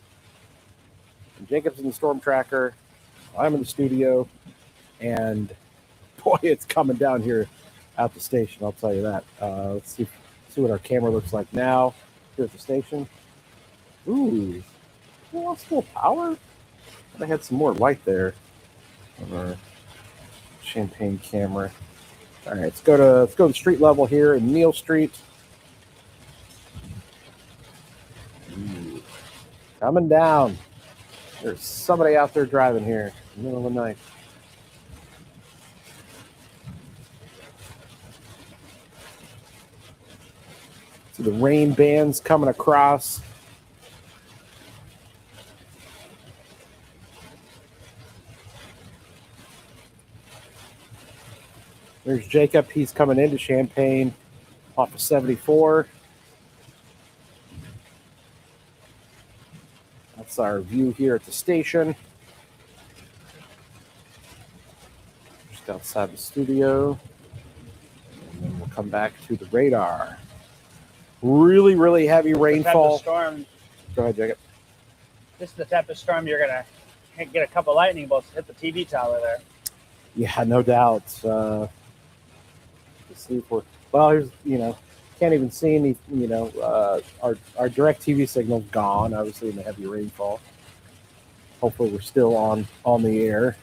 And Jacob's in the storm tracker. I'm in the studio, and Boy, it's coming down here at the station. I'll tell you that. Let's see what our camera looks like now here at the station. Ooh, well, still power. I had some more light there on our Champaign camera. All right, let's go to street level here in Neal Street. Ooh, coming down. There's somebody out there driving here in the middle of the night. See the rain bands coming across. There's Jacob. He's coming into Champaign off of 74. That's our view here at the station. Just outside the studio. And then we'll come back to the radar. Really, really heavy rainfall. Storm. Go ahead, Jacob. This is the type of storm you're going to get a couple lightning bolts to hit the TV tower there. Yeah, no doubt. Let's see if we're, well, here's, can't even see any, our direct TV signal's gone, obviously, in the heavy rainfall. Hopefully we're still on the air.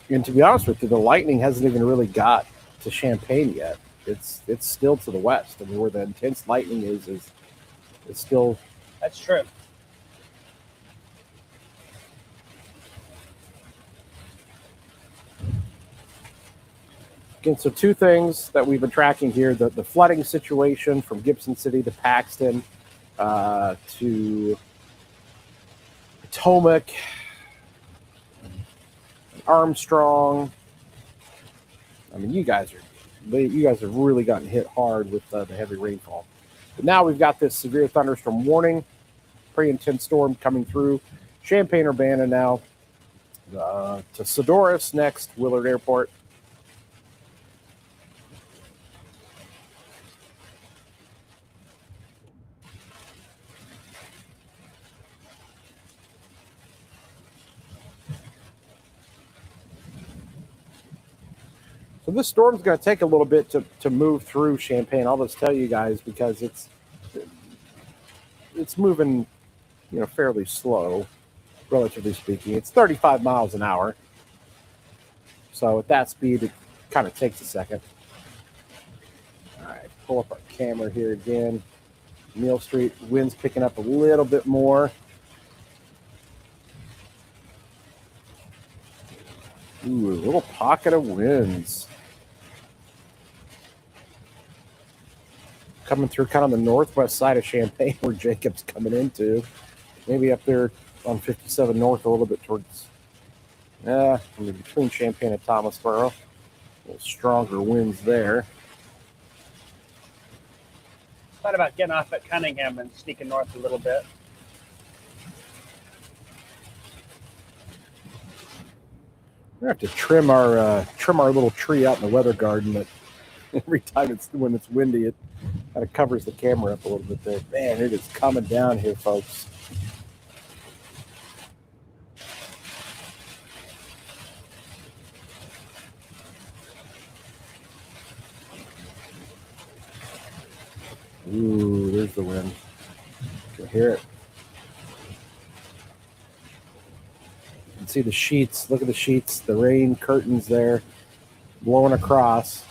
And to be honest with you, the lightning hasn't even really got to Champaign yet. It's still to the west. I mean, where the intense lightning is it's still. That's true. Again, so two things that we've been tracking here: the flooding situation from Gibson City to Paxton to Potomac, Armstrong. I mean, you guys have really gotten hit hard with the heavy rainfall. But now we've got this severe thunderstorm warning, pretty intense storm coming through Champaign-Urbana now to Sadorus next, Willard Airport. So this storm's going to take a little bit to move through Champaign. I'll just tell you guys because it's moving, fairly slow, relatively speaking. It's 35 miles an hour. So at that speed, it kind of takes a second. All right, pull up our camera here again. Neal Street, wind's picking up a little bit more. Ooh, a little pocket of winds. Coming through kind of the northwest side of Champaign where Jacob's coming into. Maybe up there on 57 North a little bit towards, between Champaign and Thomasboro. A little stronger winds there. Thought about getting off at Cunningham and sneaking north a little bit. We're gonna have to trim our little tree out in the weather garden. That every time when it's windy, it kind of covers the camera up a little bit there. Man, it is coming down here, folks. Ooh, there's the wind. You can hear it. You can see the sheets. Look at the sheets. The rain curtains there blowing across.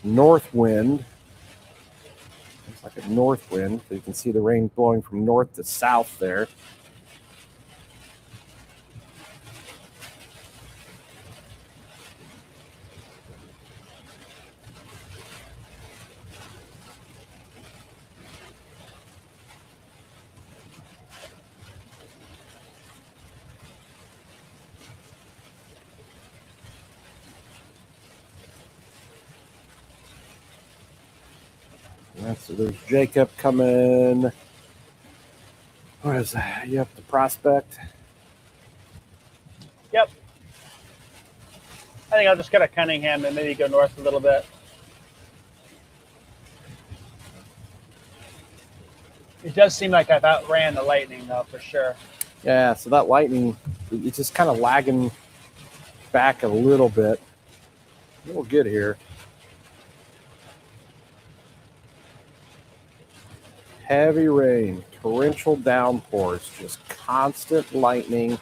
North wind. It's like a north wind. So you can see the rain blowing from north to south there. So there's Jacob coming. What is that? You have to Prospect. Yep. I think I'll just go to Cunningham and maybe go north a little bit. It does seem like I've outran the lightning, though, for sure. Yeah, so that lightning, it's just kind of lagging back a little bit. A little good here. Heavy rain, torrential downpours, just constant lightning.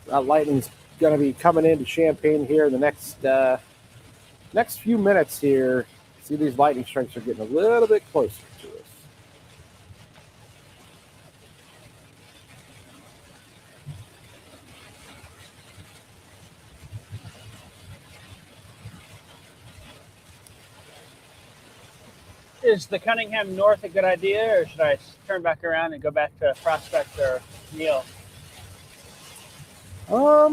That lightning's going to be coming into Champaign here in the next few minutes here. See, these lightning strikes are getting a little bit closer to us. Is the Cunningham North a good idea, or should I turn back around and go back to Prospect or Neil? Oh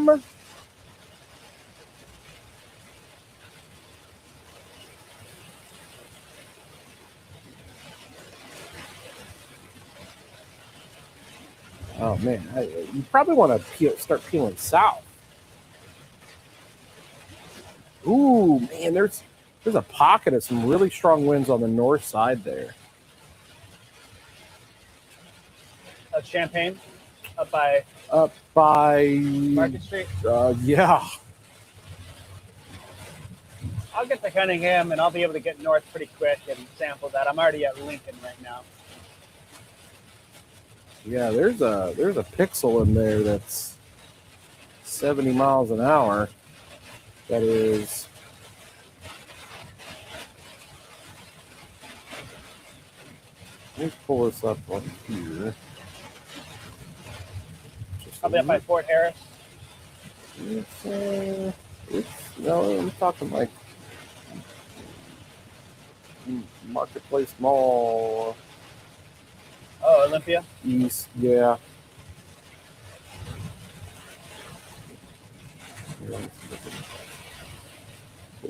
man, you probably want to start peeling south. Ooh, man, there's a pocket of some really strong winds on the north side there. Of Champaign, up by Market Street. Yeah. I'll get to Cunningham, and I'll be able to get north pretty quick and sample that. I'm already at Lincoln right now. Yeah, there's a pixel in there that's 70 miles an hour. That is let me pull this up on here. I'll be up by Fort Harris. No, I'm talking like Marketplace Mall. Oh, Olympia? East, yeah. Pull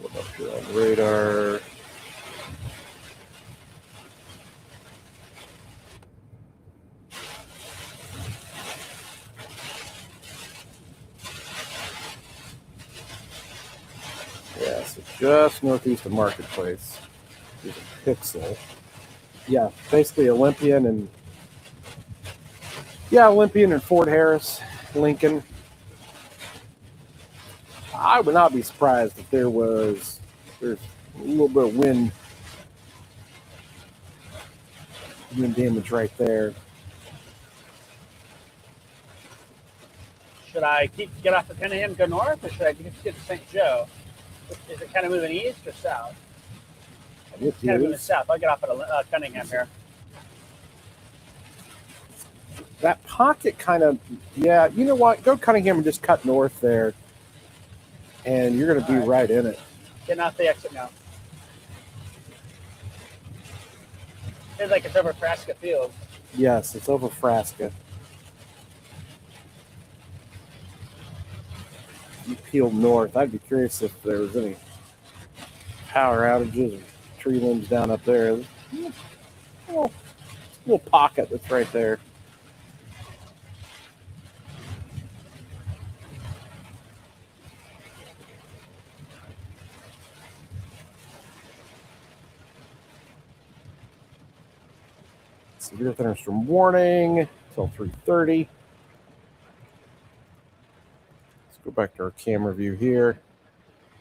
it up here on the radar. Yeah, so just northeast of Marketplace. There's a pixel. Yeah, basically Olympian and Fort Harris, Lincoln. I would not be surprised if there's a little bit of wind damage right there. Should I get off of Cunningham, go north, or should I get to St. Joe? Is it kind of moving east or south? It's kind of moving south. I'll get off at Cunningham here. That pocket kind of, yeah, you know what? Go Cunningham and just cut north there, and you're going to be right in it. Getting off the exit now. Feels like it's over Frasca Field. Yes, it's over Frasca. You peeled north. I'd be curious if there was any power outages or tree limbs down up there. Little pocket that's right there. Severe thunderstorm warning until 3:30. Let's go back to our camera view here.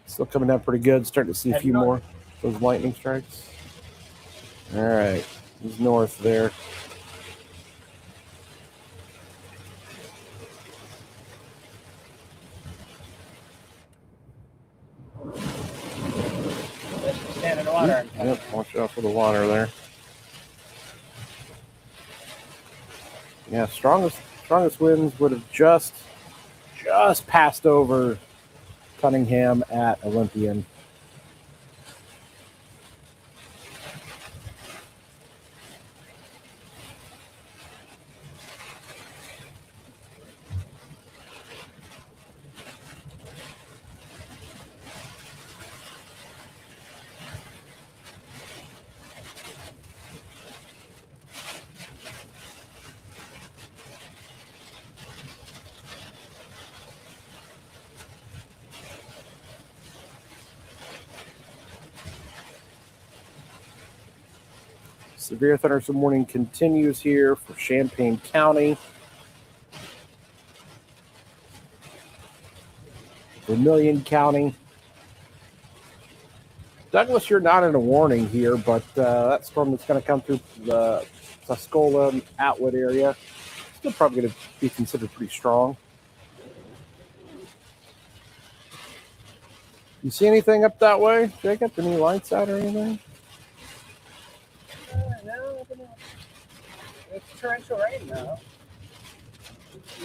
Still coming down pretty good. Starting to see a few more of those lightning strikes. All right, he's north there. Stand in the water. Yep, watch out for the water there. Yeah, strongest winds would have just passed over Cunningham at Olympian. Severe thunderstorm warning continues here for Champaign County. Vermilion County. Douglas, you're not in a warning here, but that storm that's going to come through the Tuscola Atwood area still probably going to be considered pretty strong. You see anything up that way, Jacob? Any lights out or anything? No, it's torrential rain though.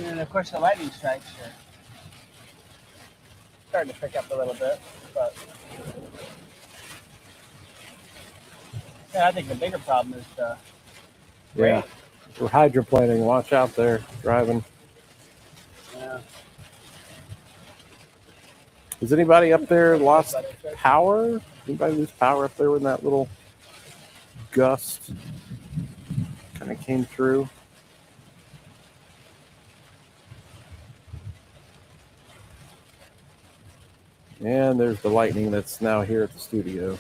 And of course the lightning strikes are starting to pick up a little bit, but yeah, I think the bigger problem is the rain. Yeah, we're hydroplaning. Watch out there, driving. Yeah. Has anybody up there lost power? Anybody lose power up there when that little gust kind of came through? And there's the lightning that's now here at the studio.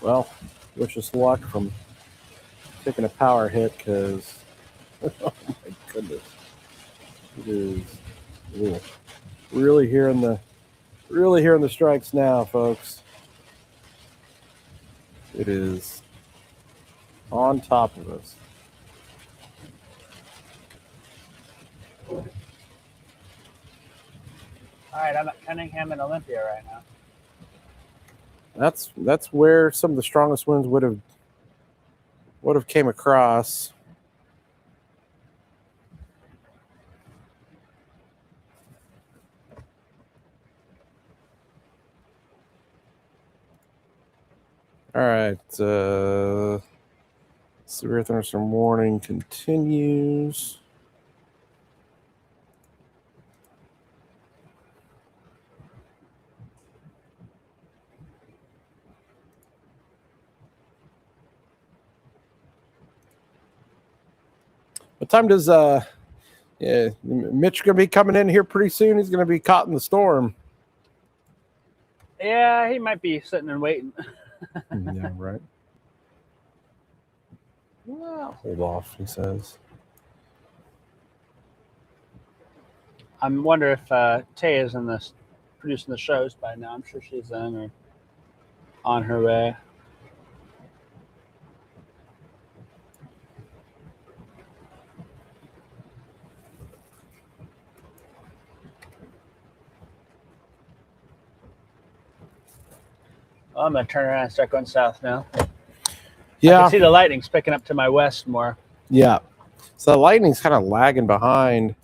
Well, wish us luck from taking a power hit because, oh my goodness, it is really hearing the strikes now, folks. It is on top of us. All right, I'm at Cunningham and Olympia right now. That's where some of the strongest winds would have came across. All right, severe thunderstorm warning continues. What time does Mitch gonna be coming in here pretty soon? He's gonna be caught in the storm. Yeah, he might be sitting and waiting. Yeah, right. Well, hold off, he says. I wonder if Tay is in this producing the shows by now. I'm sure she's in or on her way. Oh, I'm gonna turn around and start going south now. I Yeah, can see the lightning's picking up to my west more. yeah. So the lightning's kind of lagging behind.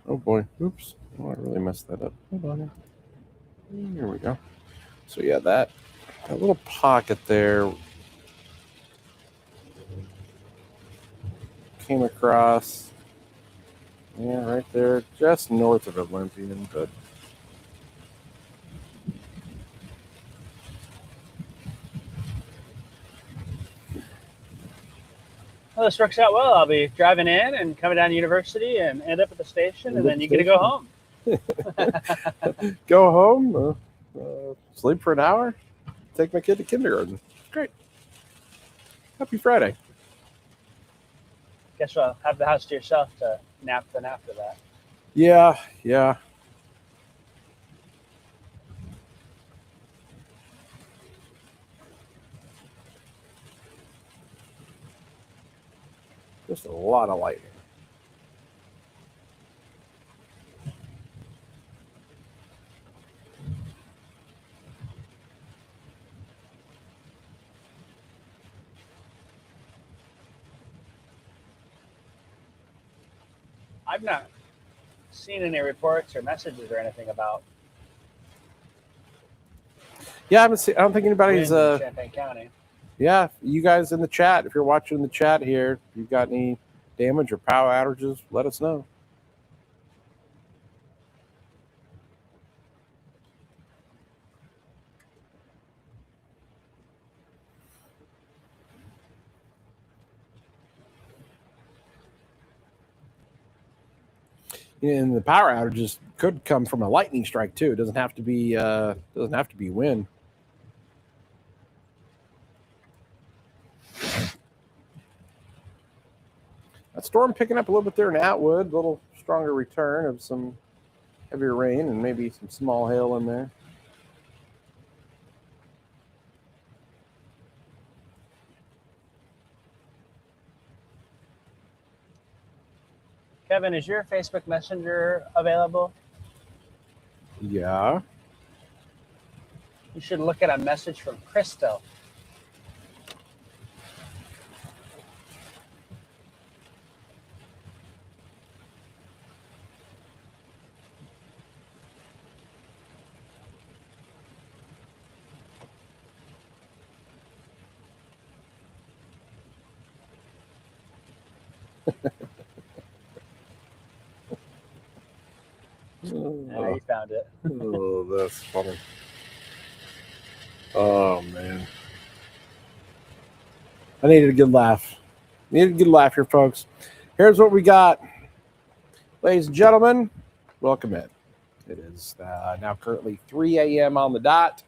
Oh boy, oops! Oh, I really messed that up. Hold on. Here we go. So yeah, that little pocket there came across. Yeah, right there, just north of Olympian, but Well, this works out well. I'll be driving in and coming down to University and end up at the station, and then you get to go home. go home, sleep for an hour, take my kid to kindergarten. Great. Happy Friday. Guess you'll have the house to yourself to nap then after that. Yeah. Just a lot of lightning. I've not seen any reports or messages or anything about Yeah, I don't think anybody's. winds in Champaign County. Yeah, you guys in the chat, if you're watching in the chat here, if you've got any damage or power outages, let us know. And the power outages could come from a lightning strike too. It doesn't have to be wind. That storm picking up a little bit there in Atwood, a little stronger return of some heavier rain and maybe some small hail in there. Kevin, is your Facebook Messenger available? Yeah. You should look at a message from Crystal. Oh, you found it. Oh, that's funny. Oh, man. I needed a good laugh. Needed a good laugh here, folks. Here's what we got. Ladies and gentlemen, welcome in. It is now currently 3 a.m. on the dot,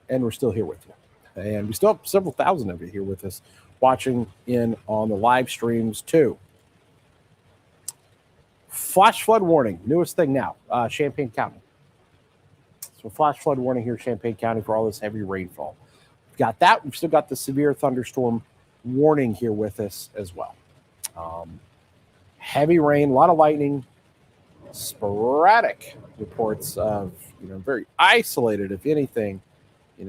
and we're still here with you. And we still have several thousand of you here with us watching in on the live streams, too. Flash flood warning, newest thing now, Champaign County. So flash flood warning here in Champaign County for all this heavy rainfall. We've got that. We've still got the severe thunderstorm warning here with us as well. Heavy rain, a lot of lightning, sporadic reports of, very isolated, if anything. We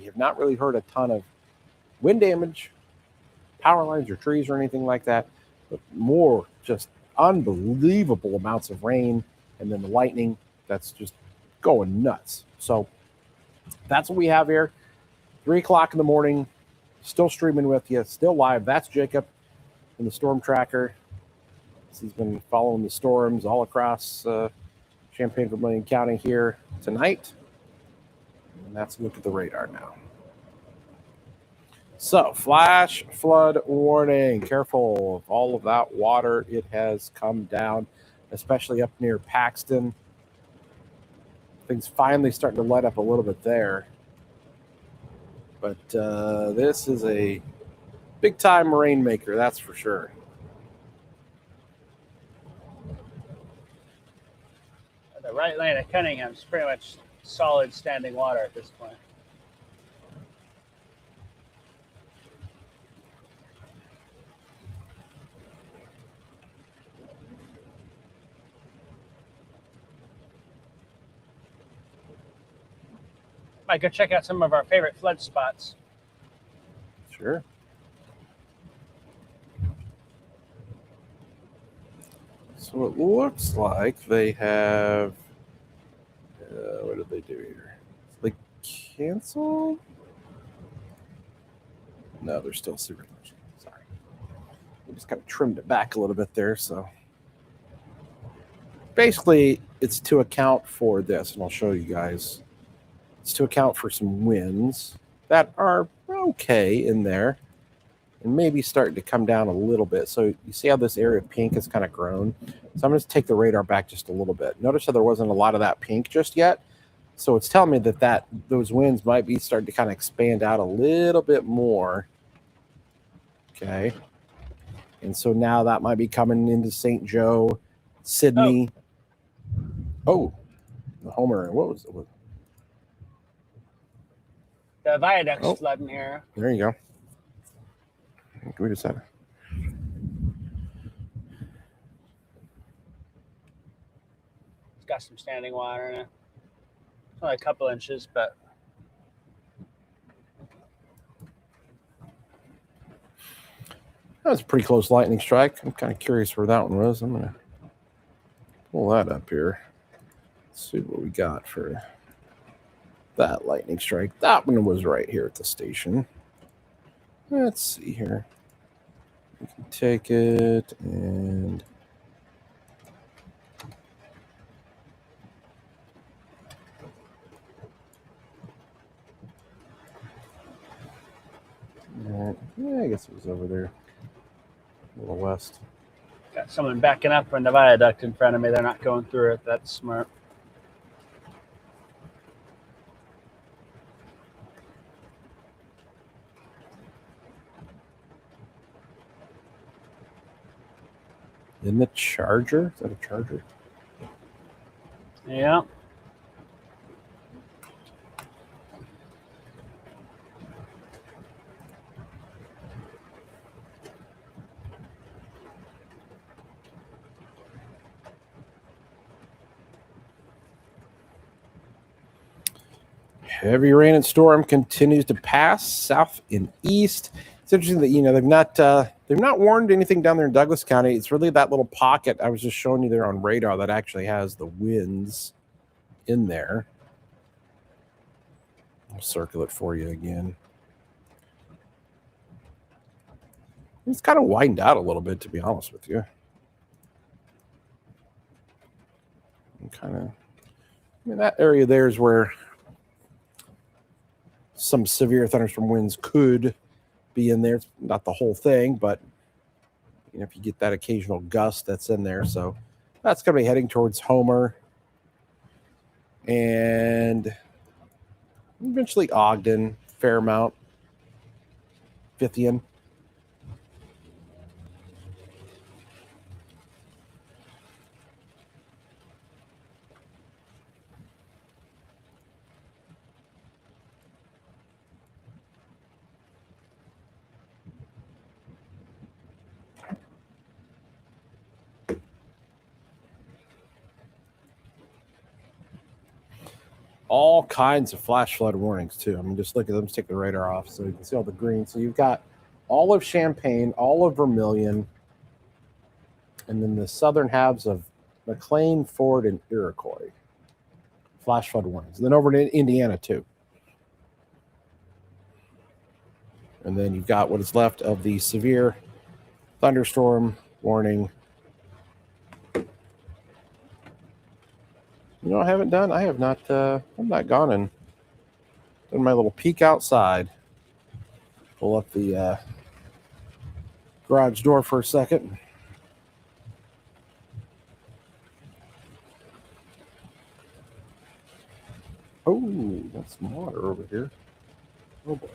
have not really heard a ton of wind damage, power lines or trees or anything like that, but more just unbelievable amounts of rain, and then the lightning that's just going nuts. So that's what we have here. 3 o'clock in the morning, still streaming with you, still live. That's Jacob in the storm tracker. He's been following the storms all across Champaign-Vermilion County here tonight. And that's a look at the radar now. So, flash flood warning. Careful of all of that water. It has come down, especially up near Paxton. Things finally starting to light up a little bit there. But this is a big-time rainmaker, that's for sure. The right lane of Cunningham's pretty much solid standing water at this point. Might go check out some of our favorite flood spots. Sure. So it looks like they have. What did they do here? They cancel? No, they're still super. Sorry. We just kind of trimmed it back a little bit there. So basically, it's to account for this, and I'll show you guys. It's to account for some winds that are okay in there and maybe starting to come down a little bit. So you see how this area of pink has kind of grown? So I'm going to take the radar back just a little bit. Notice how there wasn't a lot of that pink just yet. So it's telling me that those winds might be starting to kind of expand out a little bit more. Okay. And so now that might be coming into St. Joe, Sydney. Oh, the Homer. What was it? The viaduct's flooding here. There you go. Can we just have It's got some standing water in it. It's only a couple inches, but That was a pretty close lightning strike. I'm kind of curious where that one was. I'm going to pull that up here. Let's see what we got for that lightning strike. That one was right here at the station. Let's see here. We can take it and... Yeah, I guess it was over there. A little west. Got someone backing up on the viaduct in front of me. They're not going through it. That's smart. In the Charger? Is that a Charger? Yeah. Heavy rain and storm continues to pass south and east. It's interesting that they've not warned anything down there in Douglas County. It's really that little pocket I was just showing you there on radar that actually has the winds in there. I'll circle it for you again. It's kind of widened out a little bit, to be honest with you. That area there is where some severe thunderstorm winds could be in there. It's not the whole thing, but if you get that occasional gust that's in there. So that's going to be heading towards Homer and eventually Ogden, Fairmount, Fithian. All kinds of flash flood warnings too. I mean, just look at them. Let's take the radar off so you can see all the green. So you've got all of Champaign, all of Vermilion, and then the southern halves of McLean, Ford, and Iroquois. Flash flood warnings. And then over to Indiana too. And then you've got what is left of the severe thunderstorm warning. I haven't done. I have not. I've not gone and done my little peek outside. Pull up the garage door for a second. Oh, that's some water over here. Oh boy.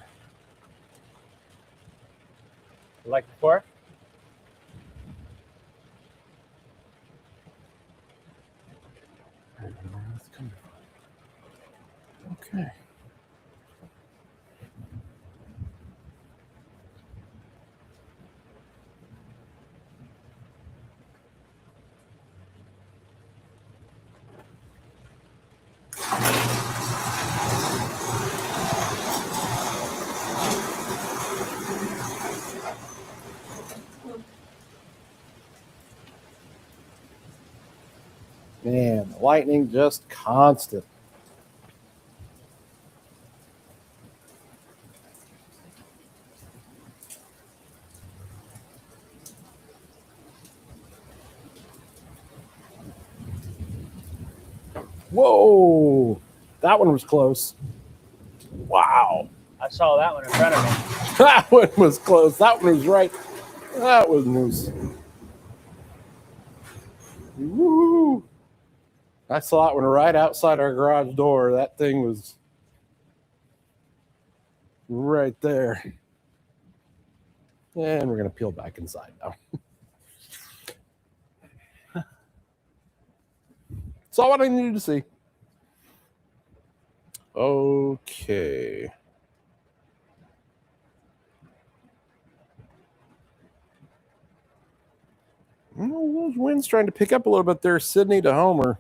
Like before? Okay. Man, the lightning just constant. Whoa, that one was close. Wow. I saw that one in front of me. That one was close. That one was right. That was news. Woo. I saw that one right outside our garage door. That thing was right there. And we're going to peel back inside now. That's all what I needed to see. Okay. Those winds trying to pick up a little bit there, Sydney to Homer.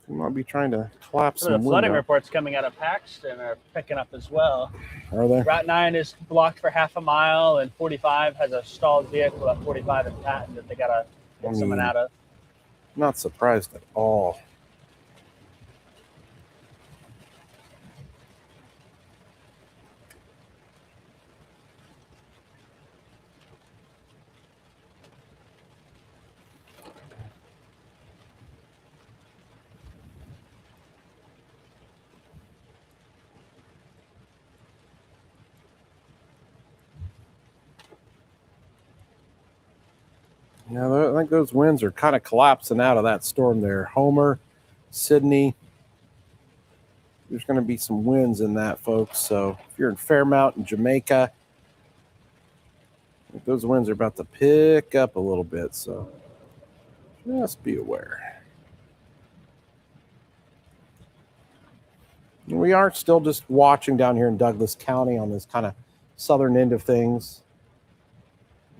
We might be trying to collapse Some of some the flooding wind out. reports coming out of Paxton are picking up as well. Are they? Route 9 is blocked for half a mile, and 45 has a stalled vehicle at 45 and Patton that they got to get someone out of. Not surprised at all. Yeah, I think those winds are kind of collapsing out of that storm there. Homer, Sydney. There's going to be some winds in that, folks. So if you're in Fairmount and Jamaica, those winds are about to pick up a little bit. So just be aware. We are still just watching down here in Douglas County on this kind of southern end of things.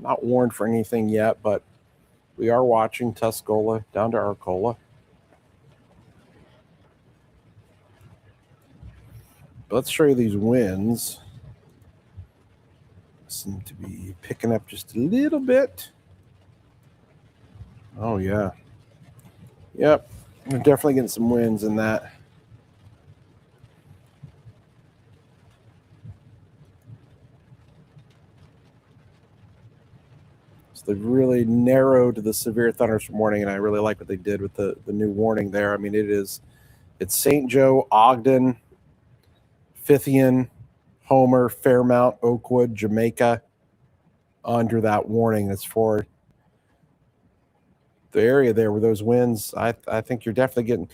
Not warned for anything yet, but we are watching Tuscola down to Arcola. Let's show you these winds. Seem to be picking up just a little bit. Oh, yeah. Yep. We're definitely getting some winds in that. They've really narrowed the severe thunderstorm warning, and I really like what they did with the new warning there. I mean, it's St. Joe, Ogden, Fithian, Homer, Fairmount, Oakwood, Jamaica under that warning. It's for the area there where those winds, I think you're definitely getting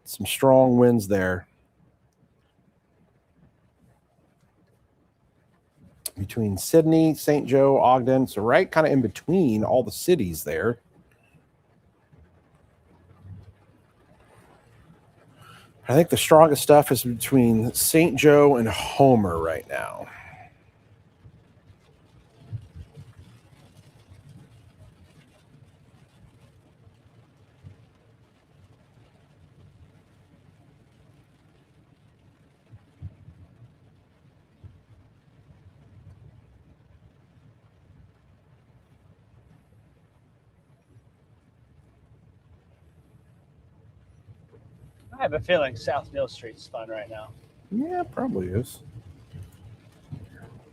some strong winds there. Between Sydney, St. Joe, Ogden, so right kind of in between all the cities there. I think the strongest stuff is between St. Joe and Homer right now. I have a feeling South Neal Street's fun right now. Yeah, probably is.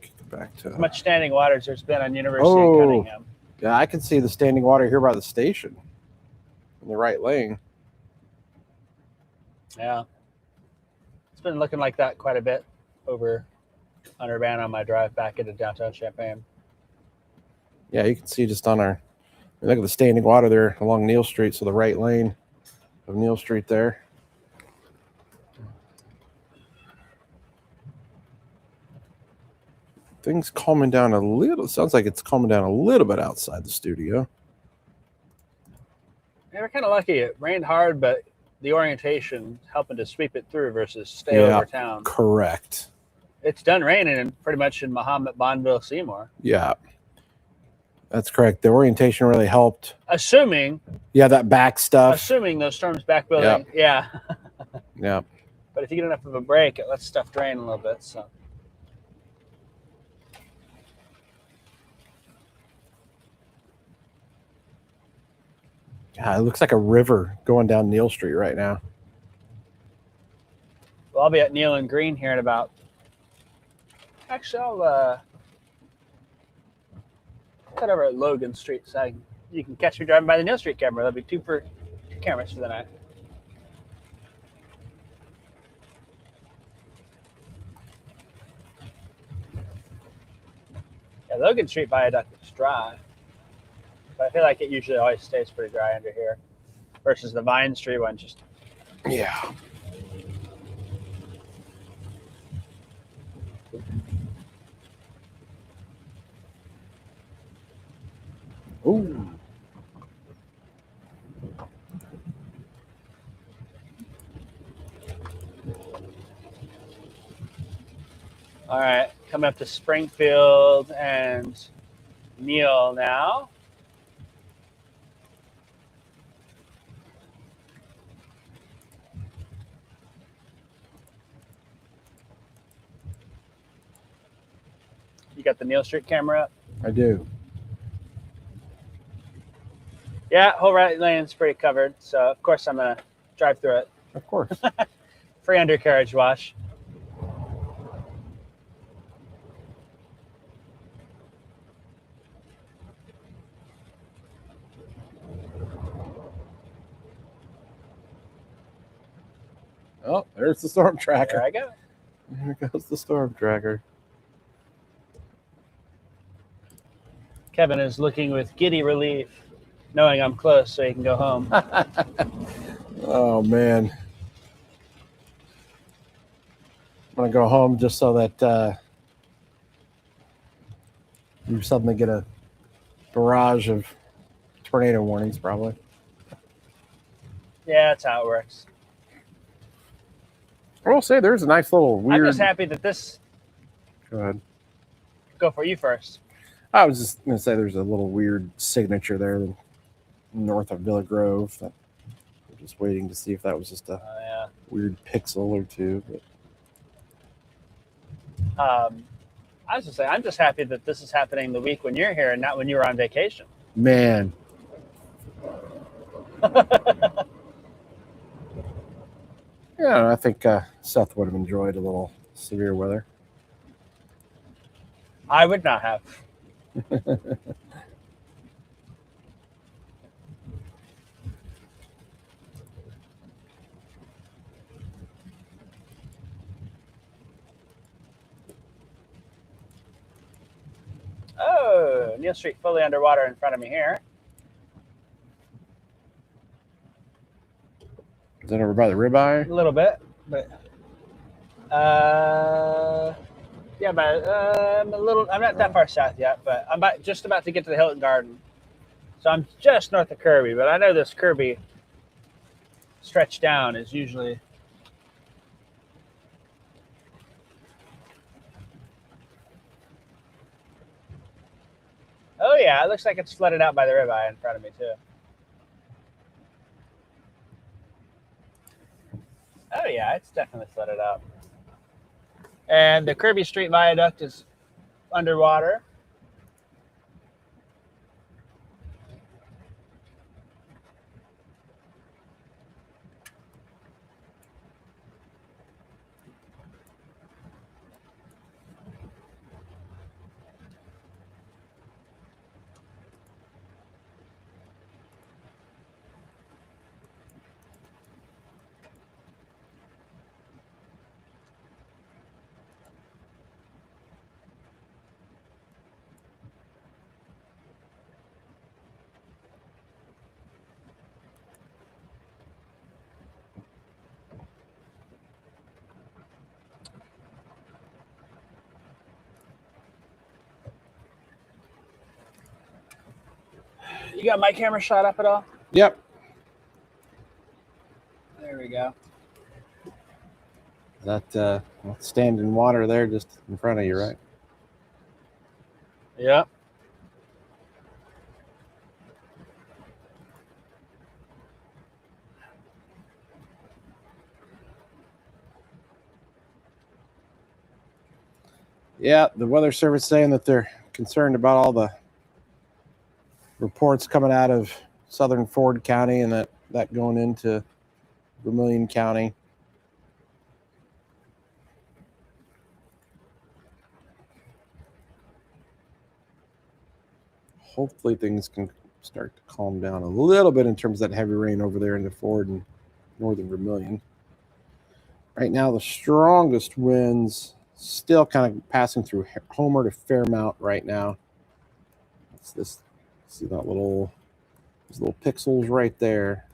Kick it back to How much standing waters there's been on University of Cunningham. Yeah, I can see the standing water here by the station in the right lane. Yeah. It's been looking like that quite a bit over on Urbana on my drive back into downtown Champaign. Yeah, you can see just on our look at the standing water there along Neal Street, so the right lane of Neal Street there. Things calming down a little. Sounds like it's calming down a little bit outside the studio. Yeah, we're kind of lucky. It rained hard, but the orientation helping to sweep it through versus stay over town. Correct. It's done raining pretty much in Mahomet, Bonneville, Seymour. Yeah, that's correct. The orientation really helped. Assuming. Yeah, that back stuff. Assuming those storms back building. Yep. Yeah. Yeah. But if you get enough of a break, it lets stuff drain a little bit. So. Yeah, it looks like a river going down Neal Street right now. Well, I'll be at Neal and Green here in about. Actually, I'll cut over at Logan Street, so you can catch me driving by the Neal Street camera. That'll be two cameras for the night. Yeah, Logan Street Viaduct is dry. But I feel like it usually always stays pretty dry under here versus the Vine Street one just. Yeah. Ooh. All right, coming up to Springfield and Neal now. You got the Neal Street camera up? I do. Yeah, whole right lane's pretty covered. So, of course, I'm going to drive through it. Of course. Free undercarriage wash. Oh, there's the storm There tracker. I go. There goes the storm tracker. Kevin is looking with giddy relief, knowing I'm close so he can go home. Oh man. I'm gonna go home just so that you suddenly get a barrage of tornado warnings, probably. Yeah, that's how it works. I will say there's a nice little weird. I'm just happy that this. Go ahead. Go for you first. I was just gonna say there's a little weird signature there north of Villa Grove. That I'm just waiting to see if that was just a Yeah. weird pixel or two. But I was just saying, I'm just happy that this is happening the week when you're here and not when you were on vacation. man, yeah, I think Seth would have enjoyed a little severe weather. I would not have. Oh, Neal Street fully underwater in front of me here. Is that over by the ribeye? A little bit, but yeah, but I'm a little. I'm not that far south yet, but I'm just about to get to the Hilton Garden, so I'm just north of Kirby. But I know this Kirby stretch down is usually. Oh yeah, it looks like it's flooded out by the ribeye in front of me too. Oh yeah, it's definitely flooded out. And the Kirby Street Viaduct is underwater. You got my camera shot up at all? Yep. There we go. That standing water there just in front of you, right? Yep. Yeah, the Weather Service saying that they're concerned about all the reports coming out of southern Ford County and that going into Vermilion County. Hopefully things can start to calm down a little bit in terms of that heavy rain over there into Ford and northern Vermilion. Right now, the strongest winds still kind of passing through Homer to Fairmount right now. It's this, see that those little pixels right there.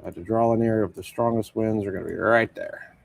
I had to draw an area of the strongest winds are going to be right there.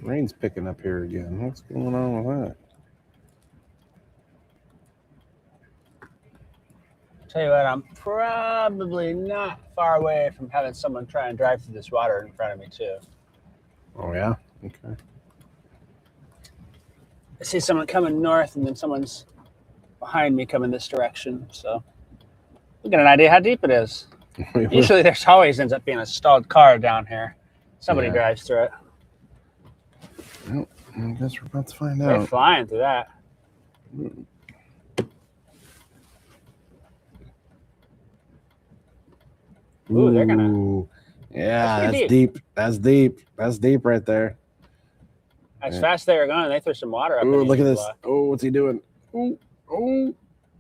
Rain's picking up here again. What's going on with that? Tell you what, I'm probably not far away from having someone try and drive through this water in front of me too. Oh yeah. Okay. I see someone coming north, and then someone's behind me coming this direction. So we get an idea how deep it is. Usually, there's always ends up being a stalled car down here. Somebody Yeah. drives through it. Well, I guess we're about to find They're out. flying through that. Ooh, they're gonna. Ooh. Yeah, That's that's pretty deep. That's deep. That's deep right there. As Yeah. fast as they were going, they threw some water up. Oh, in look at the this. block. Oh, what's he doing? Oh,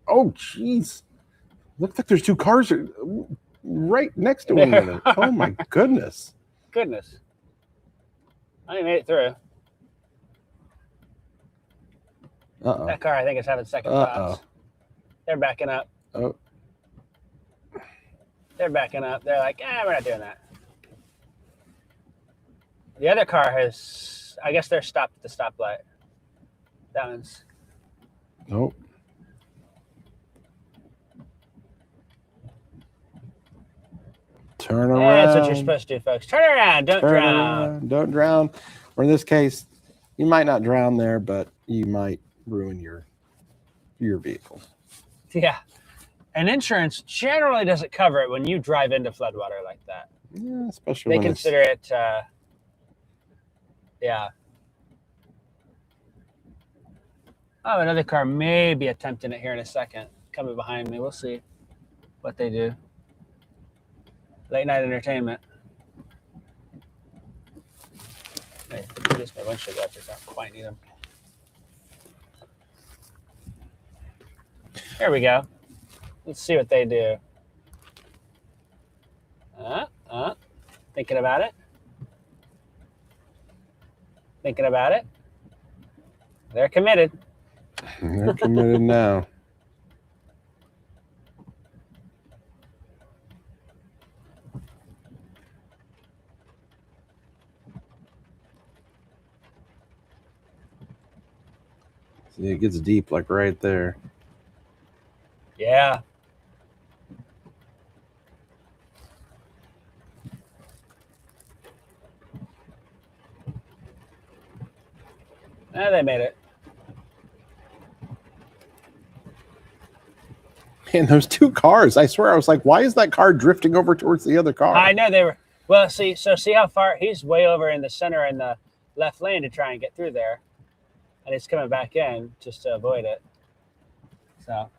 jeez. Looks like there's two cars right next to one another. Oh my goodness. Goodness. I only made it through. Uh-oh. That car, I think, is having second Uh-oh. thoughts. They're backing up. Oh. They're backing up. They're like, we're not doing that. The other car has, I guess they're stopped at the stoplight. That one's. Nope. Turn around. Yeah, that's what you're supposed to do, folks. Turn around. Don't Turn drown. around. Don't drown. Or in this case, you might not drown there, but you might ruin your vehicle. Yeah. And insurance generally doesn't cover it when you drive into floodwater like that. Yeah, especially They when consider it, yeah. Oh, another car may be attempting it here in a second. Coming behind me. We'll see what they do. Late night entertainment. Hey, just my windshield wipers don't quite need them. Here we go. Let's see what they do. Thinking about it. Thinking about it. They're committed. They're committed now. See, it gets deep, like right there. Yeah. They made it. And those two cars, I swear, I was like, why is that car drifting over towards the other car? I know they were. Well, see how far he's way over in the center in the left lane to try and get through there, and he's coming back in just to avoid it. So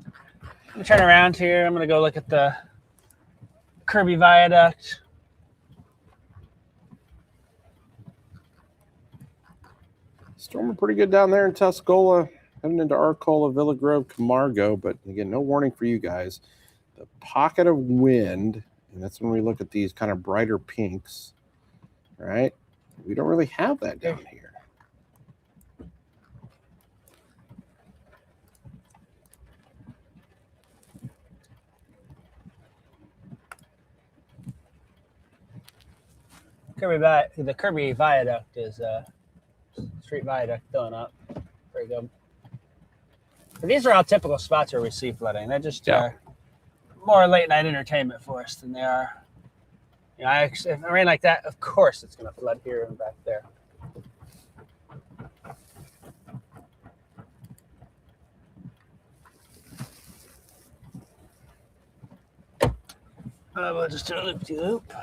I'm gonna turn around here. I'm gonna go look at the Kirby Viaduct. Storming pretty good down there in Tuscola, heading into Arcola, Villa Grove, Camargo. But again, no warning for you guys. The pocket of wind, and that's when we look at these kind of brighter pinks, right? We don't really have that down here. The Kirby Viaduct is street viaduct filling up. Very good. But these are all typical spots where we see flooding. They're just more late night entertainment for us than they are. You know, if it rain like that, of course it's going to flood here and back there. We'll just do a loop-de-loop.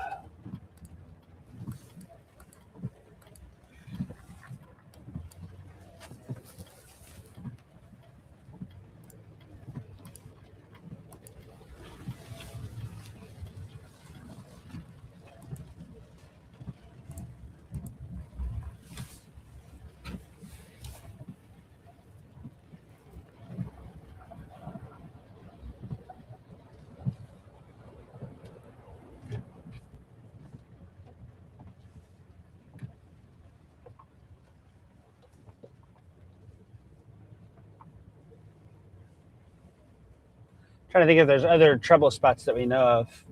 Trying to think if there's other trouble spots that we know of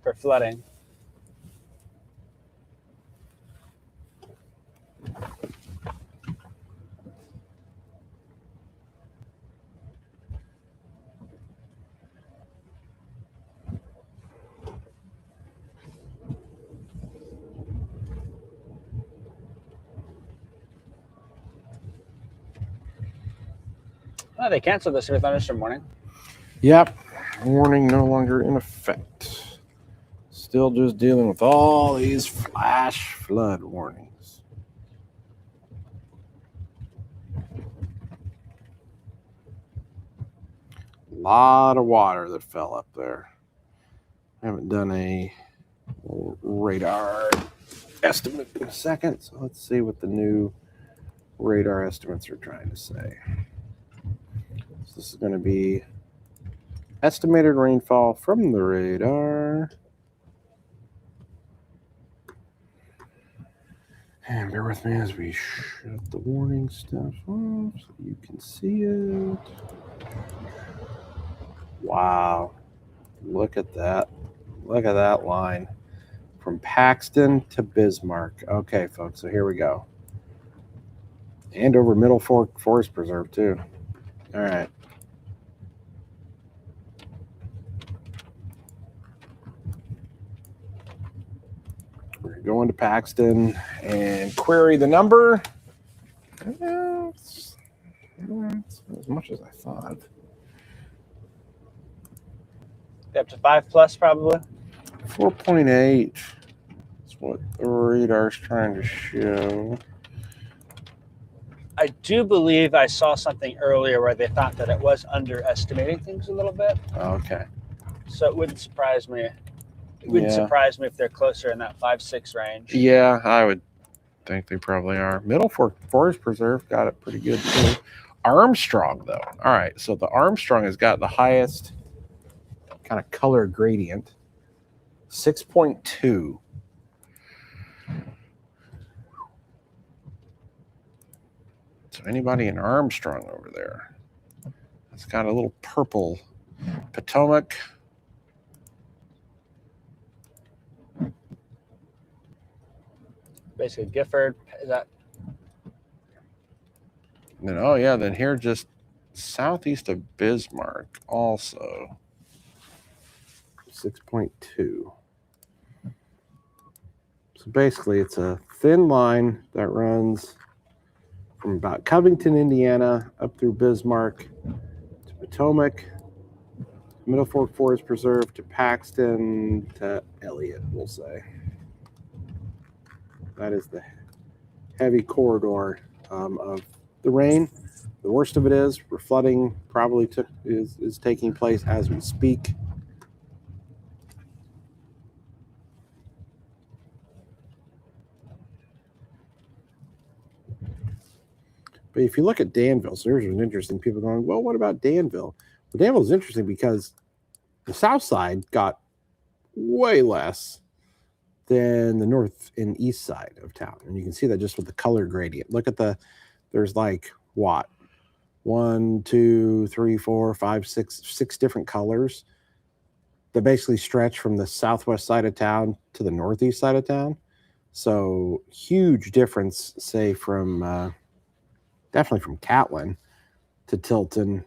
for flooding. Oh, they canceled the severe thunderstorm warning. Yep. Warning no longer in effect. Still just dealing with all these flash flood warnings. A lot of water that fell up there. I haven't done a radar estimate in a second, so let's see what the new radar estimates are trying to say. So this is going to be estimated rainfall from the radar. And bear with me as we shut the warning stuff off so you can see it. Wow. Look at that. Look at that line. From Paxton to Bismarck. Okay, folks, so here we go. And over Middle Fork Forest Preserve, too. All right. We're going to Paxton and query the number. It's as much as I thought. Up to 5+ probably. 4.8 is what the radar's trying to show. I do believe I saw something earlier where they thought that it was underestimating things a little bit. Okay. So it wouldn't surprise me. It wouldn't surprise me if they're closer in that 5-6 range. Yeah, I would think they probably are. Middle Fork Forest Preserve got it pretty good too. Armstrong, though. All right, so the Armstrong has got the highest kind of color gradient, 6.2. So anybody in Armstrong over there? It's got a little purple. Potomac. Basically, Gifford. Is that? And then, oh yeah, then here just southeast of Bismarck also. 6.2. So basically it's a thin line that runs from about Covington, Indiana, up through Bismarck to Potomac, Middle Fork Forest Preserve to Paxton to Elliott, we'll say. That is the heavy corridor of the rain. The worst of it is flooding probably is taking place as we speak. But if you look at Danville, so there's an interesting people going, well, what about Danville? Well, Danville is interesting because the south side got way less than the north and east side of town. And you can see that just with the color gradient. Look at there's like what? 1, 2, 3, 4, 5, 6 different colors that basically stretch from the southwest side of town to the northeast side of town. So huge difference, say from definitely from Catlin to Tilton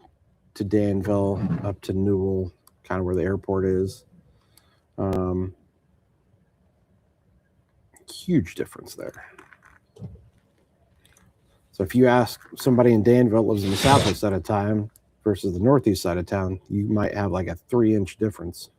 to Danville up to Newell, kind of where the airport is. Huge difference there. So if you ask somebody in Danville that lives in the southwest side of town versus the northeast side of town, you might have like a 3-inch difference.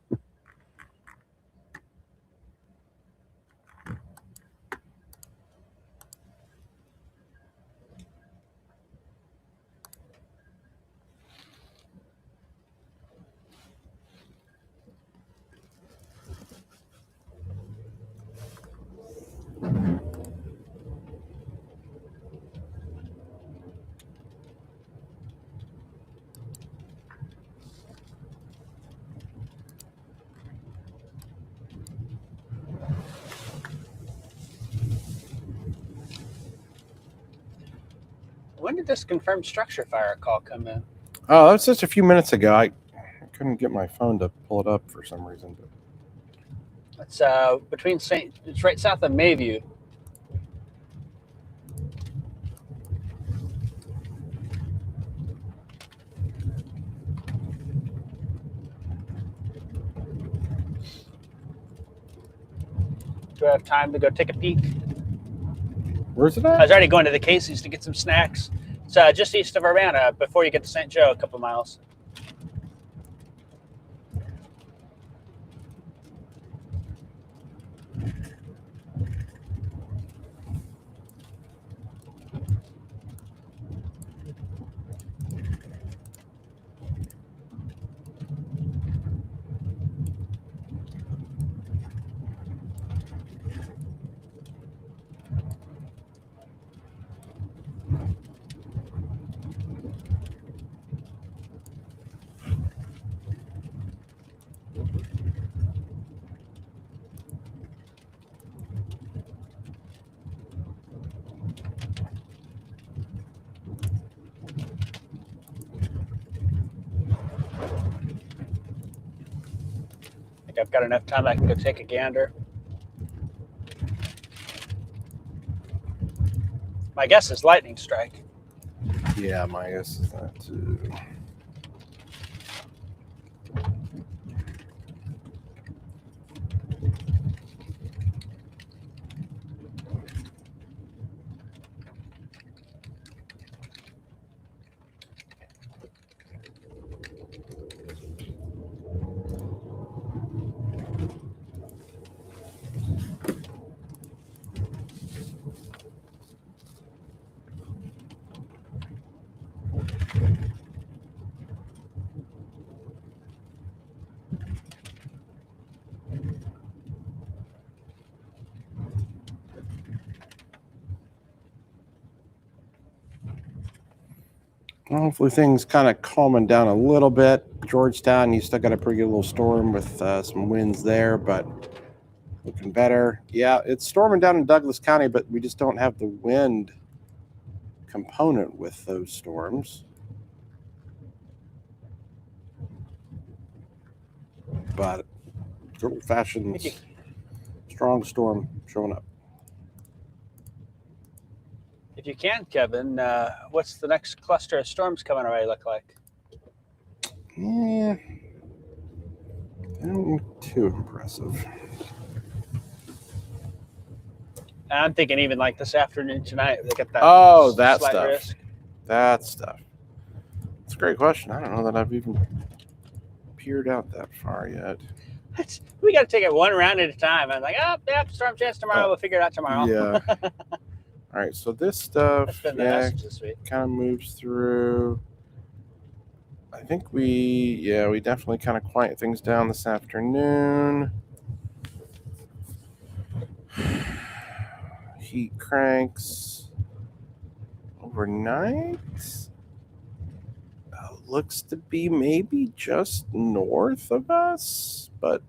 When did this confirmed structure fire call come in? Oh, that was just a few minutes ago. I couldn't get my phone to pull it up for some reason. But It's between it's right south of Mayview. Do I have time to go take a peek? where's it I at? was already going to the Casey's to get some snacks. It's just east of Urbana before you get to St. Joe, a couple miles. I think I've got enough time I can go take a gander. My guess is lightning strike. Yeah, my guess is that too. Well, hopefully things kind of calming down a little bit. Georgetown, you still got a pretty good little storm with some winds there, but looking better. Yeah, it's storming down in Douglas County, but we just don't have the wind component with those storms. But good old-fashioned strong storm showing up. If you can, Kevin, what's the next cluster of storms coming our way look like? Yeah, not too impressive. I'm thinking even like this afternoon tonight, they get that. Oh, that slight stuff. risk. That stuff. It's a great question. I don't know that I've even peered out that far yet. We got to take it one round at a time. I'm like, oh, yeah, storm chance tomorrow. We'll figure it out tomorrow. Yeah. All right. So this stuff, That's been the message this week. kind of moves through. I think we definitely kind of quiet things down this afternoon. Heat cranks overnight. Looks to be maybe just north of us, but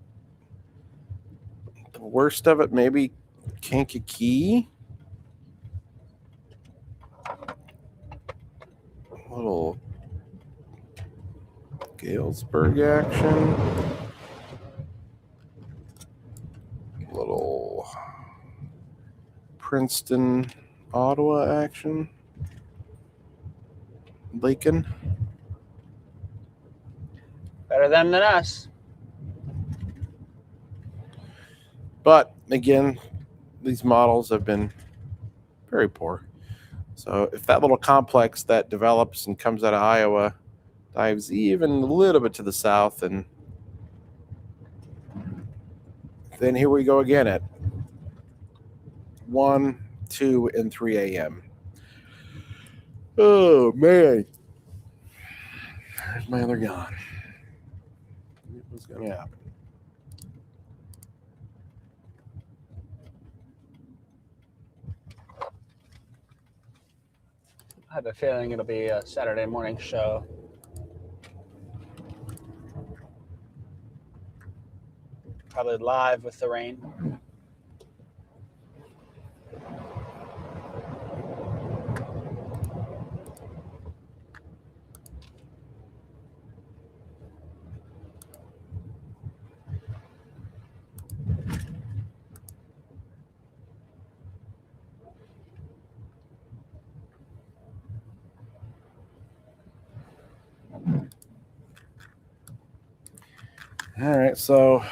the worst of it maybe Kankakee. Little Galesburg action. Little Princeton, Ottawa action. Lincoln. Better them than us. But again, these models have been very poor. So if that little complex that develops and comes out of Iowa dives even a little bit to the south, and then here we go again at 1, 2, and 3 a.m. Oh, man. There's my other gun. What's going to happen? I have a feeling it'll be a Saturday morning show. Probably live with the rain. All right, so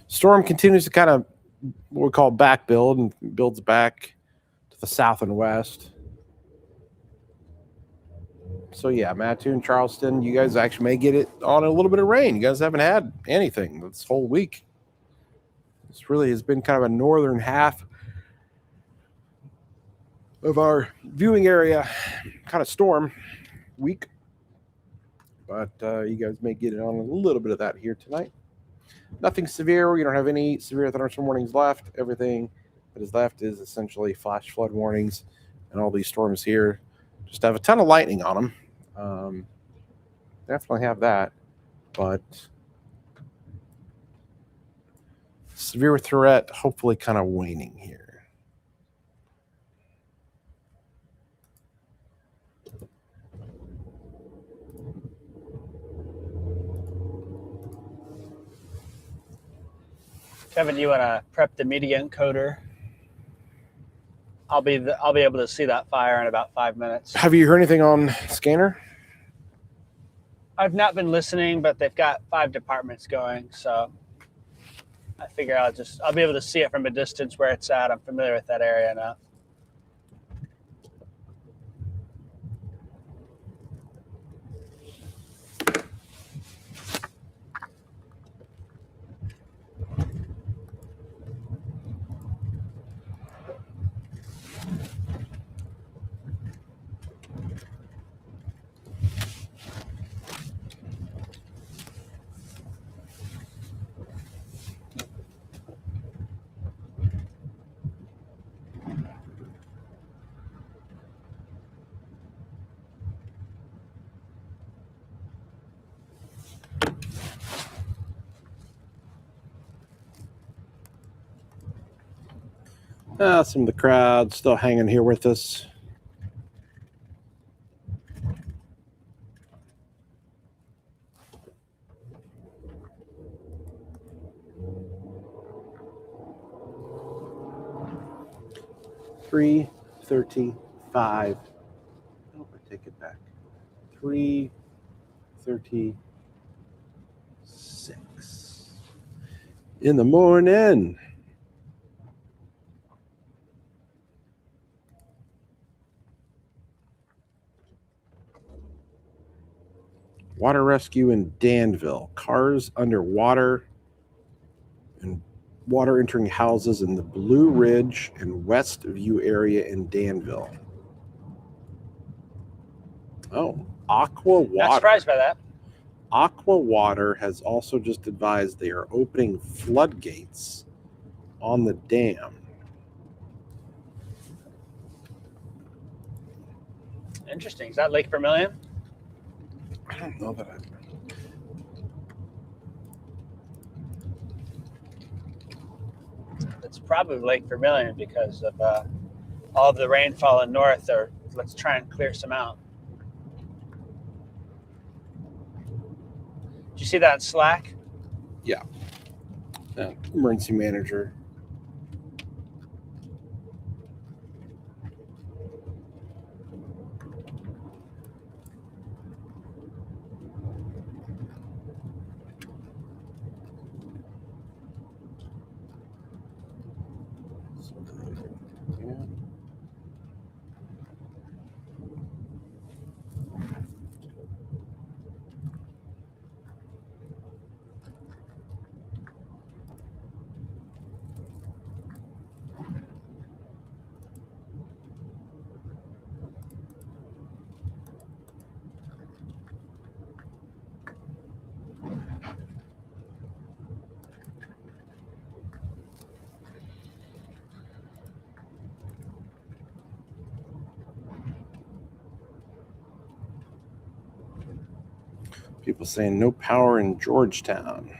storm continues to kind of what we call back build and builds back to the south and west. So yeah, Mattoon, Charleston, you guys actually may get it on a little bit of rain. You guys haven't had anything this whole week. This really has been kind of a northern half of our viewing area kind of storm week. But you guys may get it on a little bit of that here tonight. Nothing severe. We don't have any severe thunderstorm warnings left. Everything that is left is essentially flash flood warnings, and all these storms here just have a ton of lightning on them. Definitely have that, but severe threat hopefully kind of waning here. Kevin, you want to prep the media encoder? I'll be able to see that fire in about 5 minutes. Have you heard anything on scanner? I've not been listening, but they've got 5 departments going, so I figure I'll be able to see it from a distance where it's at. I'm familiar with that area now. Some of the crowd still hanging here with us. $3:35. I hope I take it back. 3:36 in the morning. Water rescue in Danville. Cars underwater and water entering houses in the Blue Ridge and West View area in Danville. Oh, Aqua Water. Not surprised by that. Aqua Water has also just advised they are opening floodgates on the dam. Interesting. Is that Lake Vermilion? I don't know that It's probably Lake Vermilion because of all of the rainfall in north. Or let's try and clear some out. Did you see that in Slack? emergency manager. People saying no power in Georgetown.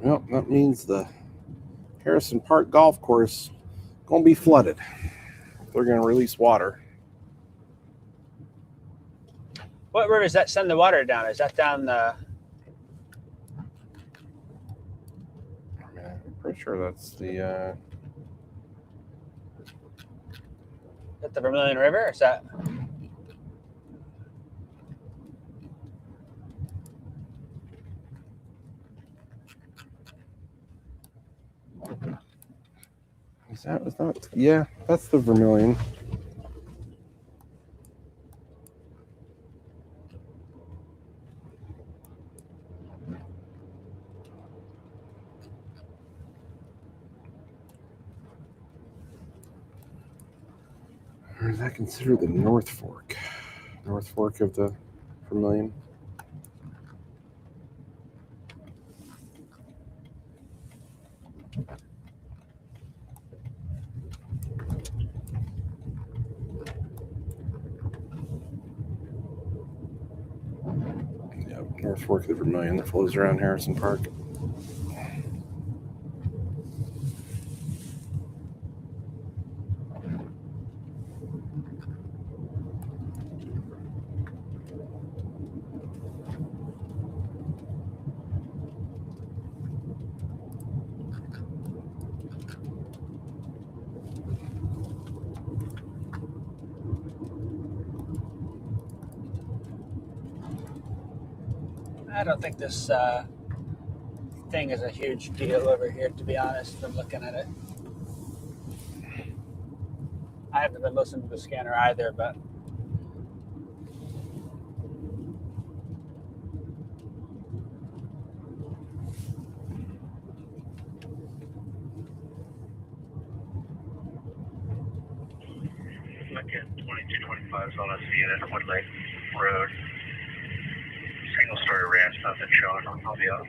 Well, that means the Harrison Park Golf Course going to be flooded. They're going to release water. What river does that send the water down? Is that down the? I'm pretty sure that's the. Is that the Vermilion River? Or is that? That was not. Yeah, that's the Vermilion. Or is that considered the North Fork? North Fork of the Vermilion? Yeah, North Fork of the Vermilion that flows around Harrison Park. I don't think this thing is a huge deal over here, to be honest, from looking at it. I haven't been listening to the scanner either, but Look at 2225 is on a unit at Wood Lake Road. Single story ranch, nothing showing. I'll be out.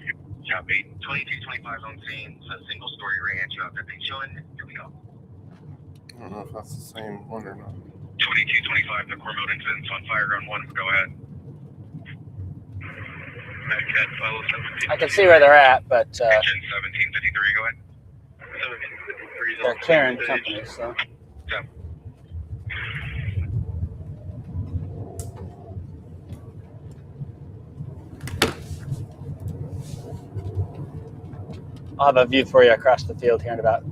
Copy. 2225 on scene. It's a single story ranch. You have nothing showing. Here we go. I don't know if that's the same one or not. 2225, the Cormode incident's on fire on 1. Go ahead. Medcat 17. I can see where they're at, but Engine 1753, go ahead. 1753 is they're on clearing stage. companies, so. Yeah. I'll have a view for you across the field here in about.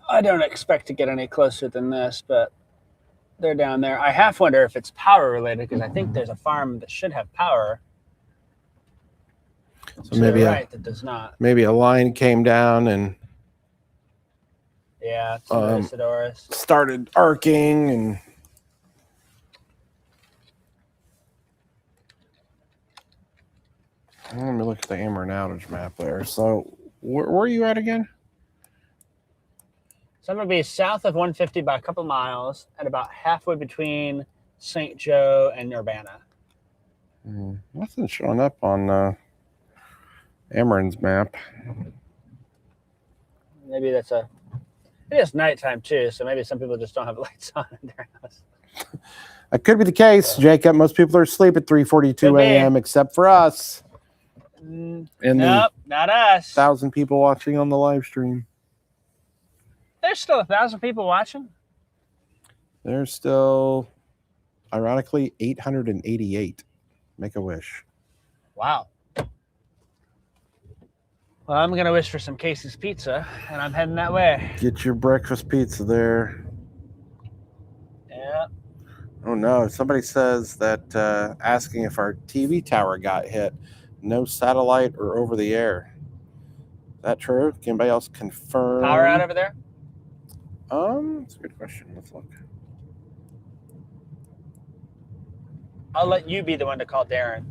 I don't expect to get any closer than this, but they're down there. I half wonder if it's power related because I think there's a farm that should have power. So maybe that does not. maybe a line came down and Yeah, it's Isidorus. started arcing and. Let me look at the Ameren outage map there. So, where are you at again? So I'm going to be south of 150 by a couple miles and about halfway between St. Joe and Urbana. Nothing showing up on Ameren's map. Maybe it is nighttime too, so maybe some people just don't have lights on in their house. That could be the case, Jacob. Most people are asleep at 3:42 Could be. a.m. except for us. Mm, And nope, not us. 1,000 people watching on the live stream. There's still 1,000 people watching. There's still, ironically, 888. Make a wish. Wow. Well, I'm going to wish for some Casey's Pizza, and I'm heading that way. Get your breakfast pizza there. Yeah. Oh no! Somebody says that asking if our TV tower got hit. No satellite or over the air. Is that true? Can anybody else confirm? Power out over there? That's a good question. Let's look. I'll let you be the one to call Darren.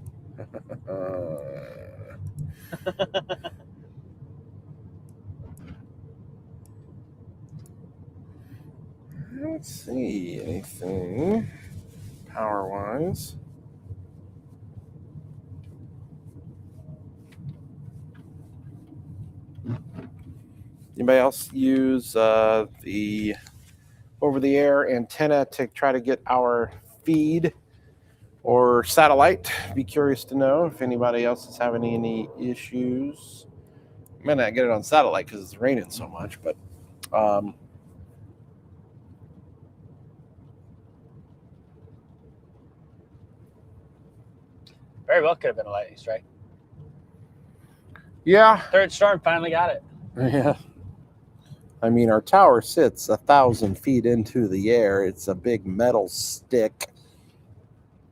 I don't see anything power-wise. Anybody else use the over-the-air antenna to try to get our feed or satellite? Be curious to know if anybody else is having any issues. I might not get it on satellite because it's raining so much, but Very well could have been a lightning strike. yeah. Third storm finally got it. Yeah. I mean, our tower sits 1,000 feet into the air. It's a big metal stick.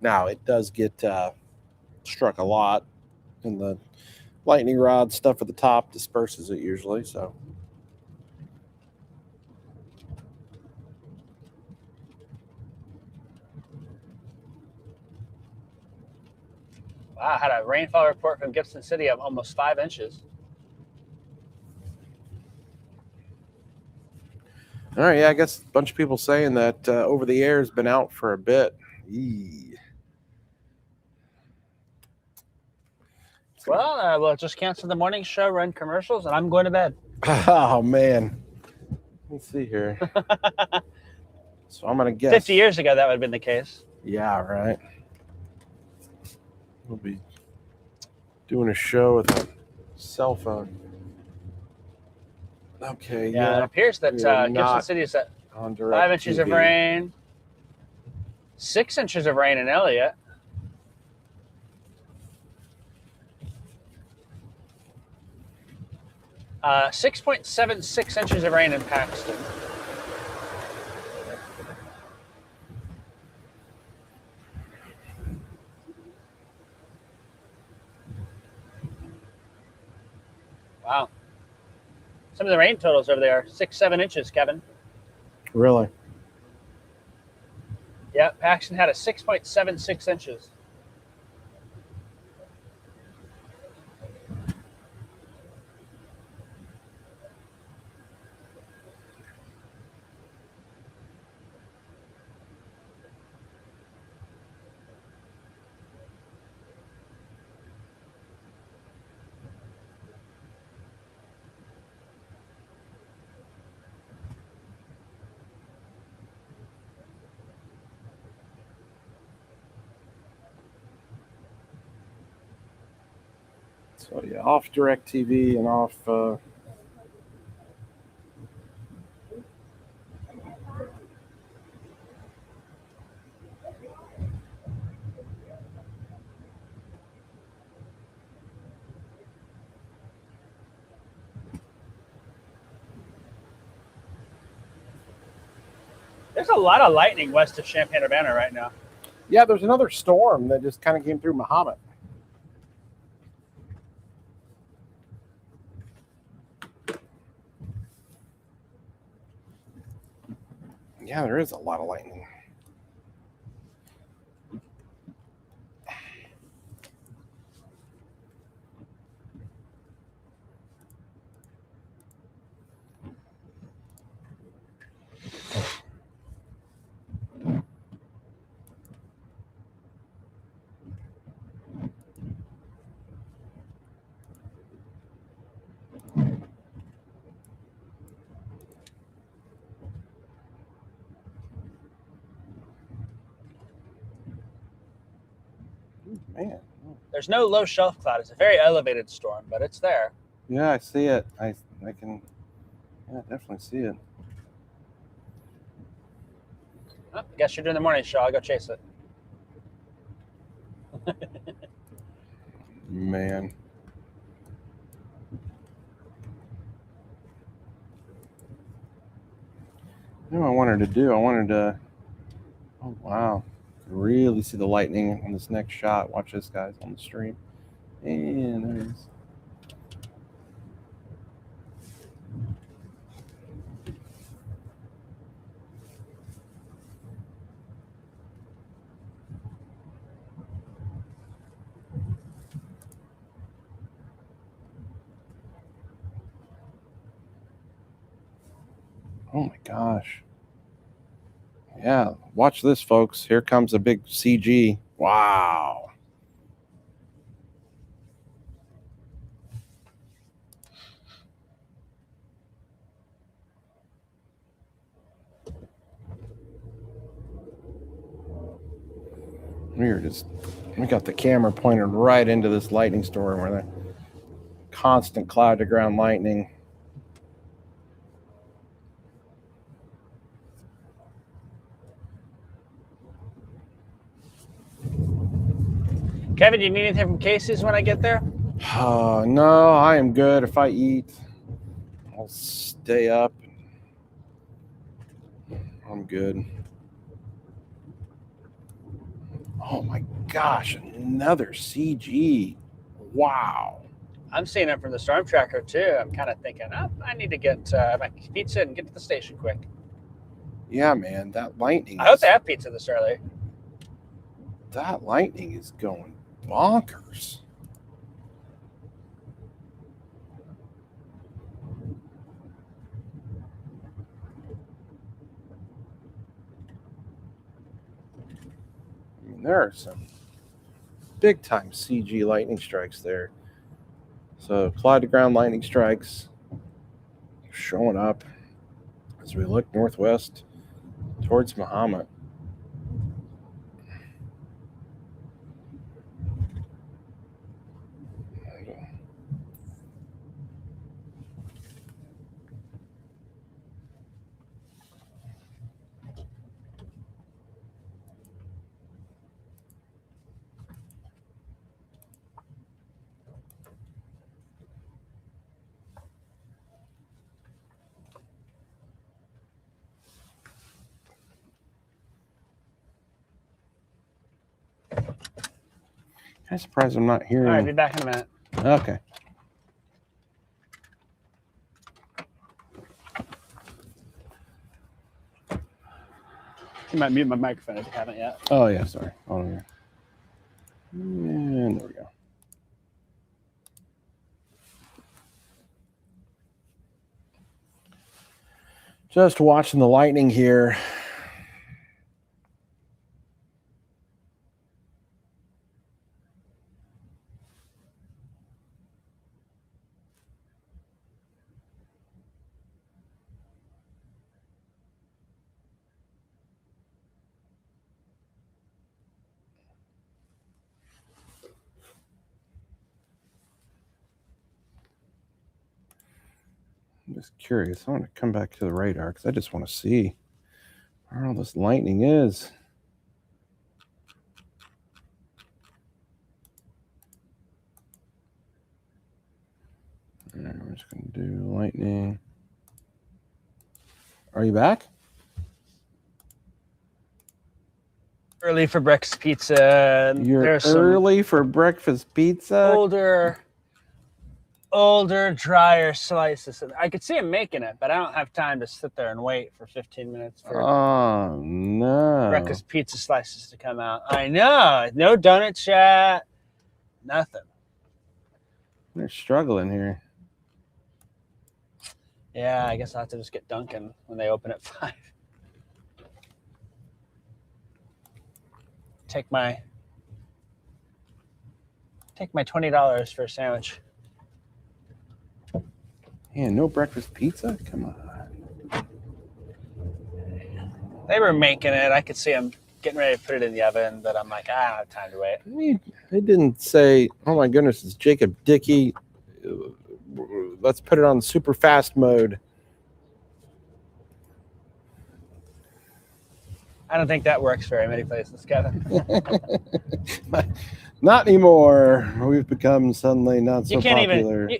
Now, it does get struck a lot, and the lightning rod stuff at the top disperses it usually. So, Wow, I had a rainfall report from Gibson City of almost 5 inches. all right, yeah, I guess a bunch of people saying that over the air has been out for a bit. Eee. Well, we'll just cancel the morning show, run commercials, and I'm going to bed. Oh man, let me see here. So I'm gonna guess 50 years ago, that would have been the case. Yeah, right. We'll be doing a show with a cell phone. Okay, Yeah, it appears that we are Gibson not City is at on 5 inches of DirecTV. rain, 6 inches of rain in Elliott. Uh, 6.76 inches of rain in Paxton. Wow. Some of the rain totals over there, 6-7 inches, Kevin. Really? Yeah, Paxton had a 6.76 inches. So yeah, off DirecTV and off. There's a lot of lightning west of Champaign-Urbana right now. Yeah, there's another storm that just kind of came through Mahomet. Yeah, there is a lot of lightning. Man. There's no low shelf cloud. It's a very elevated storm, but it's there. Yeah, I see it. I can definitely see it. Oh, guess you're doing the morning show. I'll go chase it. Man. You know what I wanted to do? I wanted to. Oh, wow. Really see the lightning on this next shot. Watch this, guys, on the stream. And there it is. Oh my gosh. Yeah, watch this, folks. Here comes a big CG. Wow. We got the camera pointed right into this lightning storm where the constant cloud to ground lightning. Kevin, do you need anything from Casey's when I get there? No, I am good. If I eat, I'll stay up. I'm good. Oh my gosh, another CG. Wow. I'm seeing it from the storm tracker too. I'm kind of thinking, oh, I need to get my pizza and get to the station quick. Yeah, man, that lightning. I hope they have pizza this early. That lightning is going bonkers. I mean, there are some big time CG lightning strikes there. So cloud to ground lightning strikes showing up as we look northwest towards Mahomet. I'm surprised I'm not All hearing. right, be back in a minute. Okay. You might mute my microphone if you haven't yet. Oh yeah, sorry. Hold on here. And there we go. Just watching the lightning here. I'm just curious. I want to come back to the radar because I just want to see where all this lightning is. All right, we're just going to do lightning. Are you back? Early for breakfast pizza. You're There's some early for breakfast pizza? older, drier slices. I could see him making it, but I don't have time to sit there and wait for 15 minutes for Oh, no. breakfast pizza slices to come out. I know. No donut chat. Nothing. They're struggling here. Yeah, I guess I'll have to just get Dunkin' when they open at 5. Take my $20 for a sandwich. Man, no breakfast pizza? Come on. They were making it. I could see them getting ready to put it in the oven, but I'm like, I don't have time to wait. I mean, they didn't say, oh my goodness, it's Jacob Dickey. Let's put it on super fast mode. I don't think that works very many places, Kevin. Not anymore. We've become suddenly not so You can't popular. even,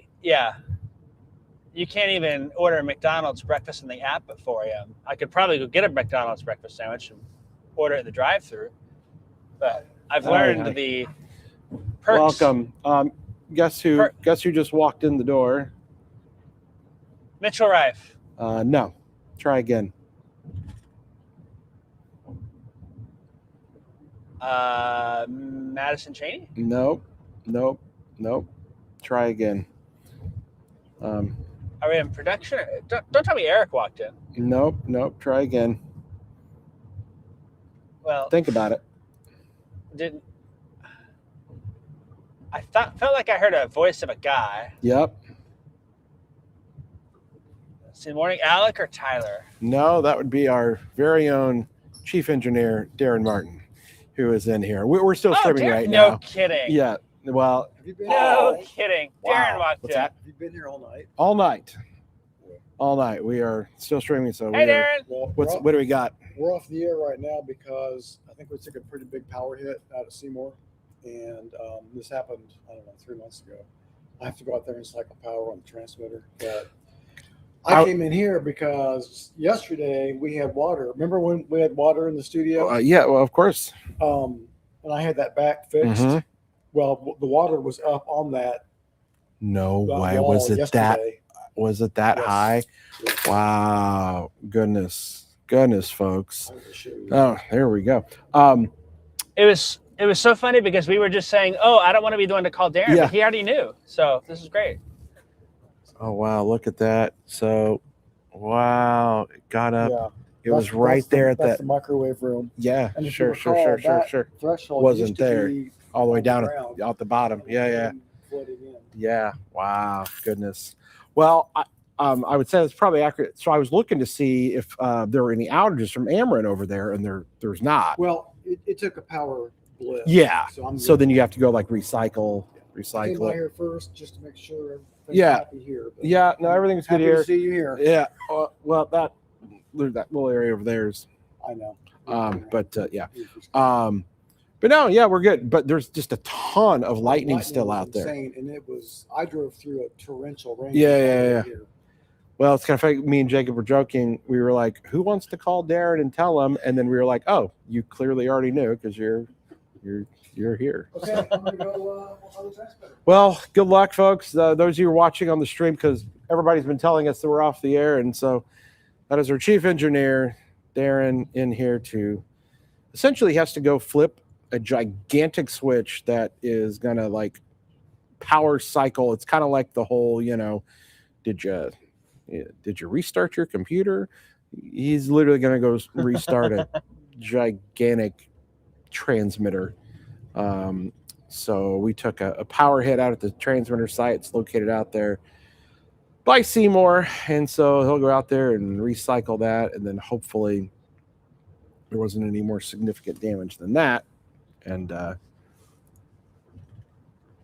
you can't even order McDonald's breakfast in the app at 4 a.m. I could probably go get a McDonald's breakfast sandwich and order it in the drive-thru, but I've learned Hi. the perks. Welcome. Guess who just walked in the door? Mitchell Rife. No. Try again. Madison Cheney. Nope. Try again. Are we in production? Don't tell me Eric walked in. Nope. Try again. Well, Think about it. felt like I heard a voice of a guy. Yep. See, morning, Alec or Tyler? No, that would be our very own chief engineer, Darren Martin, who is in here. We're still Oh, streaming Darren, right no now. kidding. Yeah. Well, Have you been No here? kidding. Wow. Darren walked What's in. that? Have you been here all night? All night. All night. We are still streaming. So Hey, we are, Darren. Well, what do we got? we're off the air right now because I think we took a pretty big power hit out at Seymour, and this happened, I don't know, 3 months ago. I have to go out there and cycle power on the transmitter. But I came in here because yesterday we had water. Remember when we had water in the studio? Yeah, well, of course. And I had that back fixed. Mhm. Well, the water was up on that No that way. wall Was it yesterday. was it that Yes. high? Yes. Wow. Goodness, folks. I will show you. Oh, there we go. It was so funny because we were just saying, "Oh, I don't want to be the one to call Darren," Yeah. but he already knew. So this is great. Oh wow, look at that. So wow, it got up. Yeah, It was right there at that's that. the microwave room. Yeah, And if you sure. recall, that threshold Wasn't used to there. be All the way on down ground. out the bottom. Yeah. Flooding in. Yeah. Wow. Goodness. Well, I would say that's probably accurate. So I was looking to see if there were any outages from Ameren over there, and there's not. Well, it took a power blip. Yeah. So, So then you have to go like recycle came by it. here first just to make sure everything's Yeah. happy here. But Yeah. No, everything's good happy here. to see you here. Yeah. Well, that little area over there is. I know. Yeah. But no, yeah, we're good. But there's just a ton of lightning still was out there. insane, and it was. I drove through a torrential rain. Yeah. Here. Well, it's kind of funny. Me and Jacob were joking. We were like, "Who wants to call Darren and tell him?" And then we were like, "Oh, you clearly already knew because you're here." Okay, I'm gonna go on the transmitter. Well, good luck, folks. Those of you who are watching on the stream, because everybody's been telling us that we're off the air, and so that is our chief engineer, Darren, in here to essentially has to go flip a gigantic switch that is gonna like power cycle. It's kind of like the whole, did you restart your computer? He's literally gonna go restart a gigantic transmitter. So we took a power hit out at the transmitter site. It's located out there by Seymour, and so he'll go out there and recycle that, and then hopefully there wasn't any more significant damage than that, and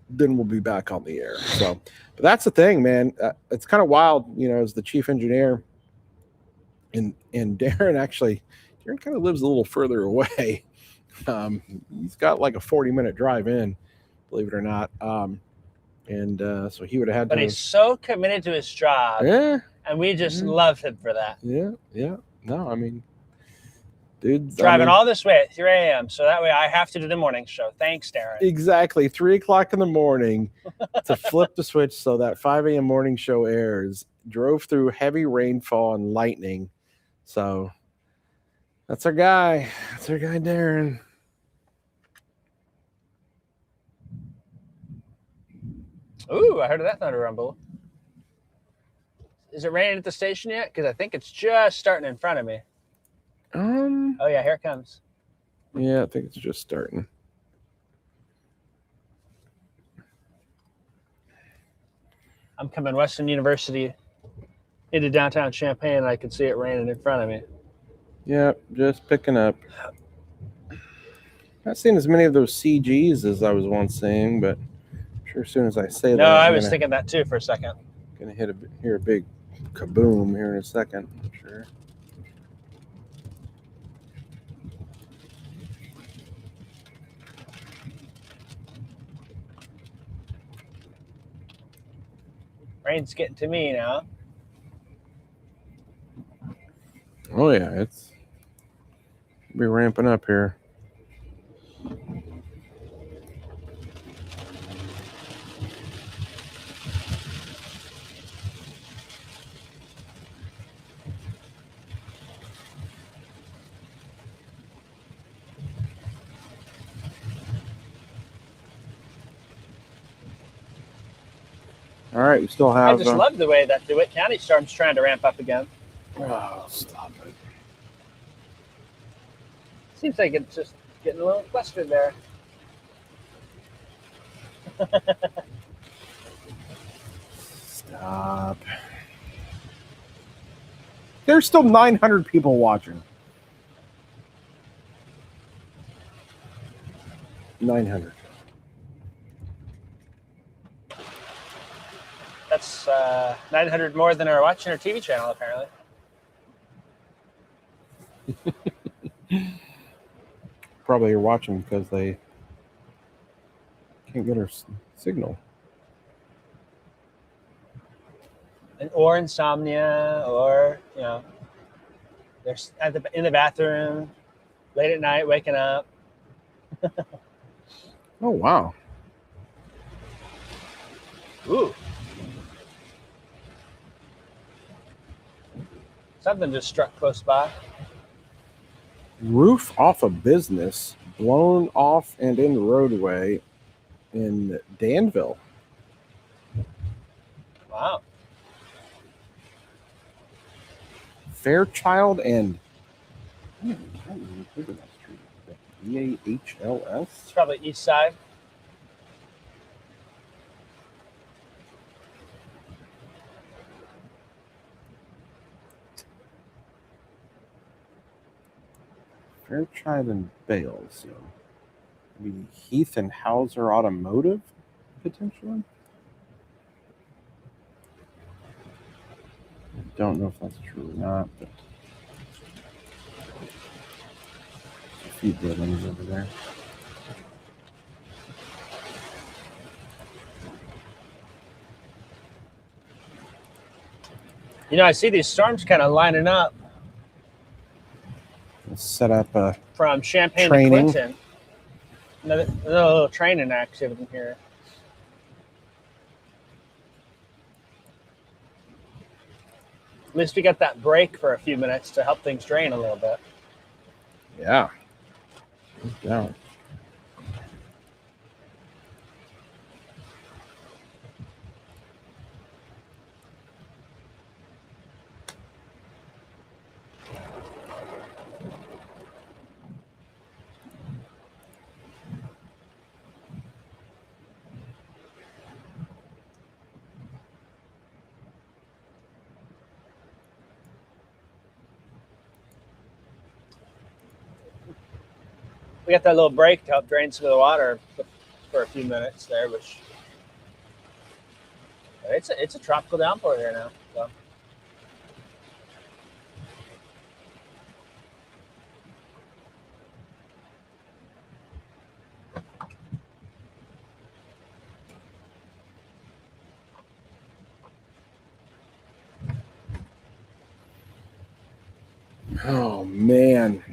then we'll be back on the air. So, but that's the thing, man. It's kind of wild, as the chief engineer, and Darren kind of lives a little further away. He's got like a 40-minute drive in, believe it or not. So he would have had But to. he's so committed to his job, Yeah. and we just Mhm. love him for that. Yeah. No, I mean, dude. Driving all this way at 3 a.m. so that way I have to do the morning show. Thanks, Darren. Exactly. 3:00 in the morning to flip the switch so that 5 a.m. morning show airs. Drove through heavy rainfall and lightning. So that's our guy. That's our guy, Darren. Ooh, I heard of that thunder rumble. Is it raining at the station yet? Because I think it's just starting in front of me. Oh yeah, here it comes. Yeah, I think it's just starting. I'm coming Western University into downtown Champaign, and I can see it raining in front of me. Yep, just picking up. Not seeing as many of those CGs as I was once seeing, but I'm sure as soon as I say that, No, I I'm was gonna- thinking that too for a second. Gonna hear a big kaboom here in a second. I'm sure. Rain's getting to me now. Oh yeah, it's be ramping up here. All right, we still have. I just love the way that DeWitt County Storm's trying to ramp up again. Oh, stop it! Seems like it's just getting a little flustered there. Stop. There's still 900 people watching. 900. That's 900 more than are watching our TV channel, apparently. Probably you're watching because they can't get our signal. Or insomnia, or, you know, they're in the bathroom late at night, waking up. Oh, wow. Ooh. Something just struck close by. Roof off a business blown off and in the roadway in Danville. Wow. Fairchild and I don't even think of that street. VAHLS? It's probably east side. Fairchild and Bales. Maybe Heath and Hauser Automotive, potentially. I don't know if that's true or not, but a few buildings over there. You know, I see these storms kind of lining up Let's set up a from Champaign Training. to Clinton. Another little training activity here. At least we got that break for a few minutes to help things drain a little bit. yeah. Yeah. We got that little break to help drain some of the water for a few minutes there, which it's a tropical downpour here now. So. Oh man.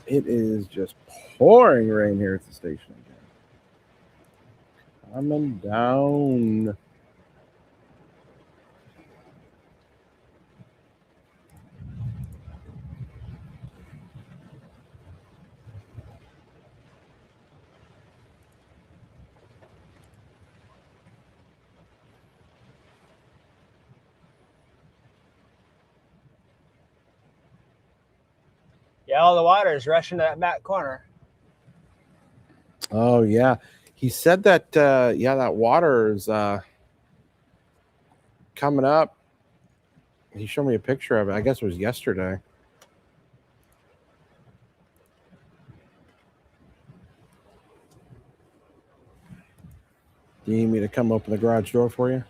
It is just pouring rain here at the station again. Coming down. Yeah, all the water is rushing to that back corner. Oh yeah. He said that that water is coming up. He showed me a picture of it. I guess it was yesterday. Do you need me to come open the garage door for you?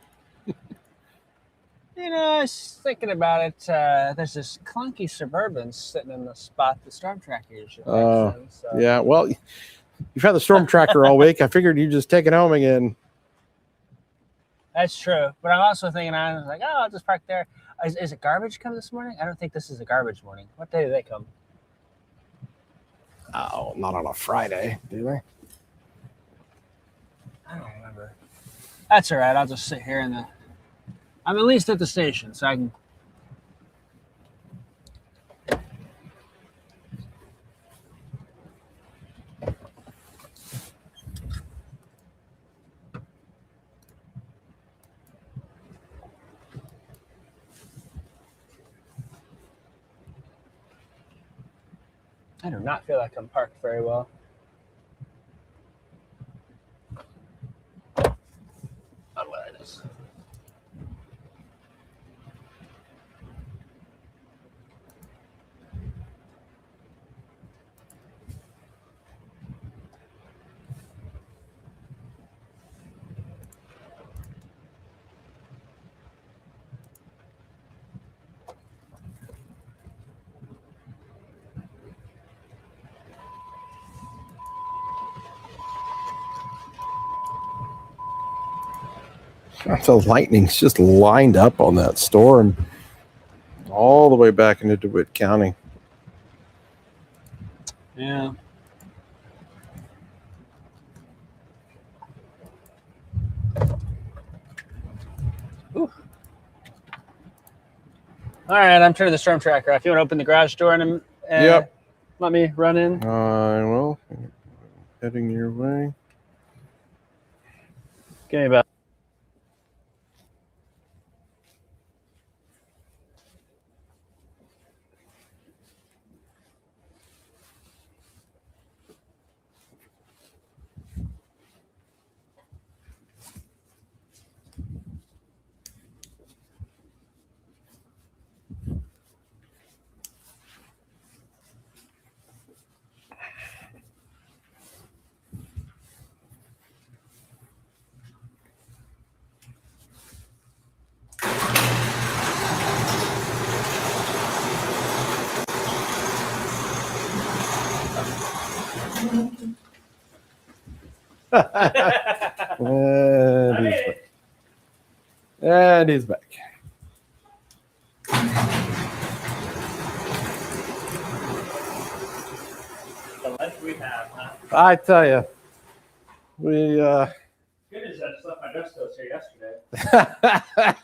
You know, I was thinking about it. There's this clunky Suburban sitting in the spot the storm tracker usually Oh, likes. So. Yeah, well, you've had the storm tracker all week. I figured you'd just take it home again. That's true. But I'm also thinking, I was like, I'll just park there. Is it garbage come this morning? I don't think this is a garbage morning. What day do they come? Oh, not on a Friday, do they? I don't remember. That's all right. I'll just sit here I'm at least at the station, so I can. I do not feel like I'm parked very well. Oh, well, it is. The lightning's just lined up on that storm all the way back into DeWitt County. Yeah. Ooh. All right, I'm turning the storm tracker off. You want to open the garage door and Yep. let me run in? I will. Heading your way. Give me about. And he's back. The life we have, huh? I tell you, we Good as I just left my dress coats here yesterday.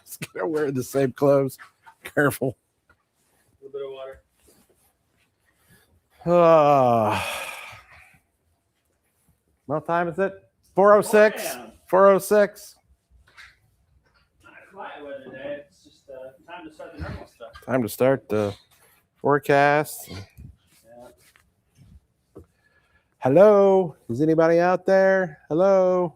just gonna wear the same clothes. Careful. A little bit of water. What time is it? 4:06. Damn. 4:06. Not quiet weather today. It's just time to start the normal stuff. Time to start the forecast. Yeah. Hello, is anybody out there? Hello.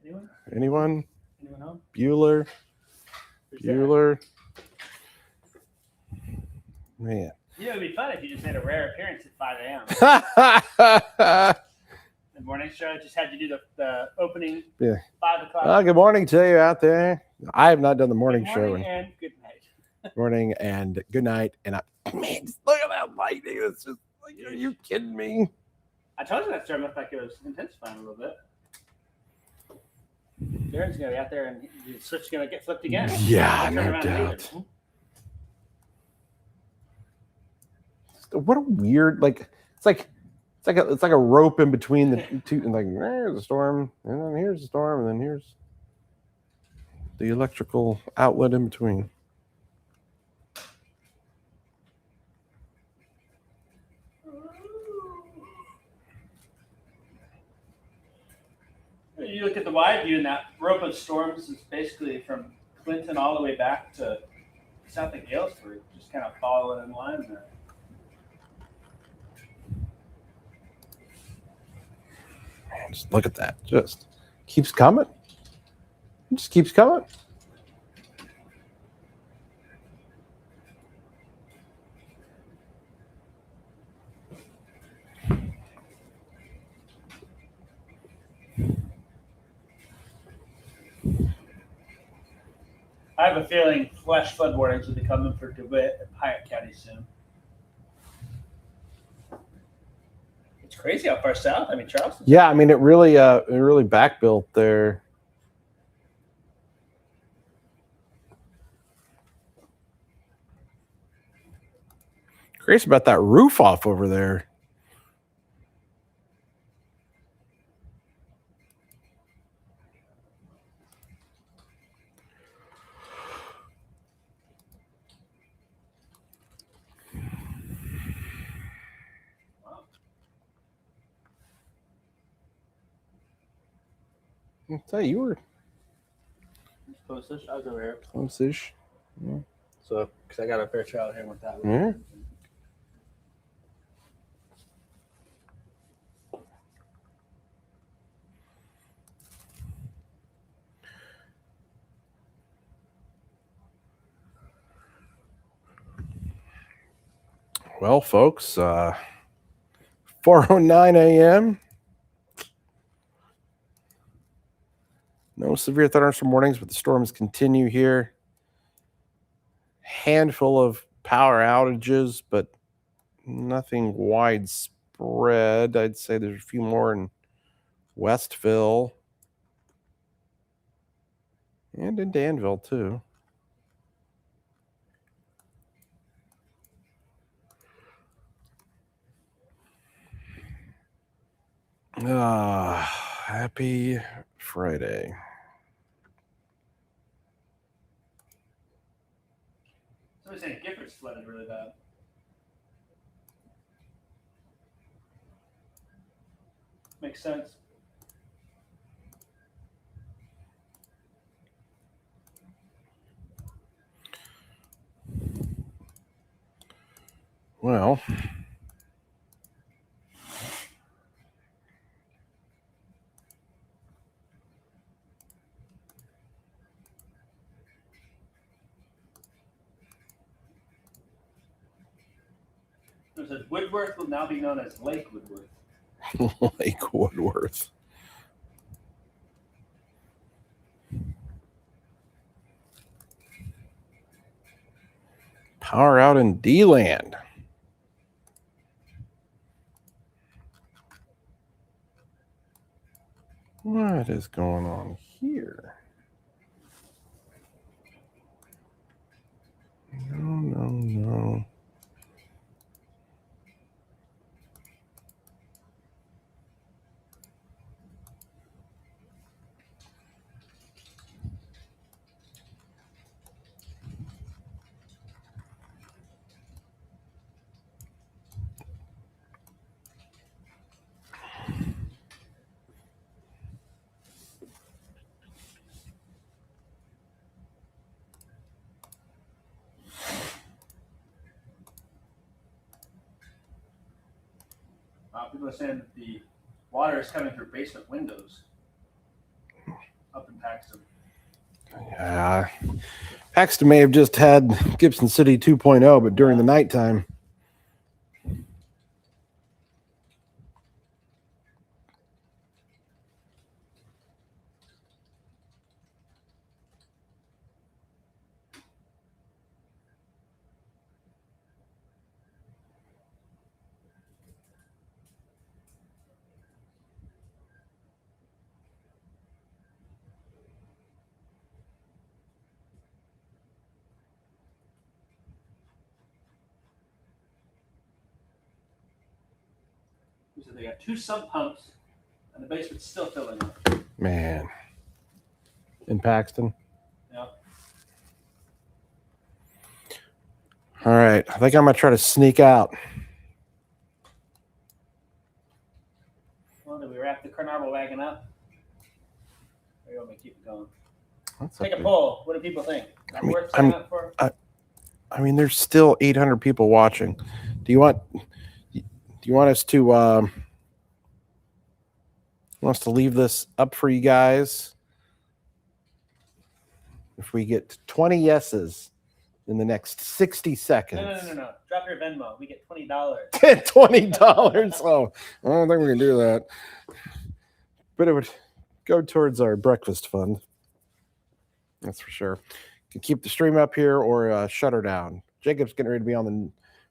Anyone? Anyone? Anyone home? Bueller. Who's there? Bueller. Man. You know, it'd be fun if you just made a rare appearance at 5 a.m. The morning show just had you do the opening. Yeah. 5 o'clock. Well, good morning to you out there. I have not done the morning Good show. morning and good night. Morning and good night. And man, just look at that lightning. It's just like, are you kidding me? I told you that storm looked like it was intensifying a little bit. Jared's gonna be out there and the switch's gonna get flipped again. Yeah, Turn no around and leave doubt. it. What a weird, like, it's like a rope in between the two, and like there's a storm, and then here's a storm, and then here's the electrical outlet in between. You look at the wide view, and that rope of storms is basically from Clinton all the way back to south of Galesburg, just kind of following in line there. Man, just look at that. Just keeps coming. It just keeps coming. I have a feeling flash flood warnings will be coming for DeWitt and Piatt County soon. It's crazy how far south. I mean, Charleston. Yeah, I mean it really back built there. Crazy about that roof off over there. I'll tell you, you were Close-ish. I was over here. close-ish. So, because I got a fair trial here with that. Yeah. Well, folks, 4:09 a.m. No severe thunderstorm warnings, but the storms continue here. Handful of power outages, but nothing widespread. I'd say there's a few more in Westville, and in Danville too. Happy Friday. Somebody's saying Giffords flooded really bad. Makes sense. Well, It says Woodworth will now be known as Lake Woodworth. Lake Woodworth. Power out in D-Land. What is going on here? No. People are saying that the water is coming through basement windows up in Paxton. Yeah. Paxton may have just had Gibson City 2.0, but during the nighttime. So they got 2 sump pumps, and the basement's still filling up. Man. In Paxton. Yeah. All right. I think I'm going to try to sneak out. Well, did we wrap the Carnarvon wagon up? Or you want me to keep it going? That's Take up a to- poll. What do people think? I mean, Worth signing up for? I mean, there's still 800 people watching. Do you want us to want us to leave this up for you guys? If we get 20 yeses in the next 60 seconds. No. Drop your Venmo. We get $20. $20. Oh, I don't think we can do that. But it would go towards our breakfast fund. That's for sure. You can keep the stream up here or shut her down. Jacob's getting ready to be on the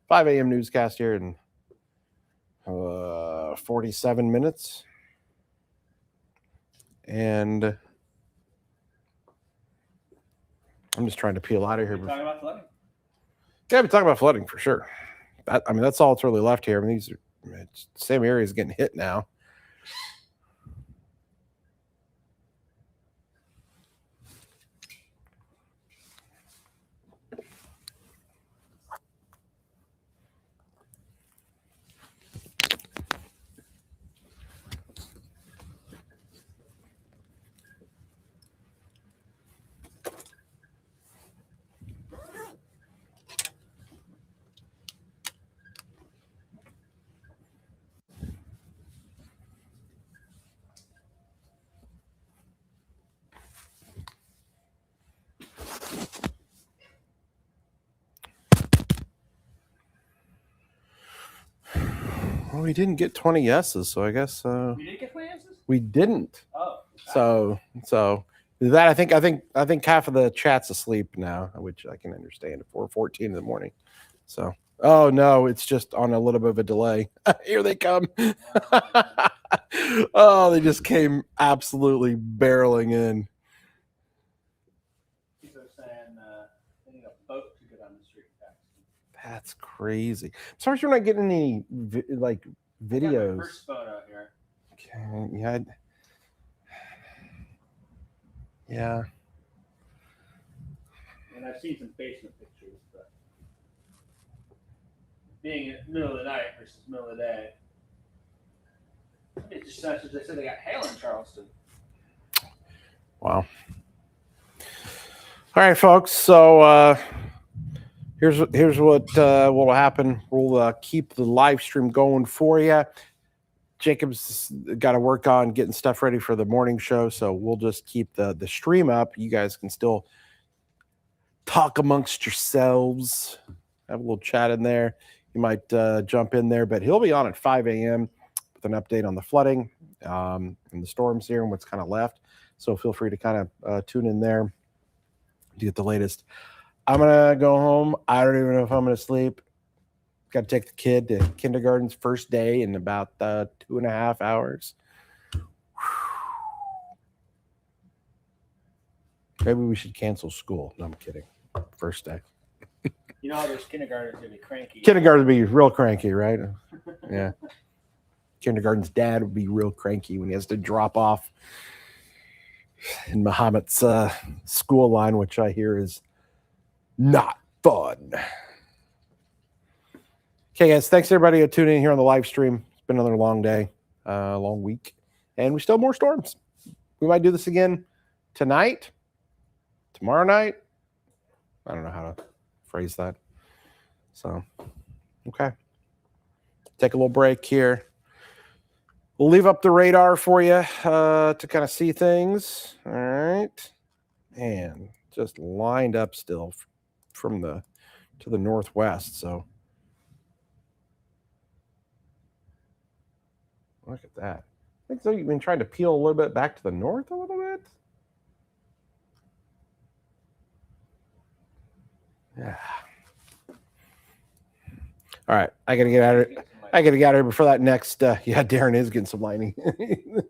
5 a.m. newscast here in 47 minutes. And I'm just trying to peel out of here. We're talking about flooding. Yeah, we're talking about flooding for sure. That's all that's really left here. I mean, these are same areas getting hit now. Well, we didn't get 20 yeses, so I guess You did get 20 answers? we didn't. Oh. So that I think half of the chat's asleep now, which I can understand at 4:14 in the morning. So oh no, it's just on a little bit of a delay. Here they come. Oh, they just came absolutely barreling in. People are saying they need a boat to get on the street taxi. That's crazy. Sorry, you're not getting any like I got my videos. first phone out here. Okay, yeah, yeah. And I've seen some basement pictures, but being in the middle of the night versus middle of the day. It's just such as they said they got hail in Charleston. Wow. All right, folks. So here's what will happen. We'll keep the live stream going for you. Jacob's got to work on getting stuff ready for the morning show, so we'll just keep the stream up. You guys can still talk amongst yourselves, have a little chat in there. You might jump in there, but he'll be on at 5 a.m. with an update on the flooding and the storms here and what's kind of left. So feel free to kind of tune in there to get the latest. I'm gonna go home. I don't even know if I'm gonna sleep. Got to take the kid to kindergarten's first day in about 2.5 hours. Maybe we should cancel school. No, I'm kidding. First day. You know how there's kindergartners gonna be cranky. Kindergarten would be real cranky, right? Yeah. Kindergarten's dad would be real cranky when he has to drop off in Muhammad's school line, which I hear is not fun. Okay, guys, thanks everybody for tuning in here on the live stream. It's been another long day, long week, and we still have more storms. We might do this again tonight, tomorrow night. I don't know how to phrase that. So, okay. Take a little break here. We'll leave up the radar for you to kind of see things. All right. And just lined up still from to the northwest. So look at that. I think so. You've been trying to peel a little bit back to the north a little bit. Yeah. All right. I got to get out of here. I got to get out of here before that next. Yeah, Darren is getting some lightning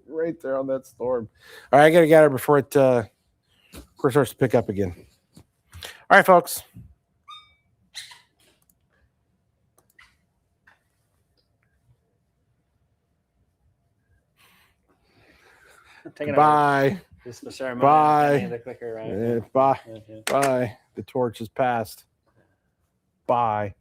right there on that storm. All right. I got to get out of here before it starts to pick up again. All right, folks. Bye. This is the ceremony. Bye. The clicker, right? Bye. Yeah. Bye. The torch is passed. Bye.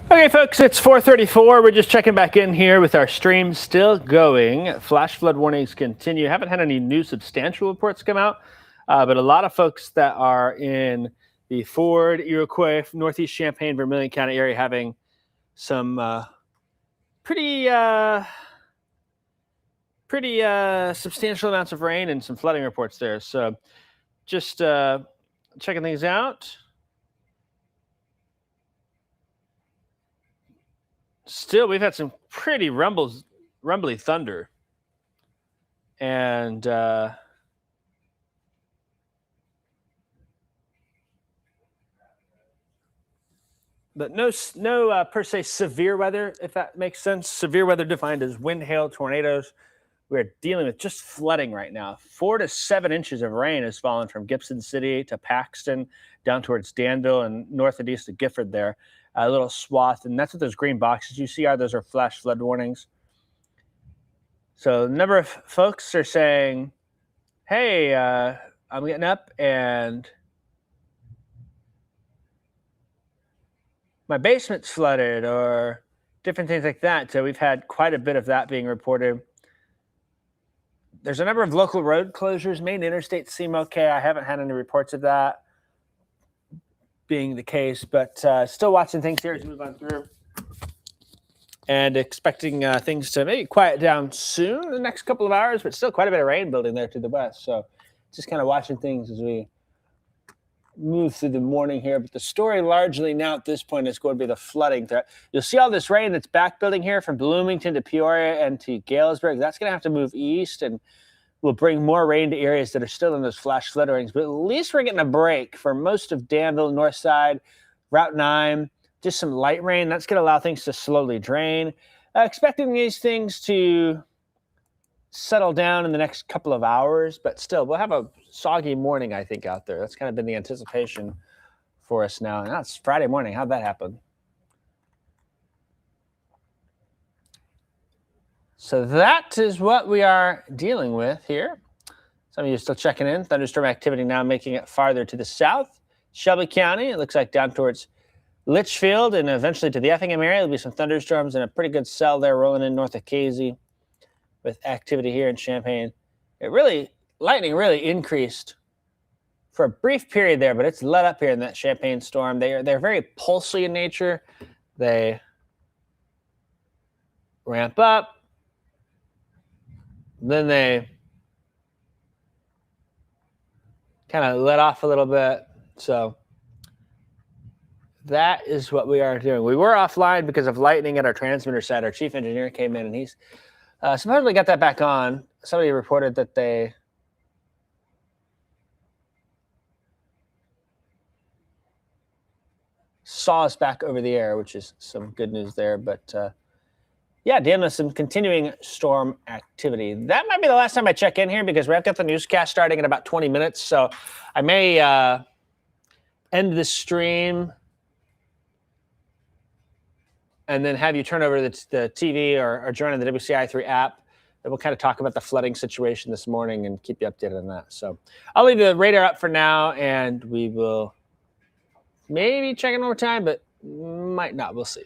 Okay, folks, it's 4:34. We're just checking back in here with our stream still going. Flash flood warnings continue. Haven't had any new substantial reports come out, but a lot of folks that are in the Ford, Iroquois, Northeast Champaign, Vermilion County area having some pretty substantial amounts of rain and some flooding reports there. So just checking things out. Still, we've had some pretty rumbly thunder. And but no per se severe weather, if that makes sense. Severe weather defined as wind, hail, tornadoes. We're dealing with just flooding right now. 4 to 7 inches of rain has fallen from Gibson City to Paxton, down towards Danville and north and east of Gifford there. A little swath, and that's what those green boxes you see are. Those are flash flood warnings. So a number of folks are saying, hey, I'm getting up and my basement's flooded, or different things like that. So we've had quite a bit of that being reported. There's a number of local road closures. Main interstates seem okay. I haven't had any reports of that being the case, but still watching things here as we move on through and expecting things to maybe quiet down soon in the next couple of hours, but still quite a bit of rain building there to the west. So just kind of watching things as we move through the morning here. But the story largely now at this point is going to be the flooding threat. You'll see all this rain that's back building here from Bloomington to Peoria and to Galesburg. That's going to have to move east and will bring more rain to areas that are still in those flash flood warnings. But at least we're getting a break for most of Danville, North Side, Route 9, just some light rain. That's going to allow things to slowly drain. Expecting these things to settle down in the next couple of hours, but still, we'll have a soggy morning, I think, out there. That's kind of been the anticipation for us now. Now it's Friday morning. How'd that happen? So that is what we are dealing with here. Some of you are still checking in. Thunderstorm activity now making it farther to the south. Shelby County, it looks like down towards Litchfield and eventually to the Effingham area. There'll be some thunderstorms and a pretty good cell there rolling in north of Casey with activity here in Champaign. Lightning really increased for a brief period there, but it's let up here in that Champaign storm. They're very pulsy in nature. They ramp up, then they kind of let off a little bit. So that is what we are doing. We were offline because of lightning at our transmitter site. Our chief engineer came in and he's supposedly got that back on. Somebody reported that they saw us back over the air, which is some good news there. But yeah, dealing with some continuing storm activity. That might be the last time I check in here because we've got the newscast starting in about 20 minutes. So I may end the stream and then have you turn over the TV or join on the WCI3 app. And we'll kind of talk about the flooding situation this morning and keep you updated on that. So I'll leave the radar up for now, and we will maybe check in over time, but might not. We'll see.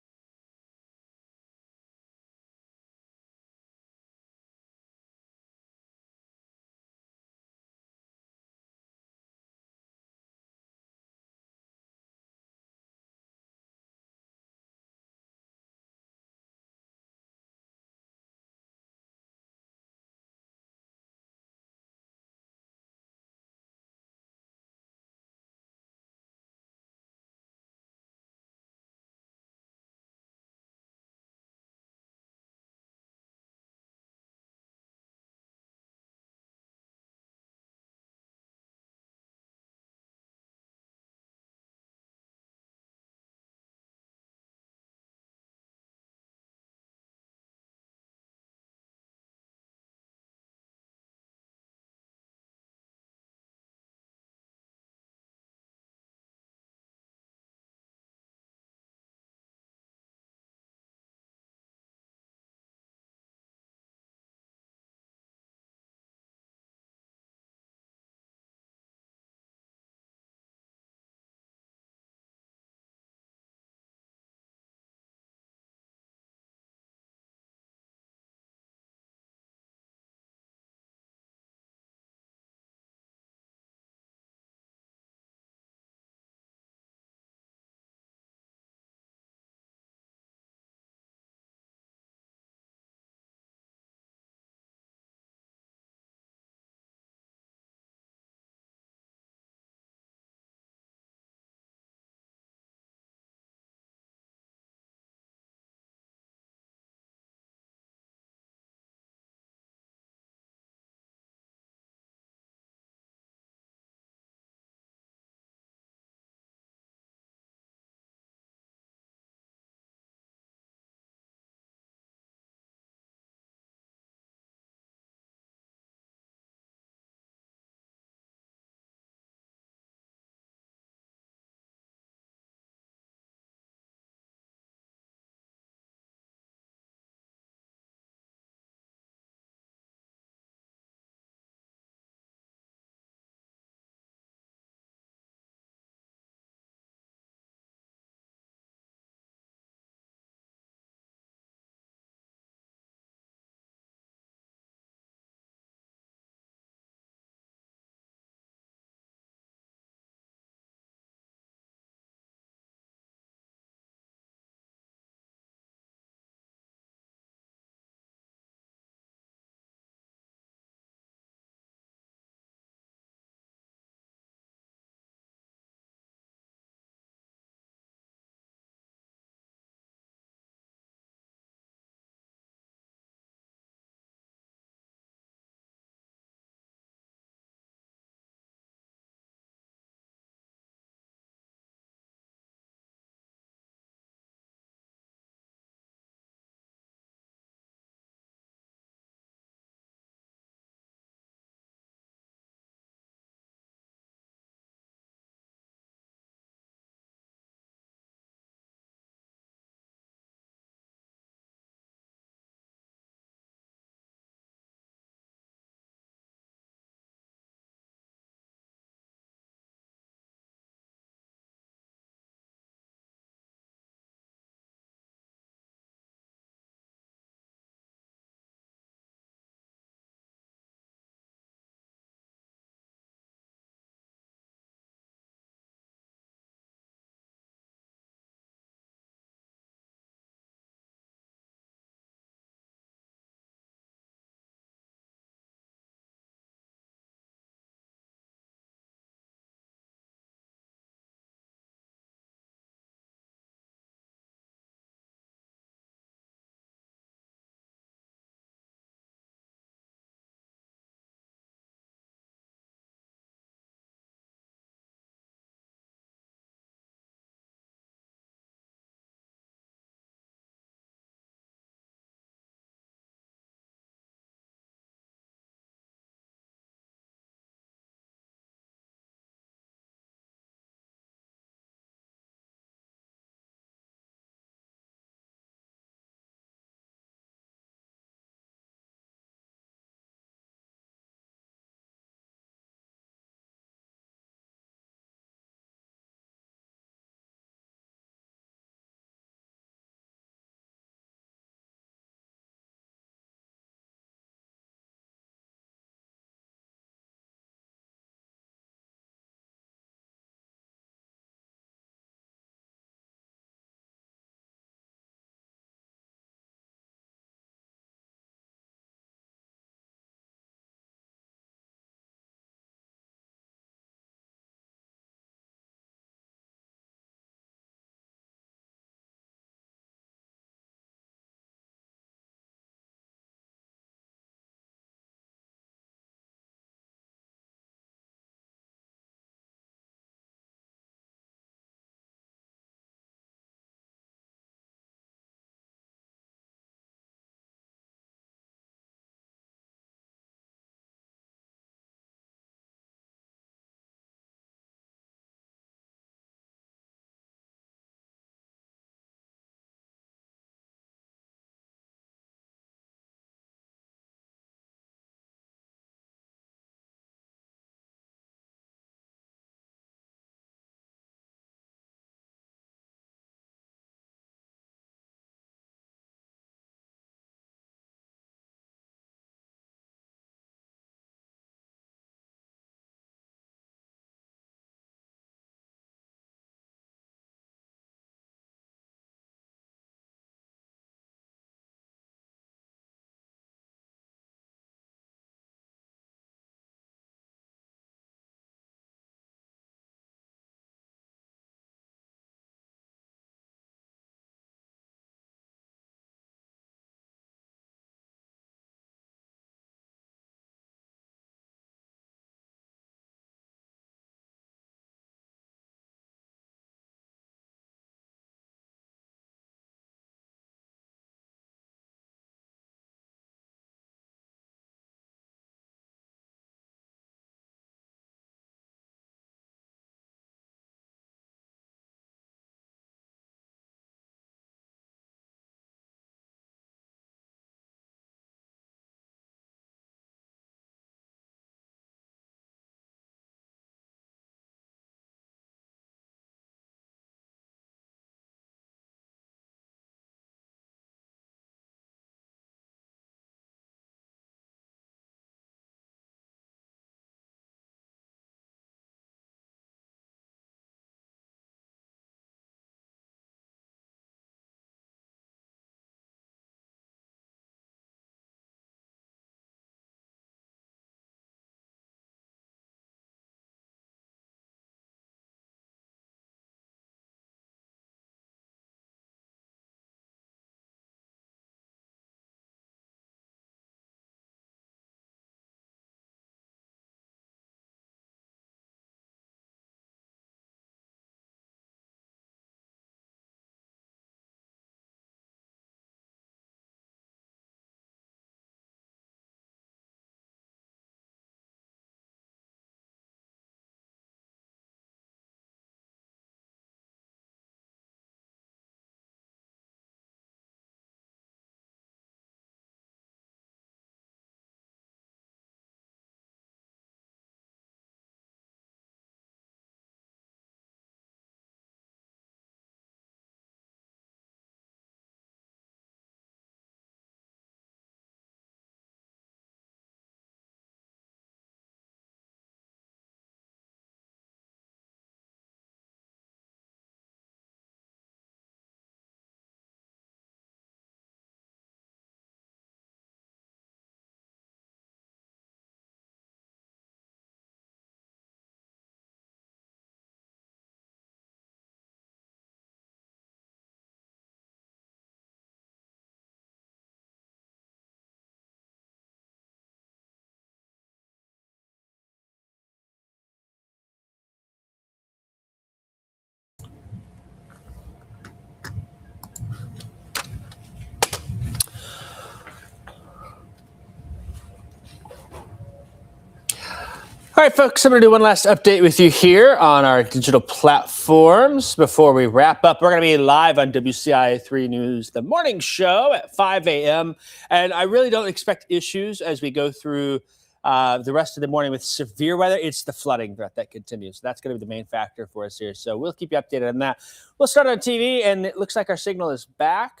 All right, folks, I'm going to do one last update with you here on our digital platforms before we wrap up. We're going to be live on WCIA 3 News, the morning show at 5 a.m. And I really don't expect issues as we go through the rest of the morning with severe weather. It's the flooding threat that continues. That's going to be the main factor for us here. So we'll keep you updated on that. We'll start on TV, and it looks like our signal is back.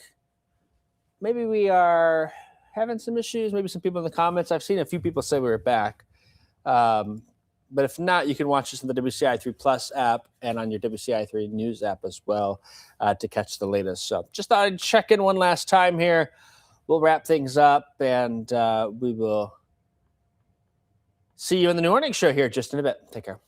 Maybe we are having some issues. Maybe some people in the comments. I've seen a few people say we were back. But if not, you can watch this on the WCIA 3 Plus app and on your WCIA 3 News app as well to catch the latest. So just thought I'd check in one last time here. We'll wrap things up, and we will see you in the morning show here just in a bit. Take care.